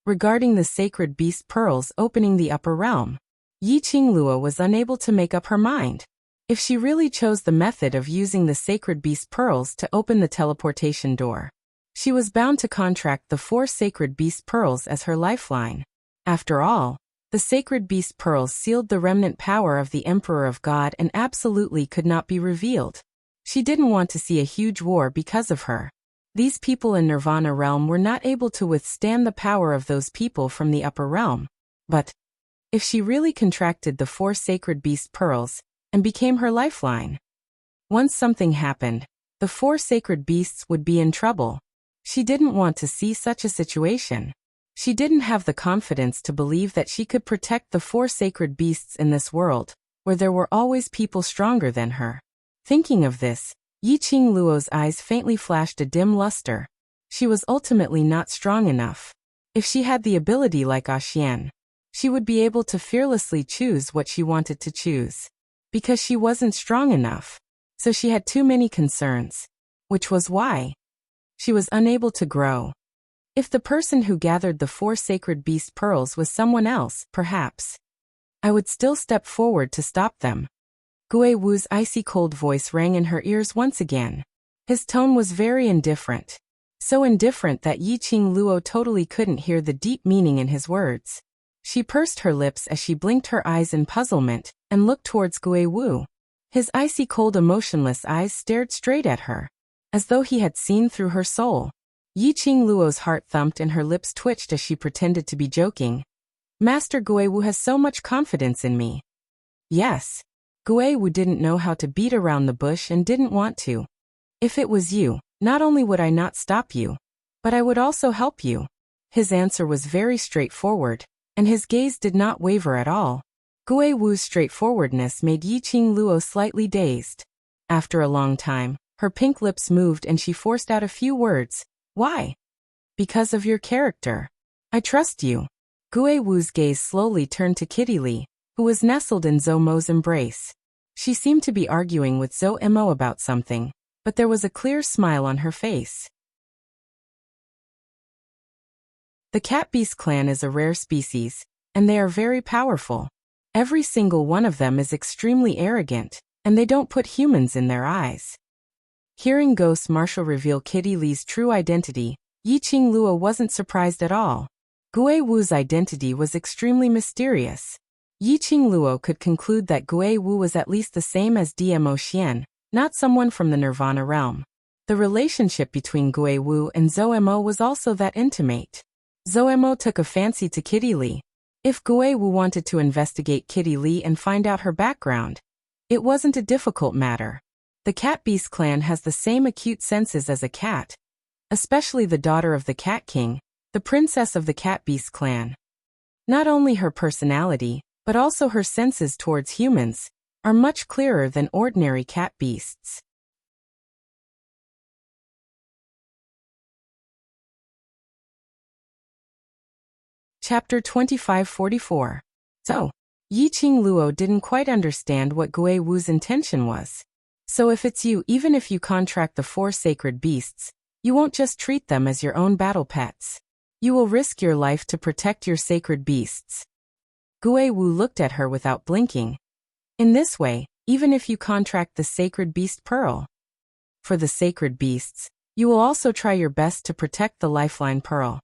regarding the sacred beast pearls opening the upper realm, Yi Qingluo was unable to make up her mind. If she really chose the method of using the sacred beast pearls to open the teleportation door, she was bound to contract the 4 sacred beast pearls as her lifeline. After all, the sacred beast pearls sealed the remnant power of the Emperor of God and absolutely could not be revealed. She didn't want to see a huge war because of her. These people in Nirvana realm were not able to withstand the power of those people from the upper realm. But if she really contracted the 4 sacred beast pearls and became her lifeline, once something happened, the 4 sacred beasts would be in trouble. She didn't want to see such a situation. She didn't have the confidence to believe that she could protect the 4 sacred beasts in this world, where there were always people stronger than her. Thinking of this, Yi Qingluo's eyes faintly flashed a dim luster. She was ultimately not strong enough. If she had the ability like Xian, she would be able to fearlessly choose what she wanted to choose. Because she wasn't strong enough, so she had too many concerns, which was why she was unable to grow. If the person who gathered the 4 sacred beast pearls was someone else, perhaps I would still step forward to stop them. Gue Wu's icy cold voice rang in her ears once again. His tone was very indifferent. So indifferent that Yi Qingluo totally couldn't hear the deep meaning in his words. She pursed her lips as she blinked her eyes in puzzlement and looked towards Gue Wu. His icy cold emotionless eyes stared straight at her, as though he had seen through her soul. Yi Qingluo's heart thumped and her lips twitched as she pretended to be joking. Master Gue Wu has so much confidence in me. Yes. Gue Wu didn't know how to beat around the bush and didn't want to. If it was you, not only would I not stop you, but I would also help you. His answer was very straightforward, and his gaze did not waver at all. Gue Wu's straightforwardness made Yi Qingluo slightly dazed. After a long time, her pink lips moved and she forced out a few words. Why? Because of your character. I trust you. Gue Wu's gaze slowly turned to Kitty Li, who was nestled in Zhou Mo's embrace. She seemed to be arguing with Zhou Mo about something, but there was a clear smile on her face. The cat beast clan is a rare species, and they are very powerful. Every single one of them is extremely arrogant, and they don't put humans in their eyes. Hearing Ghost Marshal reveal Kitty Li's true identity, Yi Qingluo wasn't surprised at all. Gue Wu's identity was extremely mysterious. Yi Qingluo could conclude that Gue Wu was at least the same as Dmo Xian, not someone from the Nirvana realm. The relationship between Gui Wu and Zhou Mo was also that intimate. Zhou Mo took a fancy to Kitty Lee. If Gui Wu wanted to investigate Kitty Lee and find out her background, it wasn't a difficult matter. The Cat Beast clan has the same acute senses as a cat, especially the daughter of the Cat King, the princess of the Cat Beast clan. Not only her personality, but also her senses towards humans, are much clearer than ordinary cat beasts. Chapter 2544. So, Yiqing Luo didn't quite understand what Gui Wu's intention was. So if it's you, even if you contract the 4 sacred beasts, you won't just treat them as your own battle pets. You will risk your life to protect your sacred beasts. Gui Wu looked at her without blinking. In this way, even if you contract the sacred beast pearl, for the sacred beasts, you will also try your best to protect the lifeline pearl.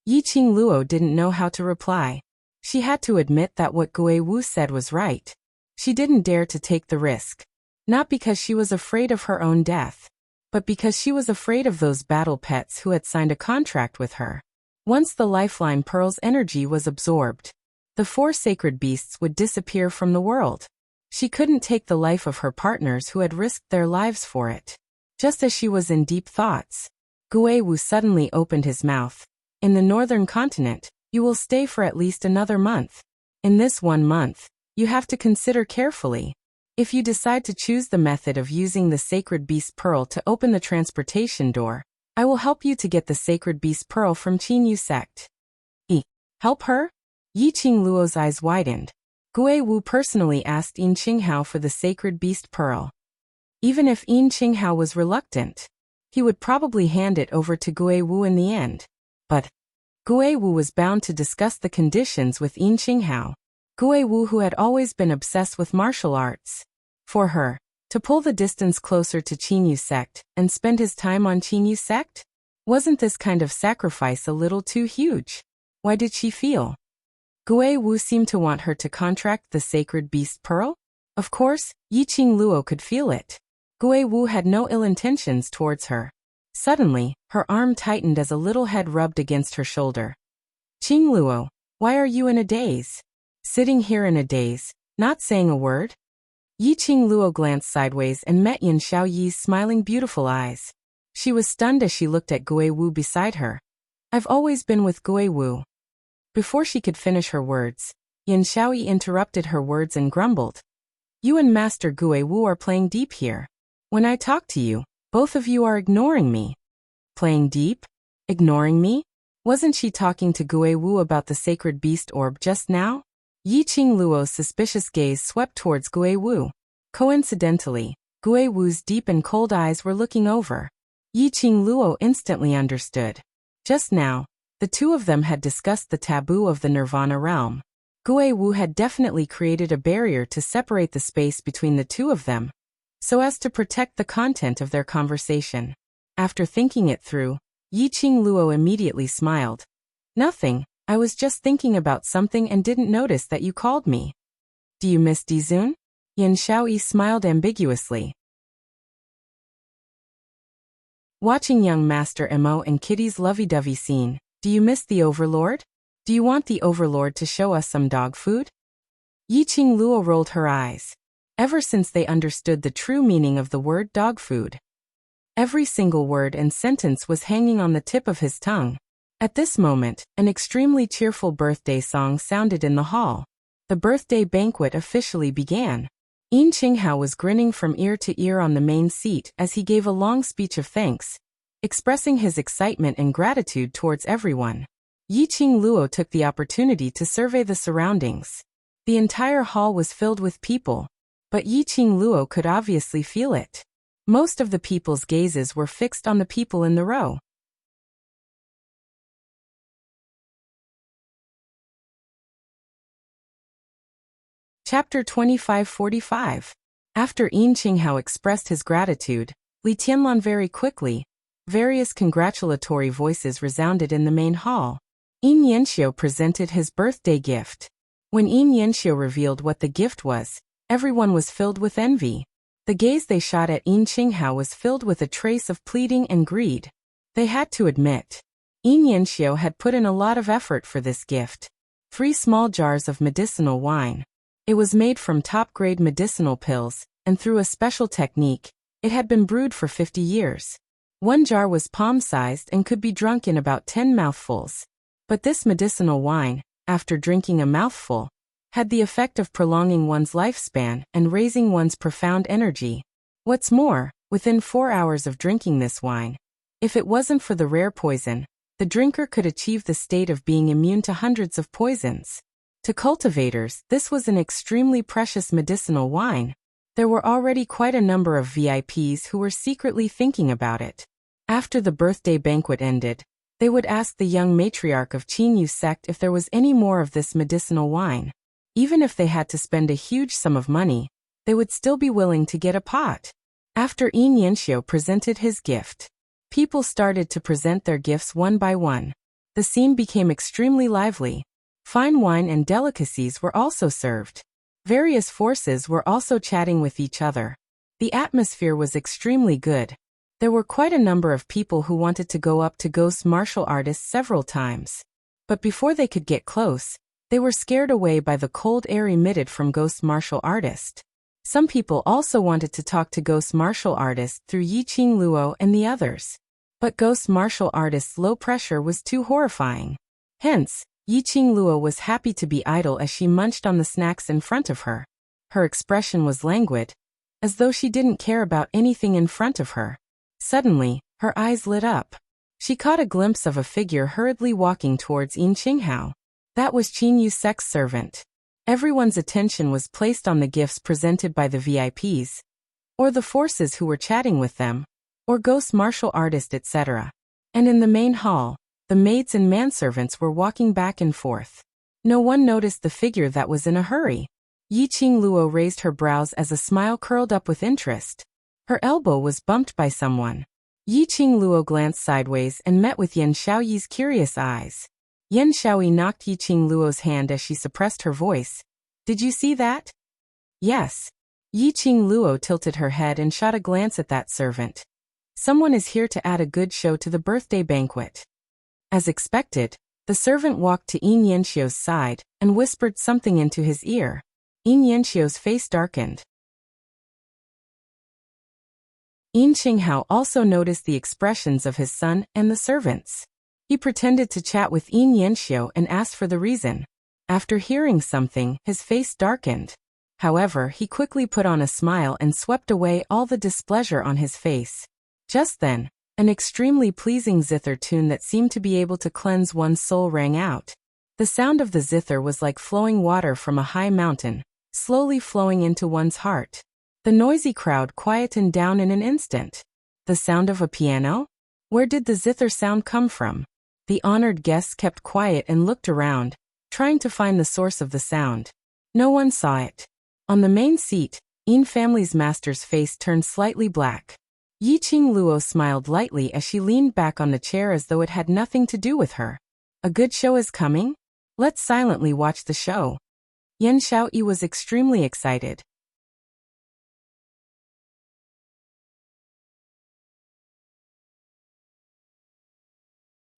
Yiqing Luo didn't know how to reply. She had to admit that what Gui Wu said was right. She didn't dare to take the risk. Not because she was afraid of her own death, but because she was afraid of those battle pets who had signed a contract with her. Once the lifeline pearl's energy was absorbed, the 4 sacred beasts would disappear from the world. She couldn't take the life of her partners who had risked their lives for it. Just as she was in deep thoughts, Gui Wu suddenly opened his mouth. In the northern continent, you will stay for at least another month. In this 1 month, you have to consider carefully. If you decide to choose the method of using the Sacred Beast Pearl to open the transportation door, I will help you to get the Sacred Beast Pearl from Qinyu sect. Help her? Yiqing Luo's eyes widened. Gui Wu personally asked Yin Qinghao for the Sacred Beast Pearl. Even if Yin Qinghao was reluctant, he would probably hand it over to Gui Wu in the end. But Gui Wu was bound to discuss the conditions with Yin Qinghao. Gui Wu, who had always been obsessed with martial arts. For her, to pull the distance closer to Qinyu sect and spend his time on Qinyu sect? Wasn't this kind of sacrifice a little too huge? Why did she feel Gui Wu seemed to want her to contract the Sacred Beast Pearl? Of course, Yiqing Luo could feel it. Gui Wu had no ill intentions towards her. Suddenly, her arm tightened as a little head rubbed against her shoulder. Qing Luo, why are you in a daze? Sitting here in a daze, not saying a word? Yiqing Luo glanced sideways and met Yin Xiaoyi's smiling beautiful eyes. She was stunned as she looked at Gui Wu beside her. I've always been with Gui Wu. Before she could finish her words, Yin Xiaoyi interrupted her words and grumbled. You and Master Gui Wu are playing deep here. When I talk to you, both of you are ignoring me. Playing deep? Ignoring me? Wasn't she talking to Gui Wu about the Sacred Beast Orb just now? Yiqing Luo's suspicious gaze swept towards Gui Wu. Coincidentally, Gui Wu's deep and cold eyes were looking over. Yiqing Luo instantly understood. Just now, the two of them had discussed the taboo of the Nirvana realm. Gui Wu had definitely created a barrier to separate the space between the two of them, so as to protect the content of their conversation. After thinking it through, Yiqing Luo immediately smiled. Nothing, I was just thinking about something and didn't notice that you called me. Do you miss Dizun? Yin Xiaoyi smiled ambiguously. Watching young Master Mo and Kitty's lovey-dovey scene, do you miss the Overlord? Do you want the Overlord to show us some dog food? Yiqing Luo rolled her eyes. Ever since they understood the true meaning of the word dog food, every single word and sentence was hanging on the tip of his tongue. At this moment, an extremely cheerful birthday song sounded in the hall. The birthday banquet officially began. Yin Qinghao was grinning from ear to ear on the main seat as he gave a long speech of thanks, expressing his excitement and gratitude towards everyone. Yiqing Luo took the opportunity to survey the surroundings. The entire hall was filled with people, but Yiqing Luo could obviously feel it. Most of the people's gazes were fixed on the people in the row. Chapter 2545. After Yin Qinghao expressed his gratitude, Li Tianlan very quickly, various congratulatory voices resounded in the main hall. Yin Yanxiu presented his birthday gift. When Yin Yanxiu revealed what the gift was, everyone was filled with envy. The gaze they shot at Yin Qinghao was filled with a trace of pleading and greed. They had to admit. Yin Yanxiu had put in a lot of effort for this gift. 3 small jars of medicinal wine. It was made from top-grade medicinal pills, and through a special technique, it had been brewed for 50 years. 1 jar was palm-sized and could be drunk in about 10 mouthfuls. But this medicinal wine, after drinking a mouthful, had the effect of prolonging one's lifespan and raising one's profound energy. What's more, within 4 hours of drinking this wine, if it wasn't for the rare poison, the drinker could achieve the state of being immune to hundreds of poisons. To cultivators, this was an extremely precious medicinal wine. There were already quite a number of VIPs who were secretly thinking about it. After the birthday banquet ended, they would ask the young matriarch of Qinyu sect if there was any more of this medicinal wine. Even if they had to spend a huge sum of money, they would still be willing to get a pot. After Yin Yanxiu presented his gift, people started to present their gifts one by one. The scene became extremely lively. Fine wine and delicacies were also served. Various forces were also chatting with each other. The atmosphere was extremely good. There were quite a number of people who wanted to go up to ghost martial artists several times. But before they could get close, they were scared away by the cold air emitted from ghost martial artist. Some people also wanted to talk to ghost martial artist through Yi Qing Luo and the others. But ghost martial artist's low pressure was too horrifying. Hence, Yi Qing Luo was happy to be idle as she munched on the snacks in front of her. Her expression was languid, as though she didn't care about anything in front of her. Suddenly, her eyes lit up. She caught a glimpse of a figure hurriedly walking towards Yin Qinghao. That was Qin Yu's sex servant. Everyone's attention was placed on the gifts presented by the VIPs, or the forces who were chatting with them, or ghost martial artist, etc. And in the main hall, the maids and manservants were walking back and forth. No one noticed the figure that was in a hurry. Yi Qing Luo raised her brows as a smile curled up with interest. Her elbow was bumped by someone. Yi Qing Luo glanced sideways and met with Yan Xiaoyi's curious eyes. Yan Xiaoyi knocked Yi Qing Luo's hand as she suppressed her voice. "Did you see that?" "Yes." Yi Qing Luo tilted her head and shot a glance at that servant. "Someone is here to add a good show to the birthday banquet." As expected, the servant walked to Yin Yanxiu's side and whispered something into his ear. Yin Yanxiu's face darkened. Yin Qinghao also noticed the expressions of his son and the servants. He pretended to chat with Yin Yanxiu and asked for the reason. After hearing something, his face darkened. However, he quickly put on a smile and swept away all the displeasure on his face. Just then, an extremely pleasing zither tune that seemed to be able to cleanse one's soul rang out. The sound of the zither was like flowing water from a high mountain, slowly flowing into one's heart. The noisy crowd quietened down in an instant. The sound of a piano? Where did the zither sound come from? The honored guests kept quiet and looked around, trying to find the source of the sound. No one saw it. On the main seat, Yin family's master's face turned slightly black. Yi Qing Luo smiled lightly as she leaned back on the chair as though it had nothing to do with her. "A good show is coming? Let's silently watch the show." Yan Xiaoyi was extremely excited.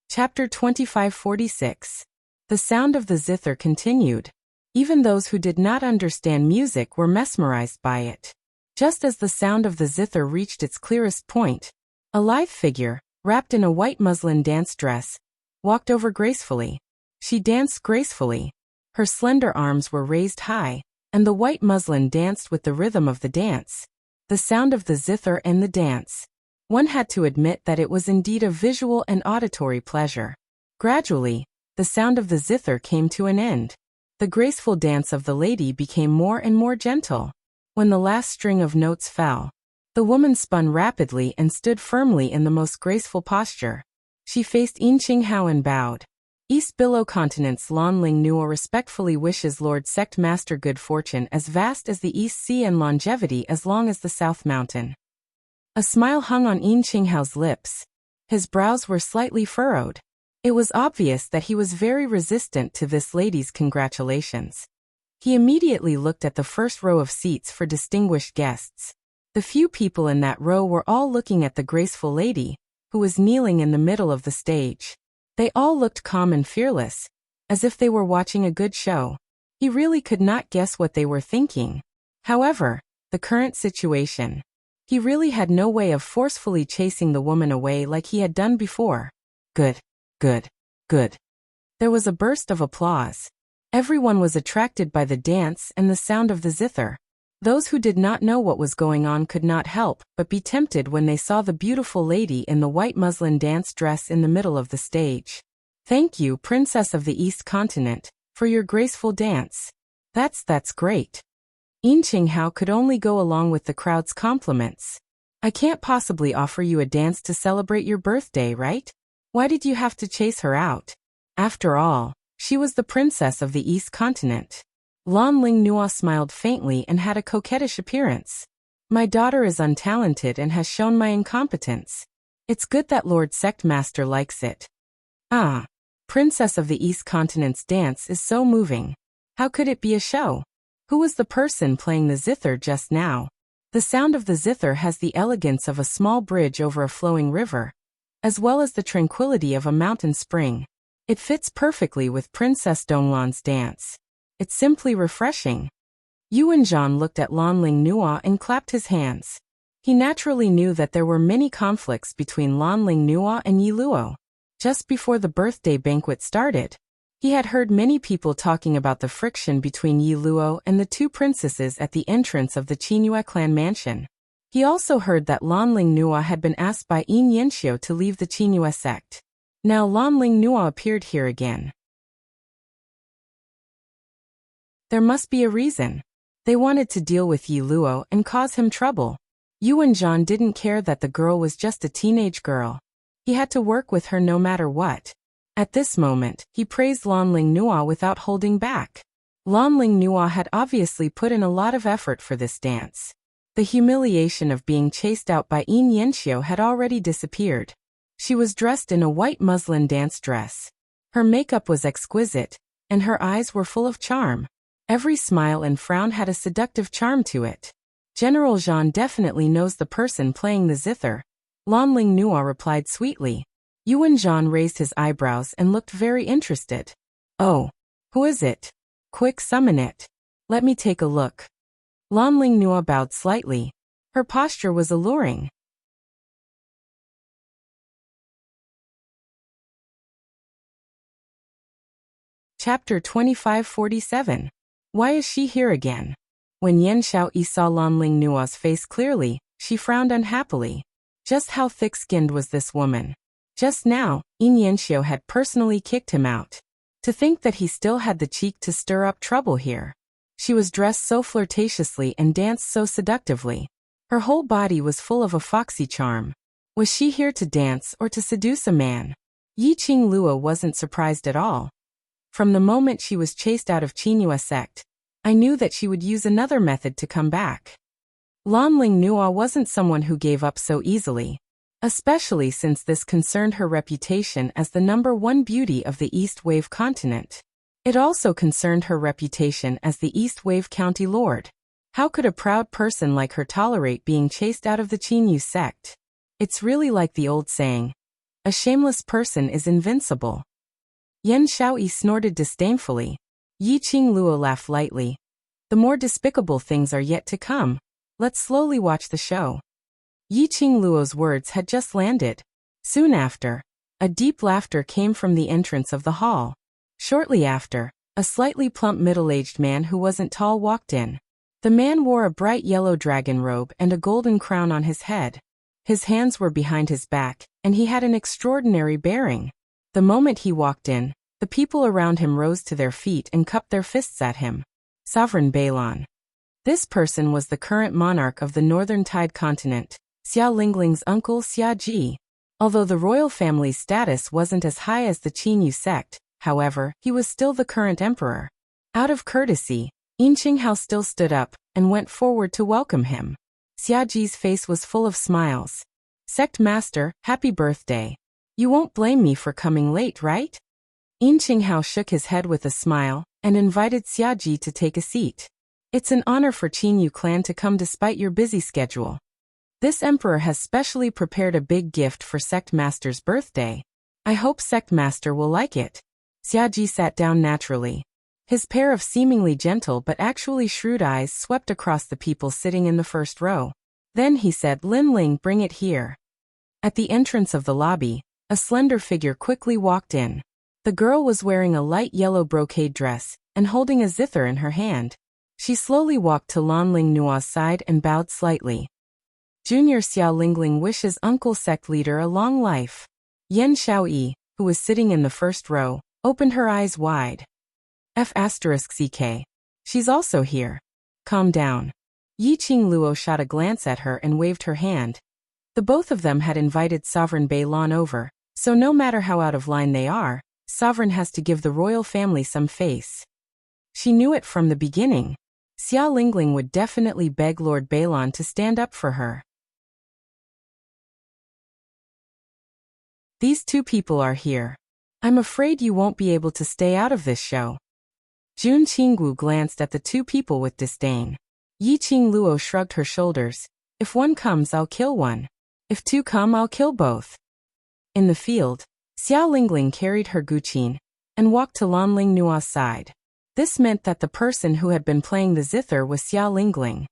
Chapter 2546. The sound of the zither continued. Even those who did not understand music were mesmerized by it. Just as the sound of the zither reached its clearest point, a lithe figure, wrapped in a white muslin dance dress, walked over gracefully. She danced gracefully. Her slender arms were raised high, and the white muslin danced with the rhythm of the dance. The sound of the zither and the dance. One had to admit that it was indeed a visual and auditory pleasure. Gradually, the sound of the zither came to an end. The graceful dance of the lady became more and more gentle. When the last string of notes fell, the woman spun rapidly and stood firmly in the most graceful posture. She faced Yin Qinghao and bowed. East Billow Continent's Lanling Nuo respectfully wishes Lord Sect Master good fortune as vast as the East Sea and longevity as long as the South Mountain. A smile hung on Yin Qinghao's lips. His brows were slightly furrowed. It was obvious that he was very resistant to this lady's congratulations. He immediately looked at the first row of seats for distinguished guests. The few people in that row were all looking at the graceful lady, who was kneeling in the middle of the stage. They all looked calm and fearless, as if they were watching a good show. He really could not guess what they were thinking. However, the current situation. He really had no way of forcefully chasing the woman away like he had done before. Good, good, good. There was a burst of applause. Everyone was attracted by the dance and the sound of the zither. Those who did not know what was going on could not help but be tempted when they saw the beautiful lady in the white muslin dance dress in the middle of the stage. Thank you, Princess of the East Continent, for your graceful dance. That's great. Yin Qinghao could only go along with the crowd's compliments. I can't possibly offer you a dance to celebrate your birthday, right? Why did you have to chase her out? After all, she was the princess of the East Continent. Lan Ling Nua smiled faintly and had a coquettish appearance. My daughter is untalented and has shown my incompetence. It's good that Lord Sect Master likes it. Ah, Princess of the East Continent's dance is so moving. How could it be a show? Who was the person playing the zither just now? The sound of the zither has the elegance of a small bridge over a flowing river, as well as the tranquility of a mountain spring. It fits perfectly with Princess Donglan's dance. It's simply refreshing. Yuan Zhan looked at Lan Ling Nua and clapped his hands. He naturally knew that there were many conflicts between Lan Ling Nua and Yi Luo. Just before the birthday banquet started, he had heard many people talking about the friction between Yi Luo and the two princesses at the entrance of the Qingyue clan mansion. He also heard that Lan Ling Nua had been asked by Yin Yanxiu to leave the Qingyue sect. Now Lan Ling Nua appeared here again. There must be a reason. They wanted to deal with Yi Luo and cause him trouble. Yuan Zhan didn't care that the girl was just a teenage girl. He had to work with her no matter what. At this moment, he praised Lan Ling Nua without holding back. Lan Ling Nua had obviously put in a lot of effort for this dance. The humiliation of being chased out by Yin Yanxiu had already disappeared. She was dressed in a white muslin dance dress. Her makeup was exquisite, and her eyes were full of charm. Every smile and frown had a seductive charm to it. General Zhan definitely knows the person playing the zither. Lan Ling Nua replied sweetly. Yuan Zhan raised his eyebrows and looked very interested. Oh, who is it? Quick, summon it. Let me take a look. Lan Ling Nua bowed slightly. Her posture was alluring. Chapter 2547. Why is she here again? When Yan Xiaoyi saw Lan Ling Nua's face clearly, she frowned unhappily. Just how thick-skinned was this woman? Just now, Yin Yanxiu had personally kicked him out. To think that he still had the cheek to stir up trouble here. She was dressed so flirtatiously and danced so seductively. Her whole body was full of a foxy charm. Was she here to dance or to seduce a man? Yi Qing Luo wasn't surprised at all. From the moment she was chased out of Qingyue sect, I knew that she would use another method to come back. Lan Ling Nua wasn't someone who gave up so easily, especially since this concerned her reputation as the #1 beauty of the East Wave continent. It also concerned her reputation as the East Wave County Lord. How could a proud person like her tolerate being chased out of the Qingyue sect? It's really like the old saying, a shameless person is invincible. Yan Xiaoyi snorted disdainfully. Yi Qing Luo laughed lightly. The more despicable things are yet to come. Let's slowly watch the show. Yi Qing Luo's words had just landed. Soon after, a deep laughter came from the entrance of the hall. Shortly after, a slightly plump middle-aged man who wasn't tall walked in. The man wore a bright yellow dragon robe and a golden crown on his head. His hands were behind his back, and he had an extraordinary bearing. The moment he walked in, the people around him rose to their feet and cupped their fists at him. Sovereign Balon. This person was the current monarch of the Northern Tide continent, Xia Lingling's uncle Xia Ji. Although the royal family's status wasn't as high as the Qingyue sect, however, he was still the current emperor. Out of courtesy, Yin Qinghao still stood up and went forward to welcome him. Xia Ji's face was full of smiles. Sect Master, happy birthday. You won't blame me for coming late, right? Yin Qinghao shook his head with a smile and invited Xia Ji to take a seat. It's an honor for Qingyue clan to come despite your busy schedule. This emperor has specially prepared a big gift for Sect Master's birthday. I hope Sect Master will like it. Xiaji sat down naturally. His pair of seemingly gentle but actually shrewd eyes swept across the people sitting in the first row. Then he said, Lin Ling, bring it here. At the entrance of the lobby, a slender figure quickly walked in. The girl was wearing a light yellow brocade dress and holding a zither in her hand. She slowly walked to Lan Ling Nua's side and bowed slightly. Junior Xiao Lingling wishes Uncle Sect Leader a long life. Yen Xiaoyi, who was sitting in the first row, opened her eyes wide. F***CK. She's also here. Calm down. Yi Qing Luo shot a glance at her and waved her hand. The both of them had invited Sovereign Bei Lan over, so no matter how out of line they are, Sovereign has to give the royal family some face. She knew it from the beginning. Xiao Lingling would definitely beg Lord Bei Lan to stand up for her. These two people are here. I'm afraid you won't be able to stay out of this show. Jun Qinggu glanced at the two people with disdain. Yi Qing Luo shrugged her shoulders. If one comes, I'll kill one. If two come, I'll kill both. In the field, Xiao Lingling carried her guqin and walked to Lan Ling Nua's side. This meant that the person who had been playing the zither was Xiao Lingling.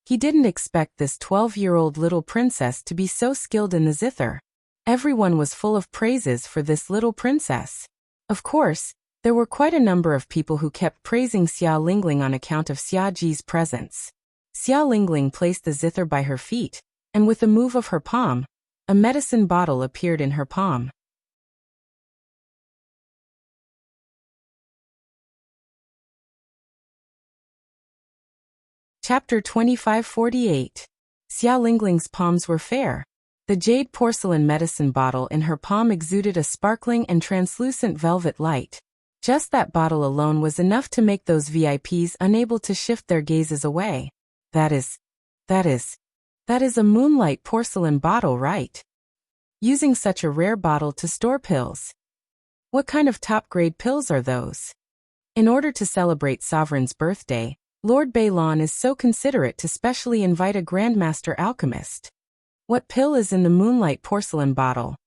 He didn't expect this 12-year-old little princess to be so skilled in the zither. Everyone was full of praises for this little princess. Of course, there were quite a number of people who kept praising Xiao Lingling on account of Xiaji's presence. Xiao Lingling placed the zither by her feet, and with a move of her palm, a medicine bottle appeared in her palm. Chapter 2548. Xiao Lingling's palms were fair. The jade porcelain medicine bottle in her palm exuded a sparkling and translucent velvet light. Just that bottle alone was enough to make those VIPs unable to shift their gazes away. That is a moonlight porcelain bottle, right? Using such a rare bottle to store pills. What kind of top-grade pills are those? In order to celebrate Sovereign's birthday, Lord Bei Lan is so considerate to specially invite a Grandmaster Alchemist. What pill is in the moonlight porcelain bottle?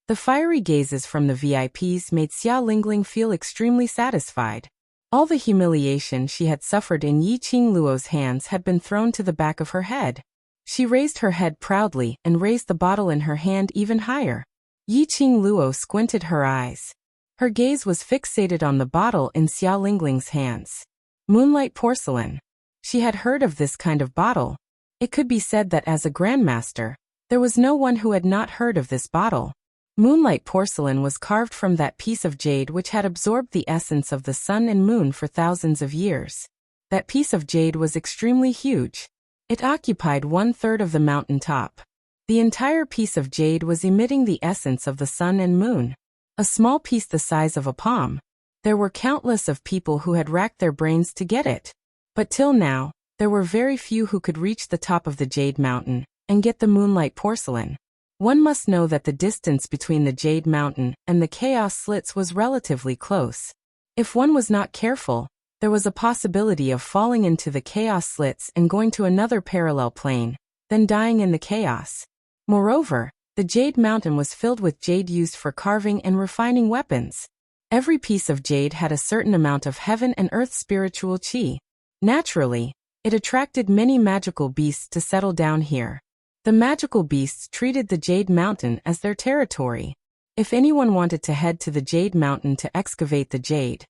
The fiery gazes from the VIPs made Xiao Lingling feel extremely satisfied. All the humiliation she had suffered in Yi Qing Luo's hands had been thrown to the back of her head. She raised her head proudly and raised the bottle in her hand even higher. Yi Qing Luo squinted her eyes. Her gaze was fixated on the bottle in Xiao Lingling's hands. Moonlight porcelain. She had heard of this kind of bottle. It could be said that as a grandmaster, there was no one who had not heard of this bottle. Moonlight porcelain was carved from that piece of jade which had absorbed the essence of the sun and moon for thousands of years. That piece of jade was extremely huge. It occupied 1/3 of the mountain top. The entire piece of jade was emitting the essence of the sun and moon. A small piece the size of a palm. There were countless of people who had racked their brains to get it. But till now, there were very few who could reach the top of the jade mountain and get the moonlight porcelain. One must know that the distance between the jade mountain and the chaos slits was relatively close. If one was not careful, there was a possibility of falling into the chaos slits and going to another parallel plane, then dying in the chaos. Moreover, the jade mountain was filled with jade used for carving and refining weapons. Every piece of jade had a certain amount of heaven and earth spiritual qi. Naturally, it attracted many magical beasts to settle down here. The magical beasts treated the Jade Mountain as their territory. If anyone wanted to head to the Jade Mountain to excavate the jade,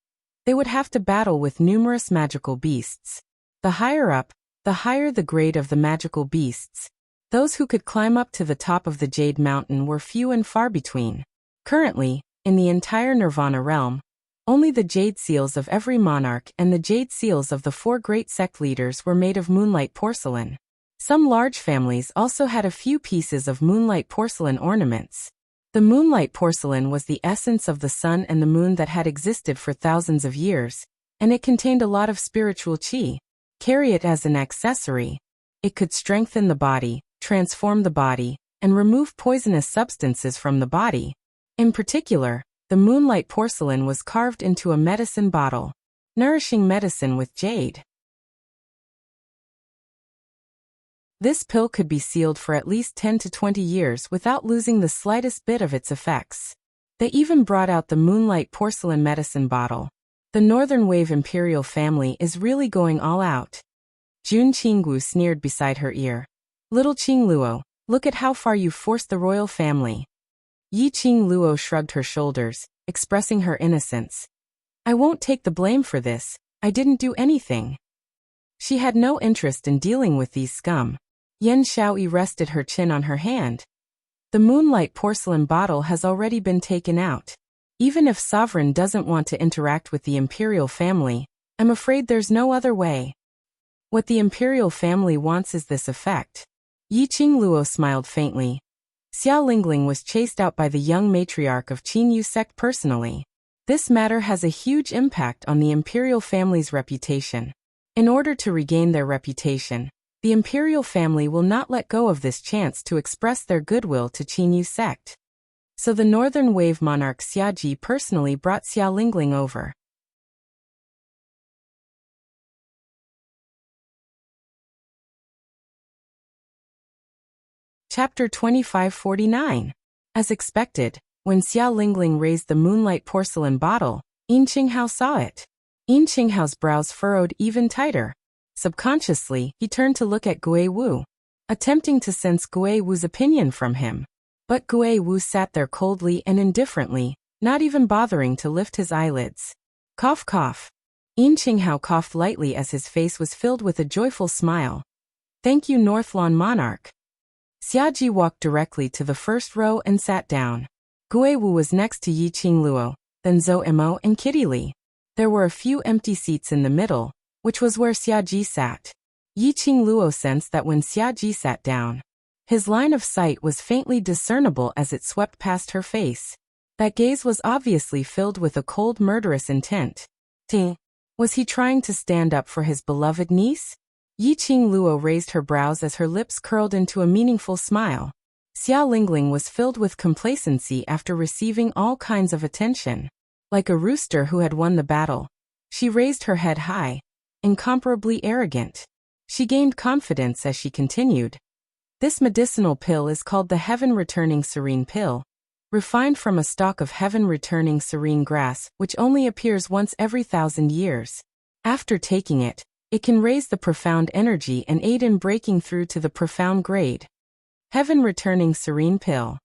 they would have to battle with numerous magical beasts. The higher up, the higher the grade of the magical beasts. Those who could climb up to the top of the Jade Mountain were few and far between. Currently, in the entire Nirvana realm, only the jade seals of every monarch and the jade seals of the 4 great sect leaders were made of moonlight porcelain. Some large families also had a few pieces of moonlight porcelain ornaments. The moonlight porcelain was the essence of the sun and the moon that had existed for thousands of years, and it contained a lot of spiritual qi. Carry it as an accessory. It could strengthen the body, transform the body, and remove poisonous substances from the body. In particular, the moonlight porcelain was carved into a medicine bottle, nourishing medicine with jade. This pill could be sealed for at least 10 to 20 years without losing the slightest bit of its effects. They even brought out the Moonlight porcelain medicine bottle. The Northern Wave Imperial family is really going all out. Jun Qinggu sneered beside her ear. Little Qingluo, look at how far you've forced the royal family. Yi Qingluo shrugged her shoulders, expressing her innocence. I won't take the blame for this, I didn't do anything. She had no interest in dealing with these scum. Yan Shaoyi rested her chin on her hand. The Moonlight porcelain bottle has already been taken out. Even if Sovereign doesn't want to interact with the Imperial family, I'm afraid there's no other way. What the Imperial family wants is this effect. Yi Qingluo smiled faintly. Xia Lingling was chased out by the young matriarch of Qingyu sect personally. This matter has a huge impact on the Imperial family's reputation. In order to regain their reputation, the Imperial family will not let go of this chance to express their goodwill to Qingyu sect. So the Northern Wave monarch Xiaji personally brought Xia Lingling over. Chapter 2549. As expected, when Xia Lingling raised the Moonlight porcelain bottle, Yin Qinghao saw it. Yin Qinghao's brows furrowed even tighter. Subconsciously, he turned to look at Gui Wu, attempting to sense Gui Wu's opinion from him. But Gui Wu sat there coldly and indifferently, not even bothering to lift his eyelids. Cough cough. Yin Qinghao coughed lightly as his face was filled with a joyful smile. Thank you, Northlawn monarch. Xiaji walked directly to the first row and sat down. Gui Wu was next to Yi Qingluo, then Zhou Mo and Kitty Li. There were a few empty seats in the middle, which was where Xiaji sat. Yi Qingluo sensed that when Xiaji sat down, his line of sight was faintly discernible as it swept past her face. That gaze was obviously filled with a cold, murderous intent. Was he trying to stand up for his beloved niece? Yi Qingluo raised her brows as her lips curled into a meaningful smile. Xia Lingling was filled with complacency after receiving all kinds of attention. Like a rooster who had won the battle, she raised her head high, incomparably arrogant. She gained confidence as she continued. This medicinal pill is called the Heaven-Returning Serene Pill, refined from a stalk of heaven-returning serene grass which only appears once every 1,000 years. After taking it, it can raise the profound energy and aid in breaking through to the profound grade. Heaven-Returning Serene Pill.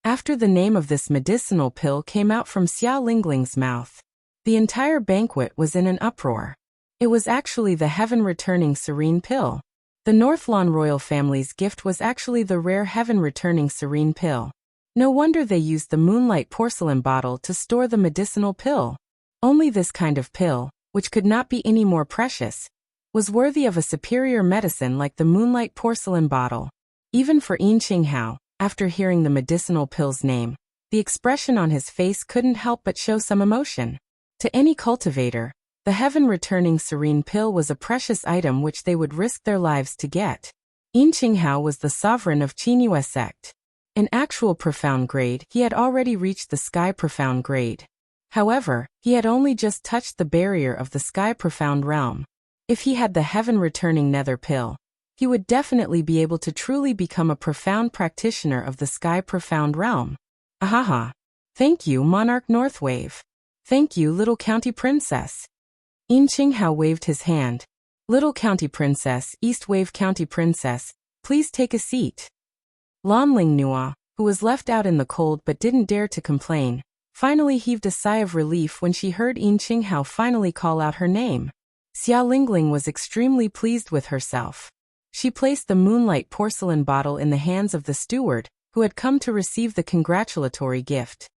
After the name of this medicinal pill came out from Xia Lingling's mouth, the entire banquet was in an uproar. It was actually the Heaven-Returning Serene Pill. The Northlawn royal family's gift was actually the rare Heaven-Returning Serene Pill. No wonder they used the Moonlight porcelain bottle to store the medicinal pill. Only this kind of pill, which could not be any more precious, was worthy of a superior medicine like the Moonlight porcelain bottle. Even for Yin Qinghao, after hearing the medicinal pill's name, the expression on his face couldn't help but show some emotion. To any cultivator, the Heaven-Returning Serene Pill was a precious item which they would risk their lives to get. Yin Qinghao was the sovereign of Qingyu sect. In actual profound grade, he had already reached the Sky Profound grade. However, he had only just touched the barrier of the Sky Profound realm. If he had the Heaven-Returning Nether Pill, he would definitely be able to truly become a profound practitioner of the Sky Profound realm. Ahaha. Thank you, Monarch Northwave. Thank you, Little County Princess. Yin Qinghao waved his hand. Little County Princess, East Wave County Princess, please take a seat. Lanling Nua, who was left out in the cold but didn't dare to complain, finally heaved a sigh of relief when she heard Yin Qinghao finally call out her name. Xia Lingling was extremely pleased with herself. She placed the Moonlight porcelain bottle in the hands of the steward, who had come to receive the congratulatory gift.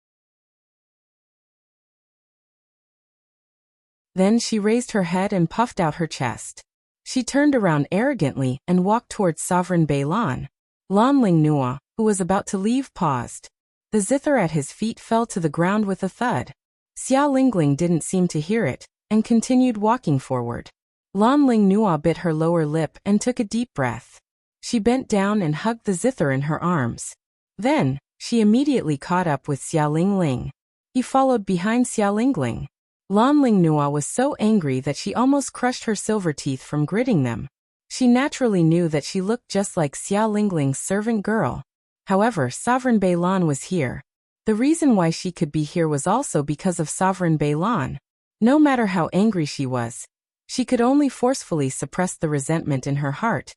Then she raised her head and puffed out her chest. She turned around arrogantly and walked towards Sovereign Beilan. Lanling Nua, who was about to leave, paused. The zither at his feet fell to the ground with a thud. Xia Lingling didn't seem to hear it, and continued walking forward. Lanling Nua bit her lower lip and took a deep breath. She bent down and hugged the zither in her arms. Then, she immediately caught up with Xia Lingling. He followed behind Xia Lingling. Lanling Nua was so angry that she almost crushed her silver teeth from gritting them. She naturally knew that she looked just like Xia Lingling's servant girl. However, Sovereign Beilan was here. The reason why she could be here was also because of Sovereign Beilan. No matter how angry she was, she could only forcefully suppress the resentment in her heart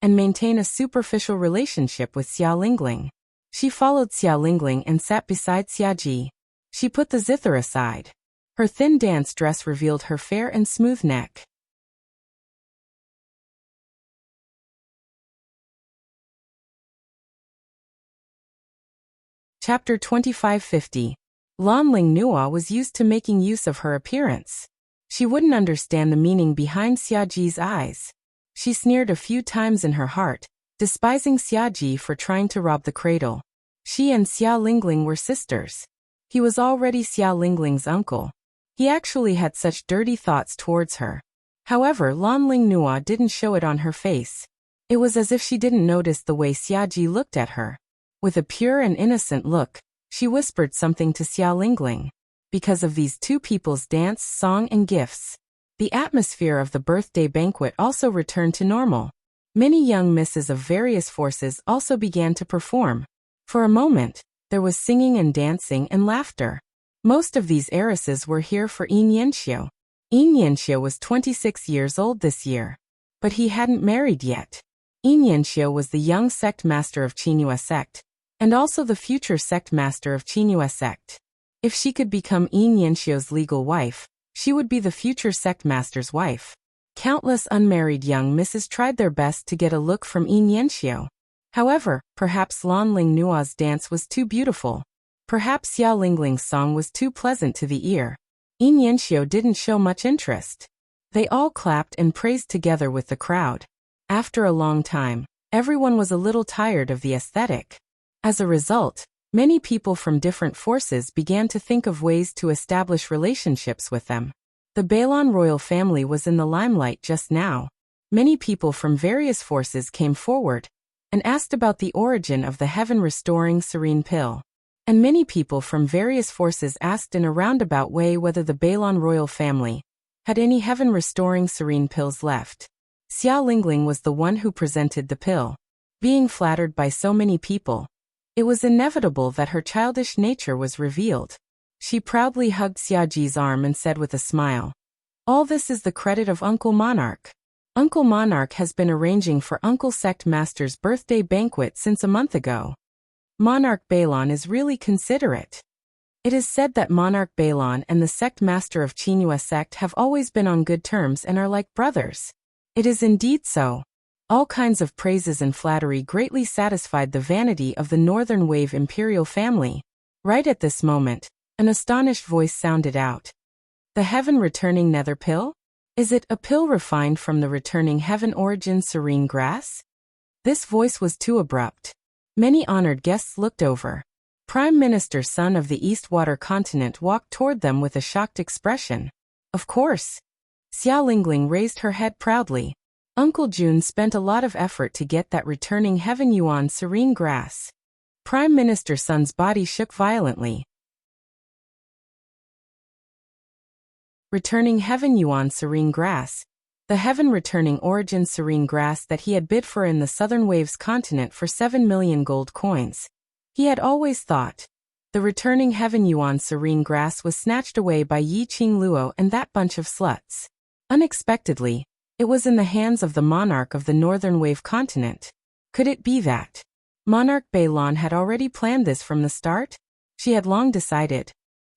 and maintain a superficial relationship with Xia Lingling. She followed Xia Lingling and sat beside Xia Ji. She put the zither aside. Her thin dance dress revealed her fair and smooth neck. Chapter 2550. Lan Ling Nua was used to making use of her appearance. She wouldn't understand the meaning behind Xia Ji's eyes. She sneered a few times in her heart, despising Xia Ji for trying to rob the cradle. She and Xia Lingling were sisters. He was already Xia Lingling's uncle. He actually had such dirty thoughts towards her. However, Lan Ling Nua didn't show it on her face. It was as if she didn't notice the way Xia Ji looked at her. With a pure and innocent look, she whispered something to Xia Lingling. Because of these two people's dance, song and gifts, the atmosphere of the birthday banquet also returned to normal. Many young misses of various forces also began to perform. For a moment, there was singing and dancing and laughter. Most of these heiresses were here for Yin Yanxiu. Yin Yanxiu was 26 years old this year, but he hadn't married yet. Yin Yanxiu was the young sect master of Qinghua sect, and also the future sect master of Qinghua sect. If she could become Yin Yanxiu's legal wife, she would be the future sect master's wife. Countless unmarried young misses tried their best to get a look from Yin Yanxiu. However, perhaps Lan Ling Nua's dance was too beautiful. Perhaps Xia Lingling's song was too pleasant to the ear. Yin Yanxiu didn't show much interest. They all clapped and praised together with the crowd. After a long time, everyone was a little tired of the aesthetic. As a result, many people from different forces began to think of ways to establish relationships with them. The Beilan royal family was in the limelight just now. Many people from various forces came forward and asked about the origin of the heaven-restoring serene pill. And many people from various forces asked in a roundabout way whether the Beilan royal family had any heaven-restoring serene pills left. Xia Lingling was the one who presented the pill. Being flattered by so many people, it was inevitable that her childish nature was revealed. She proudly hugged Xia Ji's arm and said with a smile, "All this is the credit of Uncle Monarch. Uncle Monarch has been arranging for Uncle Sect Master's birthday banquet since a month ago. Monarch Beilan is really considerate. It is said that Monarch Beilan and the Sect Master of Qinghua sect have always been on good terms and are like brothers." It is indeed so. All kinds of praises and flattery greatly satisfied the vanity of the Northern Wave imperial family. Right at this moment, an astonished voice sounded out. "The heaven-returning nether pill? Is it a pill refined from the returning heaven origin serene grass?" This voice was too abrupt. Many honored guests looked over. Prime Minister Sun of the Eastwater continent walked toward them with a shocked expression. Of course. Xia Lingling raised her head proudly. Uncle Jun spent a lot of effort to get that returning heaven yuan serene grass. Prime Minister Sun's body shook violently. Returning heaven yuan serene grass. The heaven-returning origin serene grass that he had bid for in the Southern Waves continent for 7 million gold coins. He had always thought. The returning heaven yuan serene grass was snatched away by Yi Qing Luo and that bunch of sluts. Unexpectedly, it was in the hands of the monarch of the Northern Wave continent. Could it be that Monarch Beilan had already planned this from the start? She had long decided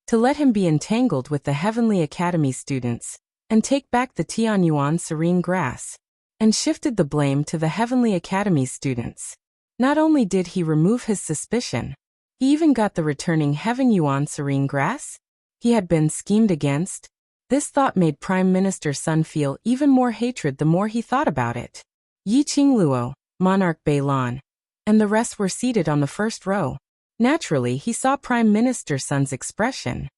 to let him be entangled with the Heavenly Academy students and take back the Tianyuan serene grass, and shifted the blame to the Heavenly Academy students. Not only did he remove his suspicion, he even got the returning Heaven Yuan serene grass he had been schemed against. This thought made Prime Minister Sun feel even more hatred the more he thought about it. Yi Qing Luo, Monarch Beilan, and the rest were seated on the first row. Naturally, he saw Prime Minister Sun's expression.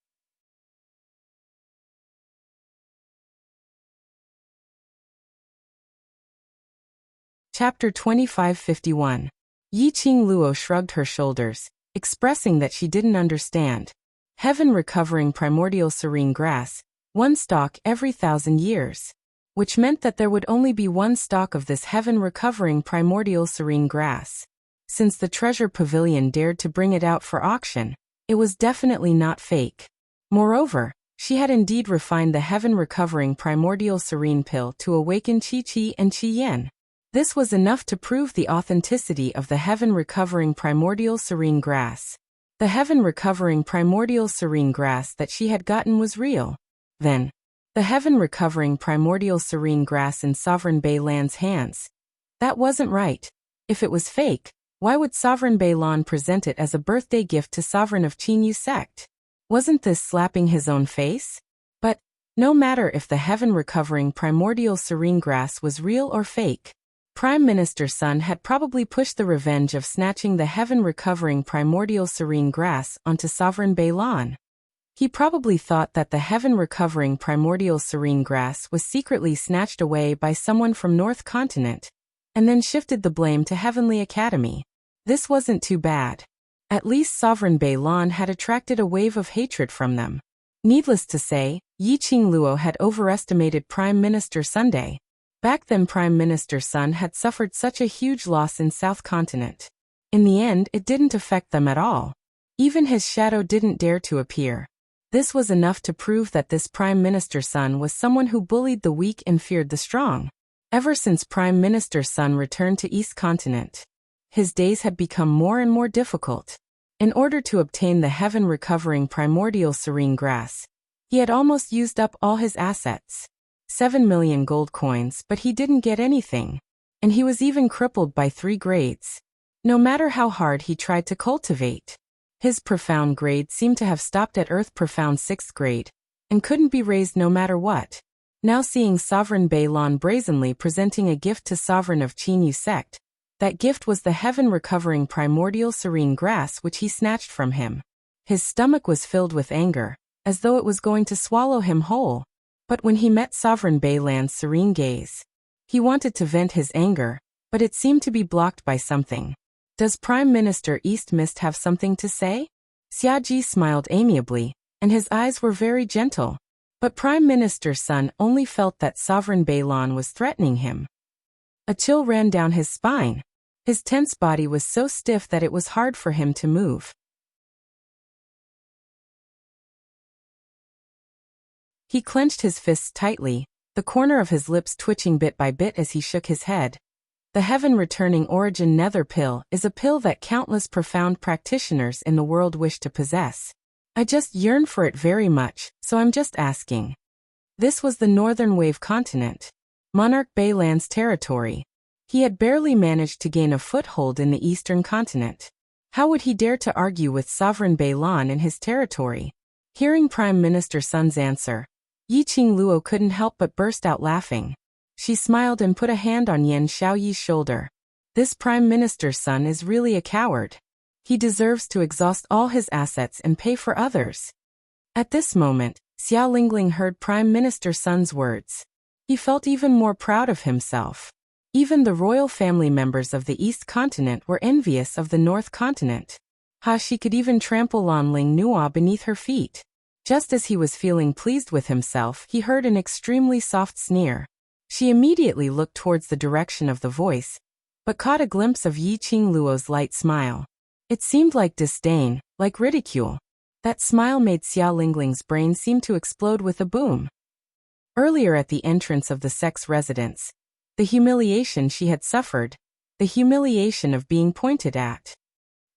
Chapter 2551. Yi Qing Luo shrugged her shoulders, expressing that she didn't understand. Heaven recovering primordial serene grass, one stalk every 1,000 years. which meant that there would only be one stalk of this heaven-recovering primordial serene grass. Since the treasure pavilion dared to bring it out for auction, it was definitely not fake. Moreover, she had indeed refined the heaven-recovering primordial serene pill to awaken Qi and Qi Yen. This was enough to prove the authenticity of the heaven-recovering primordial serene grass. The heaven-recovering primordial serene grass that she had gotten was real. Then, the heaven-recovering primordial serene grass in Sovereign Bay Lan's hands. That wasn't right. If it was fake, why would Sovereign Bay Lan present it as a birthday gift to Sovereign of Qinyu sect? Wasn't this slapping his own face? But, no matter if the heaven-recovering primordial serene grass was real or fake, Prime Minister Sun had probably pushed the revenge of snatching the heaven-recovering primordial serene grass onto Sovereign Bay Lan. He probably thought that the heaven-recovering primordial serene grass was secretly snatched away by someone from North Continent, and then shifted the blame to Heavenly Academy. This wasn't too bad. At least Sovereign Bay Lan had attracted a wave of hatred from them. Needless to say, Yi Qingluo had overestimated Prime Minister Sunday. Back then Prime Minister Sun had suffered such a huge loss in South Continent. In the end, it didn't affect them at all. Even his shadow didn't dare to appear. This was enough to prove that this Prime Minister Sun was someone who bullied the weak and feared the strong. Ever since Prime Minister Sun returned to East Continent, his days had become more and more difficult. In order to obtain the heaven-recovering primordial serene grass, he had almost used up all his assets. 7 million gold coins, but he didn't get anything. And he was even crippled by 3 grades. No matter how hard he tried to cultivate, his profound grade seemed to have stopped at Earth Profound 6th grade, and couldn't be raised no matter what. Now seeing Sovereign Bay Lan brazenly presenting a gift to Sovereign of Qinyu sect, that gift was the heaven-recovering primordial serene grass which he snatched from him. His stomach was filled with anger, as though it was going to swallow him whole. But when he met Sovereign Bay Lan's serene gaze, he wanted to vent his anger, but it seemed to be blocked by something. Does Prime Minister East Mist have something to say? Xiaji smiled amiably, and his eyes were very gentle. But Prime Minister Sun only felt that Sovereign Bay Lan was threatening him. A chill ran down his spine. His tense body was so stiff that it was hard for him to move. He clenched his fists tightly, the corner of his lips twitching bit by bit as he shook his head. The heaven-returning origin nether pill is a pill that countless profound practitioners in the world wish to possess. I just yearn for it very much, so I'm just asking. This was the Northern Wave Continent, Monarch Bay Lan's territory. He had barely managed to gain a foothold in the Eastern Continent. How would he dare to argue with Sovereign Bay Lan in his territory? Hearing Prime Minister Sun's answer, Yi Qingluo couldn't help but burst out laughing. She smiled and put a hand on Yan Xiaoyi's shoulder. This Prime Minister Sun is really a coward. He deserves to exhaust all his assets and pay for others. At this moment, Xiao Lingling heard Prime Minister Sun's words. He felt even more proud of himself. Even the royal family members of the East Continent were envious of the North Continent. She could even trample Lan Ling Nua beneath her feet. Just as he was feeling pleased with himself, he heard an extremely soft sneer. She immediately looked towards the direction of the voice, but caught a glimpse of Yi Qingluo's light smile. It seemed like disdain, like ridicule. That smile made Xiao Lingling's brain seem to explode with a boom. Earlier at the entrance of the sect's residence, the humiliation she had suffered, the humiliation of being pointed at.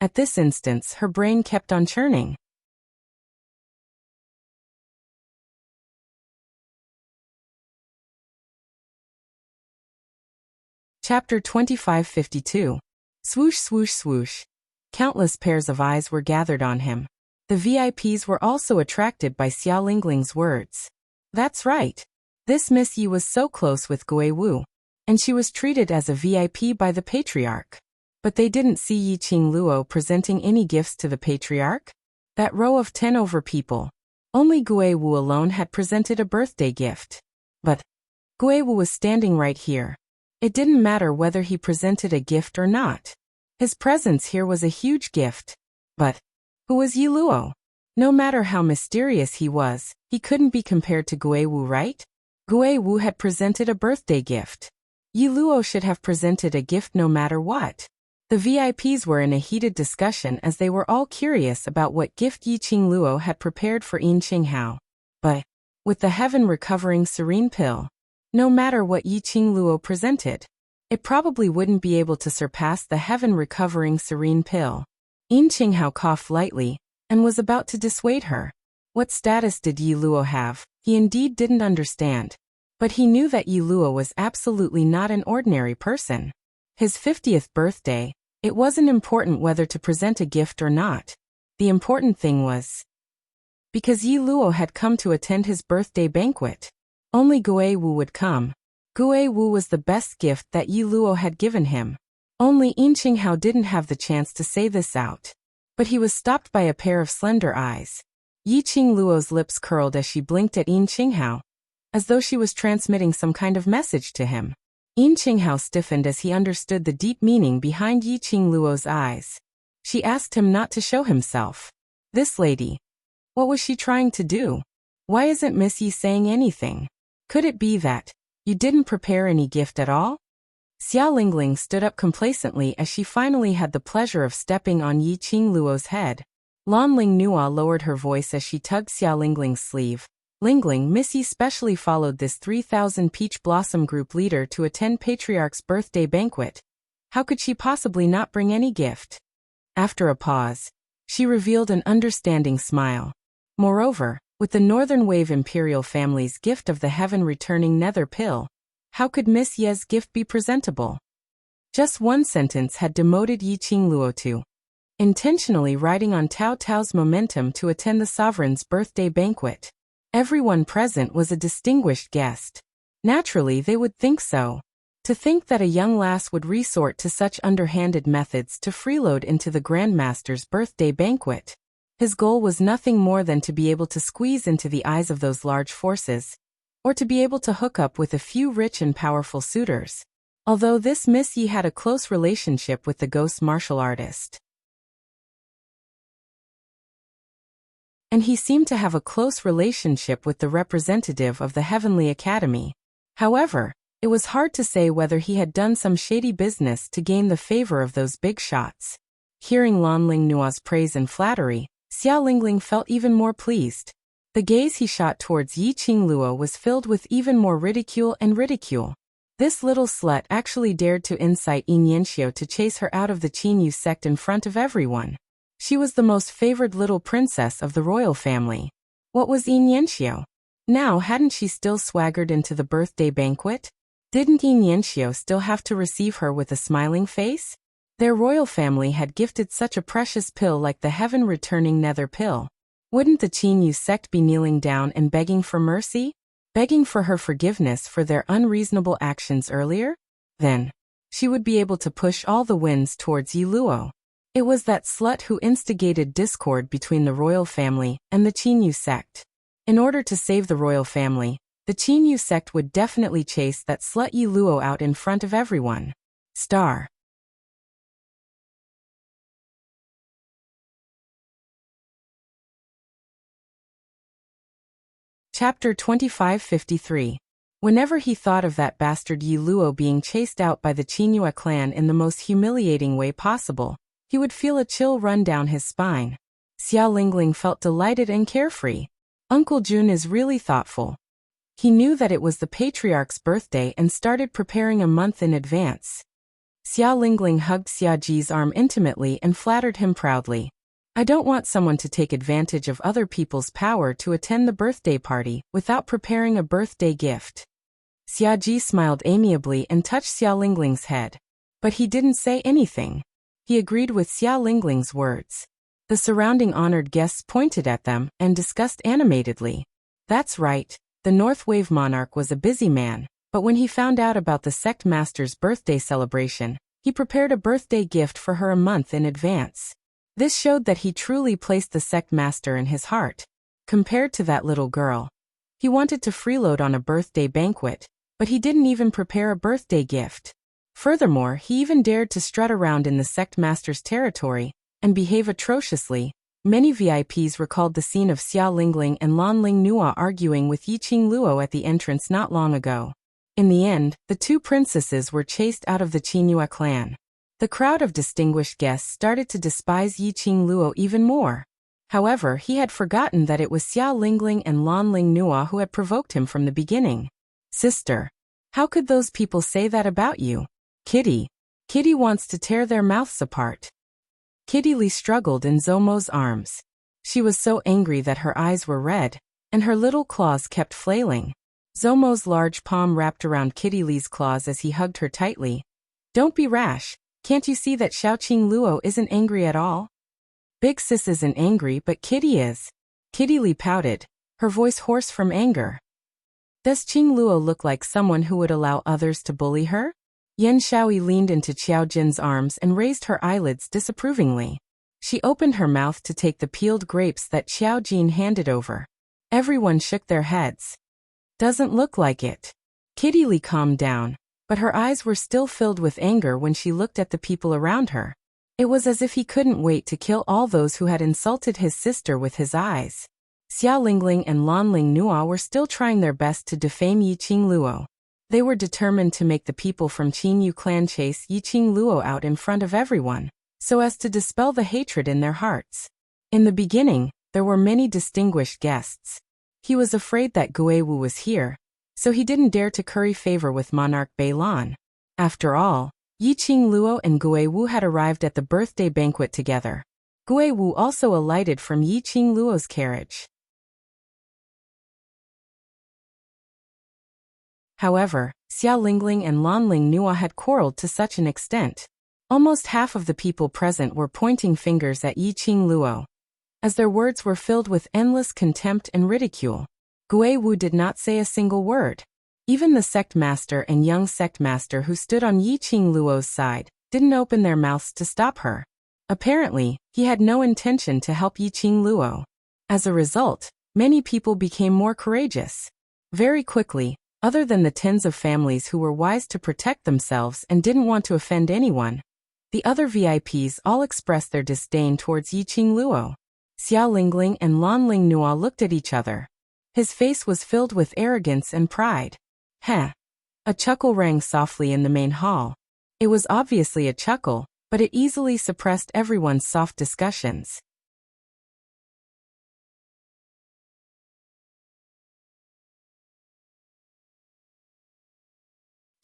At this instance, her brain kept on churning. Chapter 2552. Swoosh swoosh swoosh. Countless pairs of eyes were gathered on him. The VIPs were also attracted by Xiao Lingling's words. That's right. This Miss Yi was so close with Gui Wu, and she was treated as a VIP by the Patriarch. But they didn't see Yi Qingluo presenting any gifts to the Patriarch. That row of 10 over people. Only Gui Wu alone had presented a birthday gift. But Gui Wu was standing right here. It didn't matter whether he presented a gift or not. His presence here was a huge gift. But who was Yi Luo? No matter how mysterious he was, he couldn't be compared to Gui Wu, right? Gue Wu had presented a birthday gift. Yi Luo should have presented a gift no matter what. The VIPs were in a heated discussion as they were all curious about what gift Yi Qing Luo had prepared for Yin Qinghao. But, with the heaven recovering serene pill, no matter what Yi Qing Luo presented, it probably wouldn't be able to surpass the heaven recovering serene pill. Yin Qinghao coughed lightly and was about to dissuade her. What status did Yi Luo have? He indeed didn't understand. But he knew that Yi Luo was absolutely not an ordinary person. His 50th birthday, it wasn't important whether to present a gift or not. The important thing was, because Yi Luo had come to attend his birthday banquet, only Gue Wu would come. Gue Wu was the best gift that Yi Luo had given him. Only Yin Qinghao didn't have the chance to say this out. But he was stopped by a pair of slender eyes. Yi Qing Luo's lips curled as she blinked at Yin Qinghao, as though she was transmitting some kind of message to him. Yin Qinghao stiffened as he understood the deep meaning behind Yi Qing Luo's eyes. She asked him not to show himself. This lady. What was she trying to do? Why isn't Miss Yi saying anything? Could it be that you didn't prepare any gift at all? Xia Lingling stood up complacently as she finally had the pleasure of stepping on Yi Qing Luo's head. Lan Ling Nua lowered her voice as she tugged Xia Lingling's sleeve. Lingling, Miss Yi specially followed this 3,000 Peach Blossom Group leader to attend Patriarch's birthday banquet. How could she possibly not bring any gift? After a pause, she revealed an understanding smile. Moreover, with the Northern Wave Imperial family's gift of the heaven-returning nether pill, how could Miss Ye's gift be presentable? Just one sentence had demoted Yi Qing Luo to intentionally riding on Tao Tao's momentum to attend the sovereign's birthday banquet. Everyone present was a distinguished guest. Naturally, they would think so. To think that a young lass would resort to such underhanded methods to freeload into the Grandmaster's birthday banquet. His goal was nothing more than to be able to squeeze into the eyes of those large forces, or to be able to hook up with a few rich and powerful suitors. Although this Miss Yi had a close relationship with the ghost martial artist, and he seemed to have a close relationship with the representative of the Heavenly Academy. However, it was hard to say whether he had done some shady business to gain the favor of those big shots. Hearing Lan Ling Nua's praise and flattery, Xia Lingling felt even more pleased. The gaze he shot towards Yi Qing Luo was filled with even more ridicule and ridicule. This little slut actually dared to incite Yin Yanxiu to chase her out of the Qinyu sect in front of everyone. She was the most favored little princess of the royal family. What was Yin Yanxiu? Now hadn't she still swaggered into the birthday banquet? Didn't Yin Yanxiu still have to receive her with a smiling face? Their royal family had gifted such a precious pill like the heaven-returning nether pill. Wouldn't the Qinyu sect be kneeling down and begging for mercy? Begging for her forgiveness for their unreasonable actions earlier? Then, she would be able to push all the winds towards Yi Luo. It was that slut who instigated discord between the royal family and the Qinyu sect. In order to save the royal family, the Qinyu sect would definitely chase that slut Yi Luo out in front of everyone. Star. Chapter 2553. Whenever he thought of that bastard Yi Luo being chased out by the Qinyu clan in the most humiliating way possible, he would feel a chill run down his spine. Xia Lingling felt delighted and carefree. Uncle Jun is really thoughtful. He knew that it was the patriarch's birthday and started preparing a month in advance. Xia Lingling hugged Xia Ji's arm intimately and flattered him proudly. I don't want someone to take advantage of other people's power to attend the birthday party without preparing a birthday gift. Xia Ji smiled amiably and touched Xia Lingling's head. But he didn't say anything. He agreed with Xia Lingling's words. The surrounding honored guests pointed at them and discussed animatedly. That's right, the North Wave monarch was a busy man, but when he found out about the sect master's birthday celebration, he prepared a birthday gift for her a month in advance. This showed that he truly placed the sect master in his heart. Compared to that little girl, he wanted to freeload on a birthday banquet, but he didn't even prepare a birthday gift. Furthermore, he even dared to strut around in the sect master's territory and behave atrociously, Many VIPs recalled the scene of Xia Lingling and Lan Ling Nua arguing with Yiqing Luo at the entrance not long ago. In the end, the two princesses were chased out of the Qinghua clan. The crowd of distinguished guests started to despise Yiqing Luo even more. However, he had forgotten that it was Xia Lingling and Lan Ling Nua who had provoked him from the beginning. Sister, how could those people say that about you? Kitty wants to tear their mouths apart. Kitty Lee struggled in Zomo's arms. She was so angry that her eyes were red, and her little claws kept flailing. Zomo's large palm wrapped around Kitty Lee's claws as he hugged her tightly. Don't be rash. Can't you see that Xiaoqing Luo isn't angry at all? Big sis isn't angry, but Kitty is. Kitty Lee pouted, her voice hoarse from anger. Does Qing Luo look like someone who would allow others to bully her? Yan Shaoyi leaned into Qiao Jin's arms and raised her eyelids disapprovingly. She opened her mouth to take the peeled grapes that Qiao Jin handed over. Everyone shook their heads. Doesn't look like it. Kitty Lee calmed down, but her eyes were still filled with anger when she looked at the people around her. It was as if he couldn't wait to kill all those who had insulted his sister with his eyes. Xia Lingling and Lan Ling Nua were still trying their best to defame Yiqing Luo. They were determined to make the people from Qinghua clan chase Yiqing Luo out in front of everyone, so as to dispel the hatred in their hearts. In the beginning, there were many distinguished guests. He was afraid that Guiwu was here, so he didn't dare to curry favor with Monarch Beilan. After all, Yiqing Luo and Guiwu had arrived at the birthday banquet together. Guiwu also alighted from Yiqing Luo's carriage. However, Xia Lingling and Lan Ling Nua had quarreled to such an extent. Almost half of the people present were pointing fingers at Yiqing Luo, as their words were filled with endless contempt and ridicule. Guiwu did not say a single word. Even the sect master and young sect master who stood on Yiqing Luo's side didn't open their mouths to stop her. Apparently, he had no intention to help Yiqing Luo. As a result, many people became more courageous. Very quickly, other than the tens of families who were wise to protect themselves and didn't want to offend anyone, the other VIPs all expressed their disdain towards Yiqing Luo. Xia Lingling and Lan Ling Nua looked at each other. His face was filled with arrogance and pride. Heh. A chuckle rang softly in the main hall. It was obviously a chuckle, but it easily suppressed everyone's soft discussions.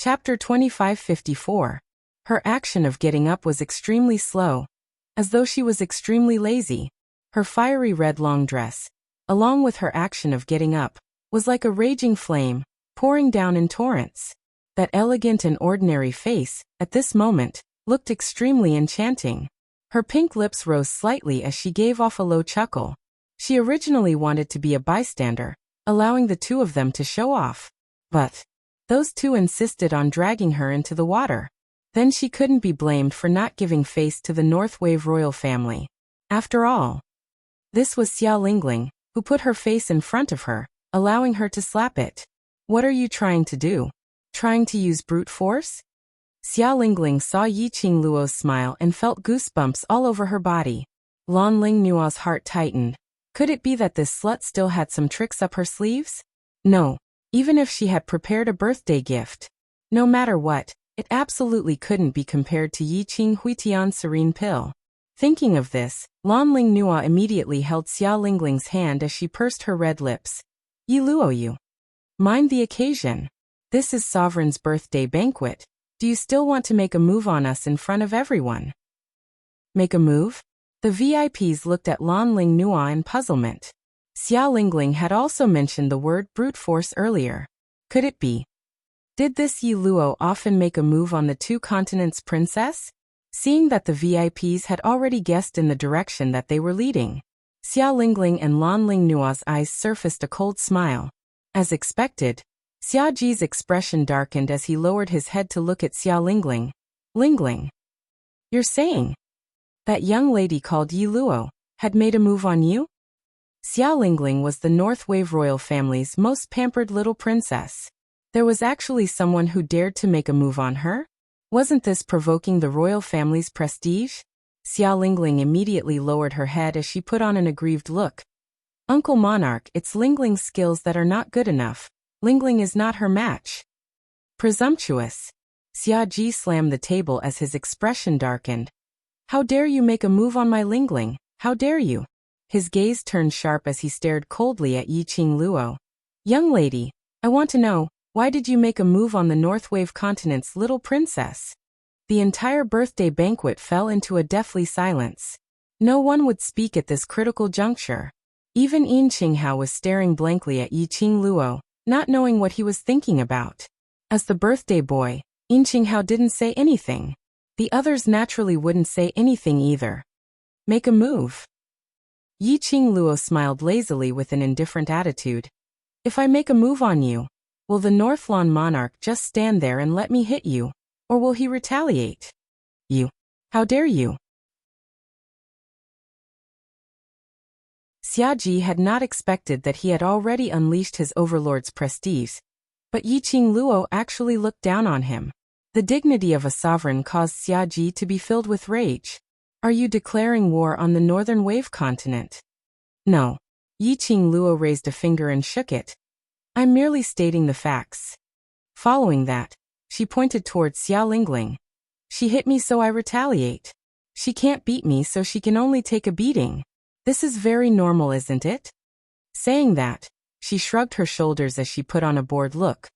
Chapter 2554. Her action of getting up was extremely slow, as though she was extremely lazy. Her fiery red long dress, along with her action of getting up, was like a raging flame, pouring down in torrents. That elegant and ordinary face, at this moment, looked extremely enchanting. Her pink lips rose slightly as she gave off a low chuckle. She originally wanted to be a bystander, allowing the two of them to show off. But those two insisted on dragging her into the water. Then she couldn't be blamed for not giving face to the North Wave royal family. After all, this was Xia Lingling, who put her face in front of her, allowing her to slap it. What are you trying to do? Trying to use brute force? Xia Lingling saw Yiqing Luo's smile and felt goosebumps all over her body. Lan Ling Nua's heart tightened. Could it be that this slut still had some tricks up her sleeves? No. Even if she had prepared a birthday gift. No matter what, it absolutely couldn't be compared to Yiqing Huitian's serene pill. Thinking of this, Lan Ling Nua immediately held Xia Lingling's hand as she pursed her red lips. Yi Luo you. Mind the occasion. This is Sovereign's birthday banquet. Do you still want to make a move on us in front of everyone? Make a move? The VIPs looked at Lan Ling Nua in puzzlement. Xia Lingling had also mentioned the word brute force earlier. Could it be? Did this Yi Luo often make a move on the two continents' princess? Seeing that the VIPs had already guessed in the direction that they were leading, Xia Lingling and Lan Ling Nua's eyes surfaced a cold smile. As expected, Xia Ji's expression darkened as he lowered his head to look at Xia Lingling. Lingling, you're saying that young lady called Yi Luo had made a move on you? Xia Lingling was the North Wave royal family's most pampered little princess. There was actually someone who dared to make a move on her? Wasn't this provoking the royal family's prestige? Xia Lingling immediately lowered her head as she put on an aggrieved look. Uncle Monarch, it's Lingling's skills that are not good enough. Lingling is not her match. Presumptuous. Xia Ji slammed the table as his expression darkened. How dare you make a move on my Lingling? How dare you? His gaze turned sharp as he stared coldly at Yiqing Luo. Young lady, I want to know, why did you make a move on the North Wave Continent's little princess? The entire birthday banquet fell into a deathly silence. No one would speak at this critical juncture. Even Yin Qinghao was staring blankly at Yiqing Luo, not knowing what he was thinking about. As the birthday boy, Yin Qinghao didn't say anything. The others naturally wouldn't say anything either. Make a move. Yiqing Luo smiled lazily with an indifferent attitude. If I make a move on you, will the Northlawn monarch just stand there and let me hit you, or will he retaliate? You. How dare you? Xia Ji had not expected that he had already unleashed his overlord's prestige, but Yiqing Luo actually looked down on him. The dignity of a sovereign caused Xia Ji to be filled with rage. Are you declaring war on the Northern Wave Continent? No. Yiqing Luo raised a finger and shook it. I'm merely stating the facts. Following that, she pointed towards Xia Lingling. She hit me so I retaliate. She can't beat me so she can only take a beating. This is very normal, isn't it? Saying that, she shrugged her shoulders as she put on a bored look.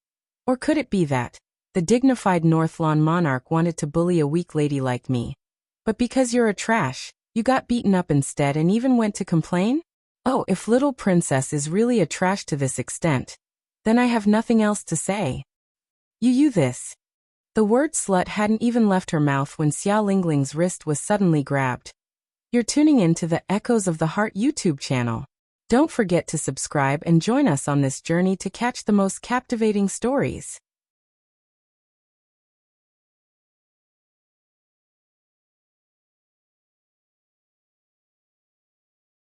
Or could it be that the dignified Northlawn monarch wanted to bully a weak lady like me? But because you're a trash, you got beaten up instead and even went to complain? Oh, if little princess is really a trash to this extent, then I have nothing else to say. You this. The word slut hadn't even left her mouth when Xia Lingling's wrist was suddenly grabbed. You're tuning in to the Echoes of the Heart YouTube channel. Don't forget to subscribe and join us on this journey to catch the most captivating stories.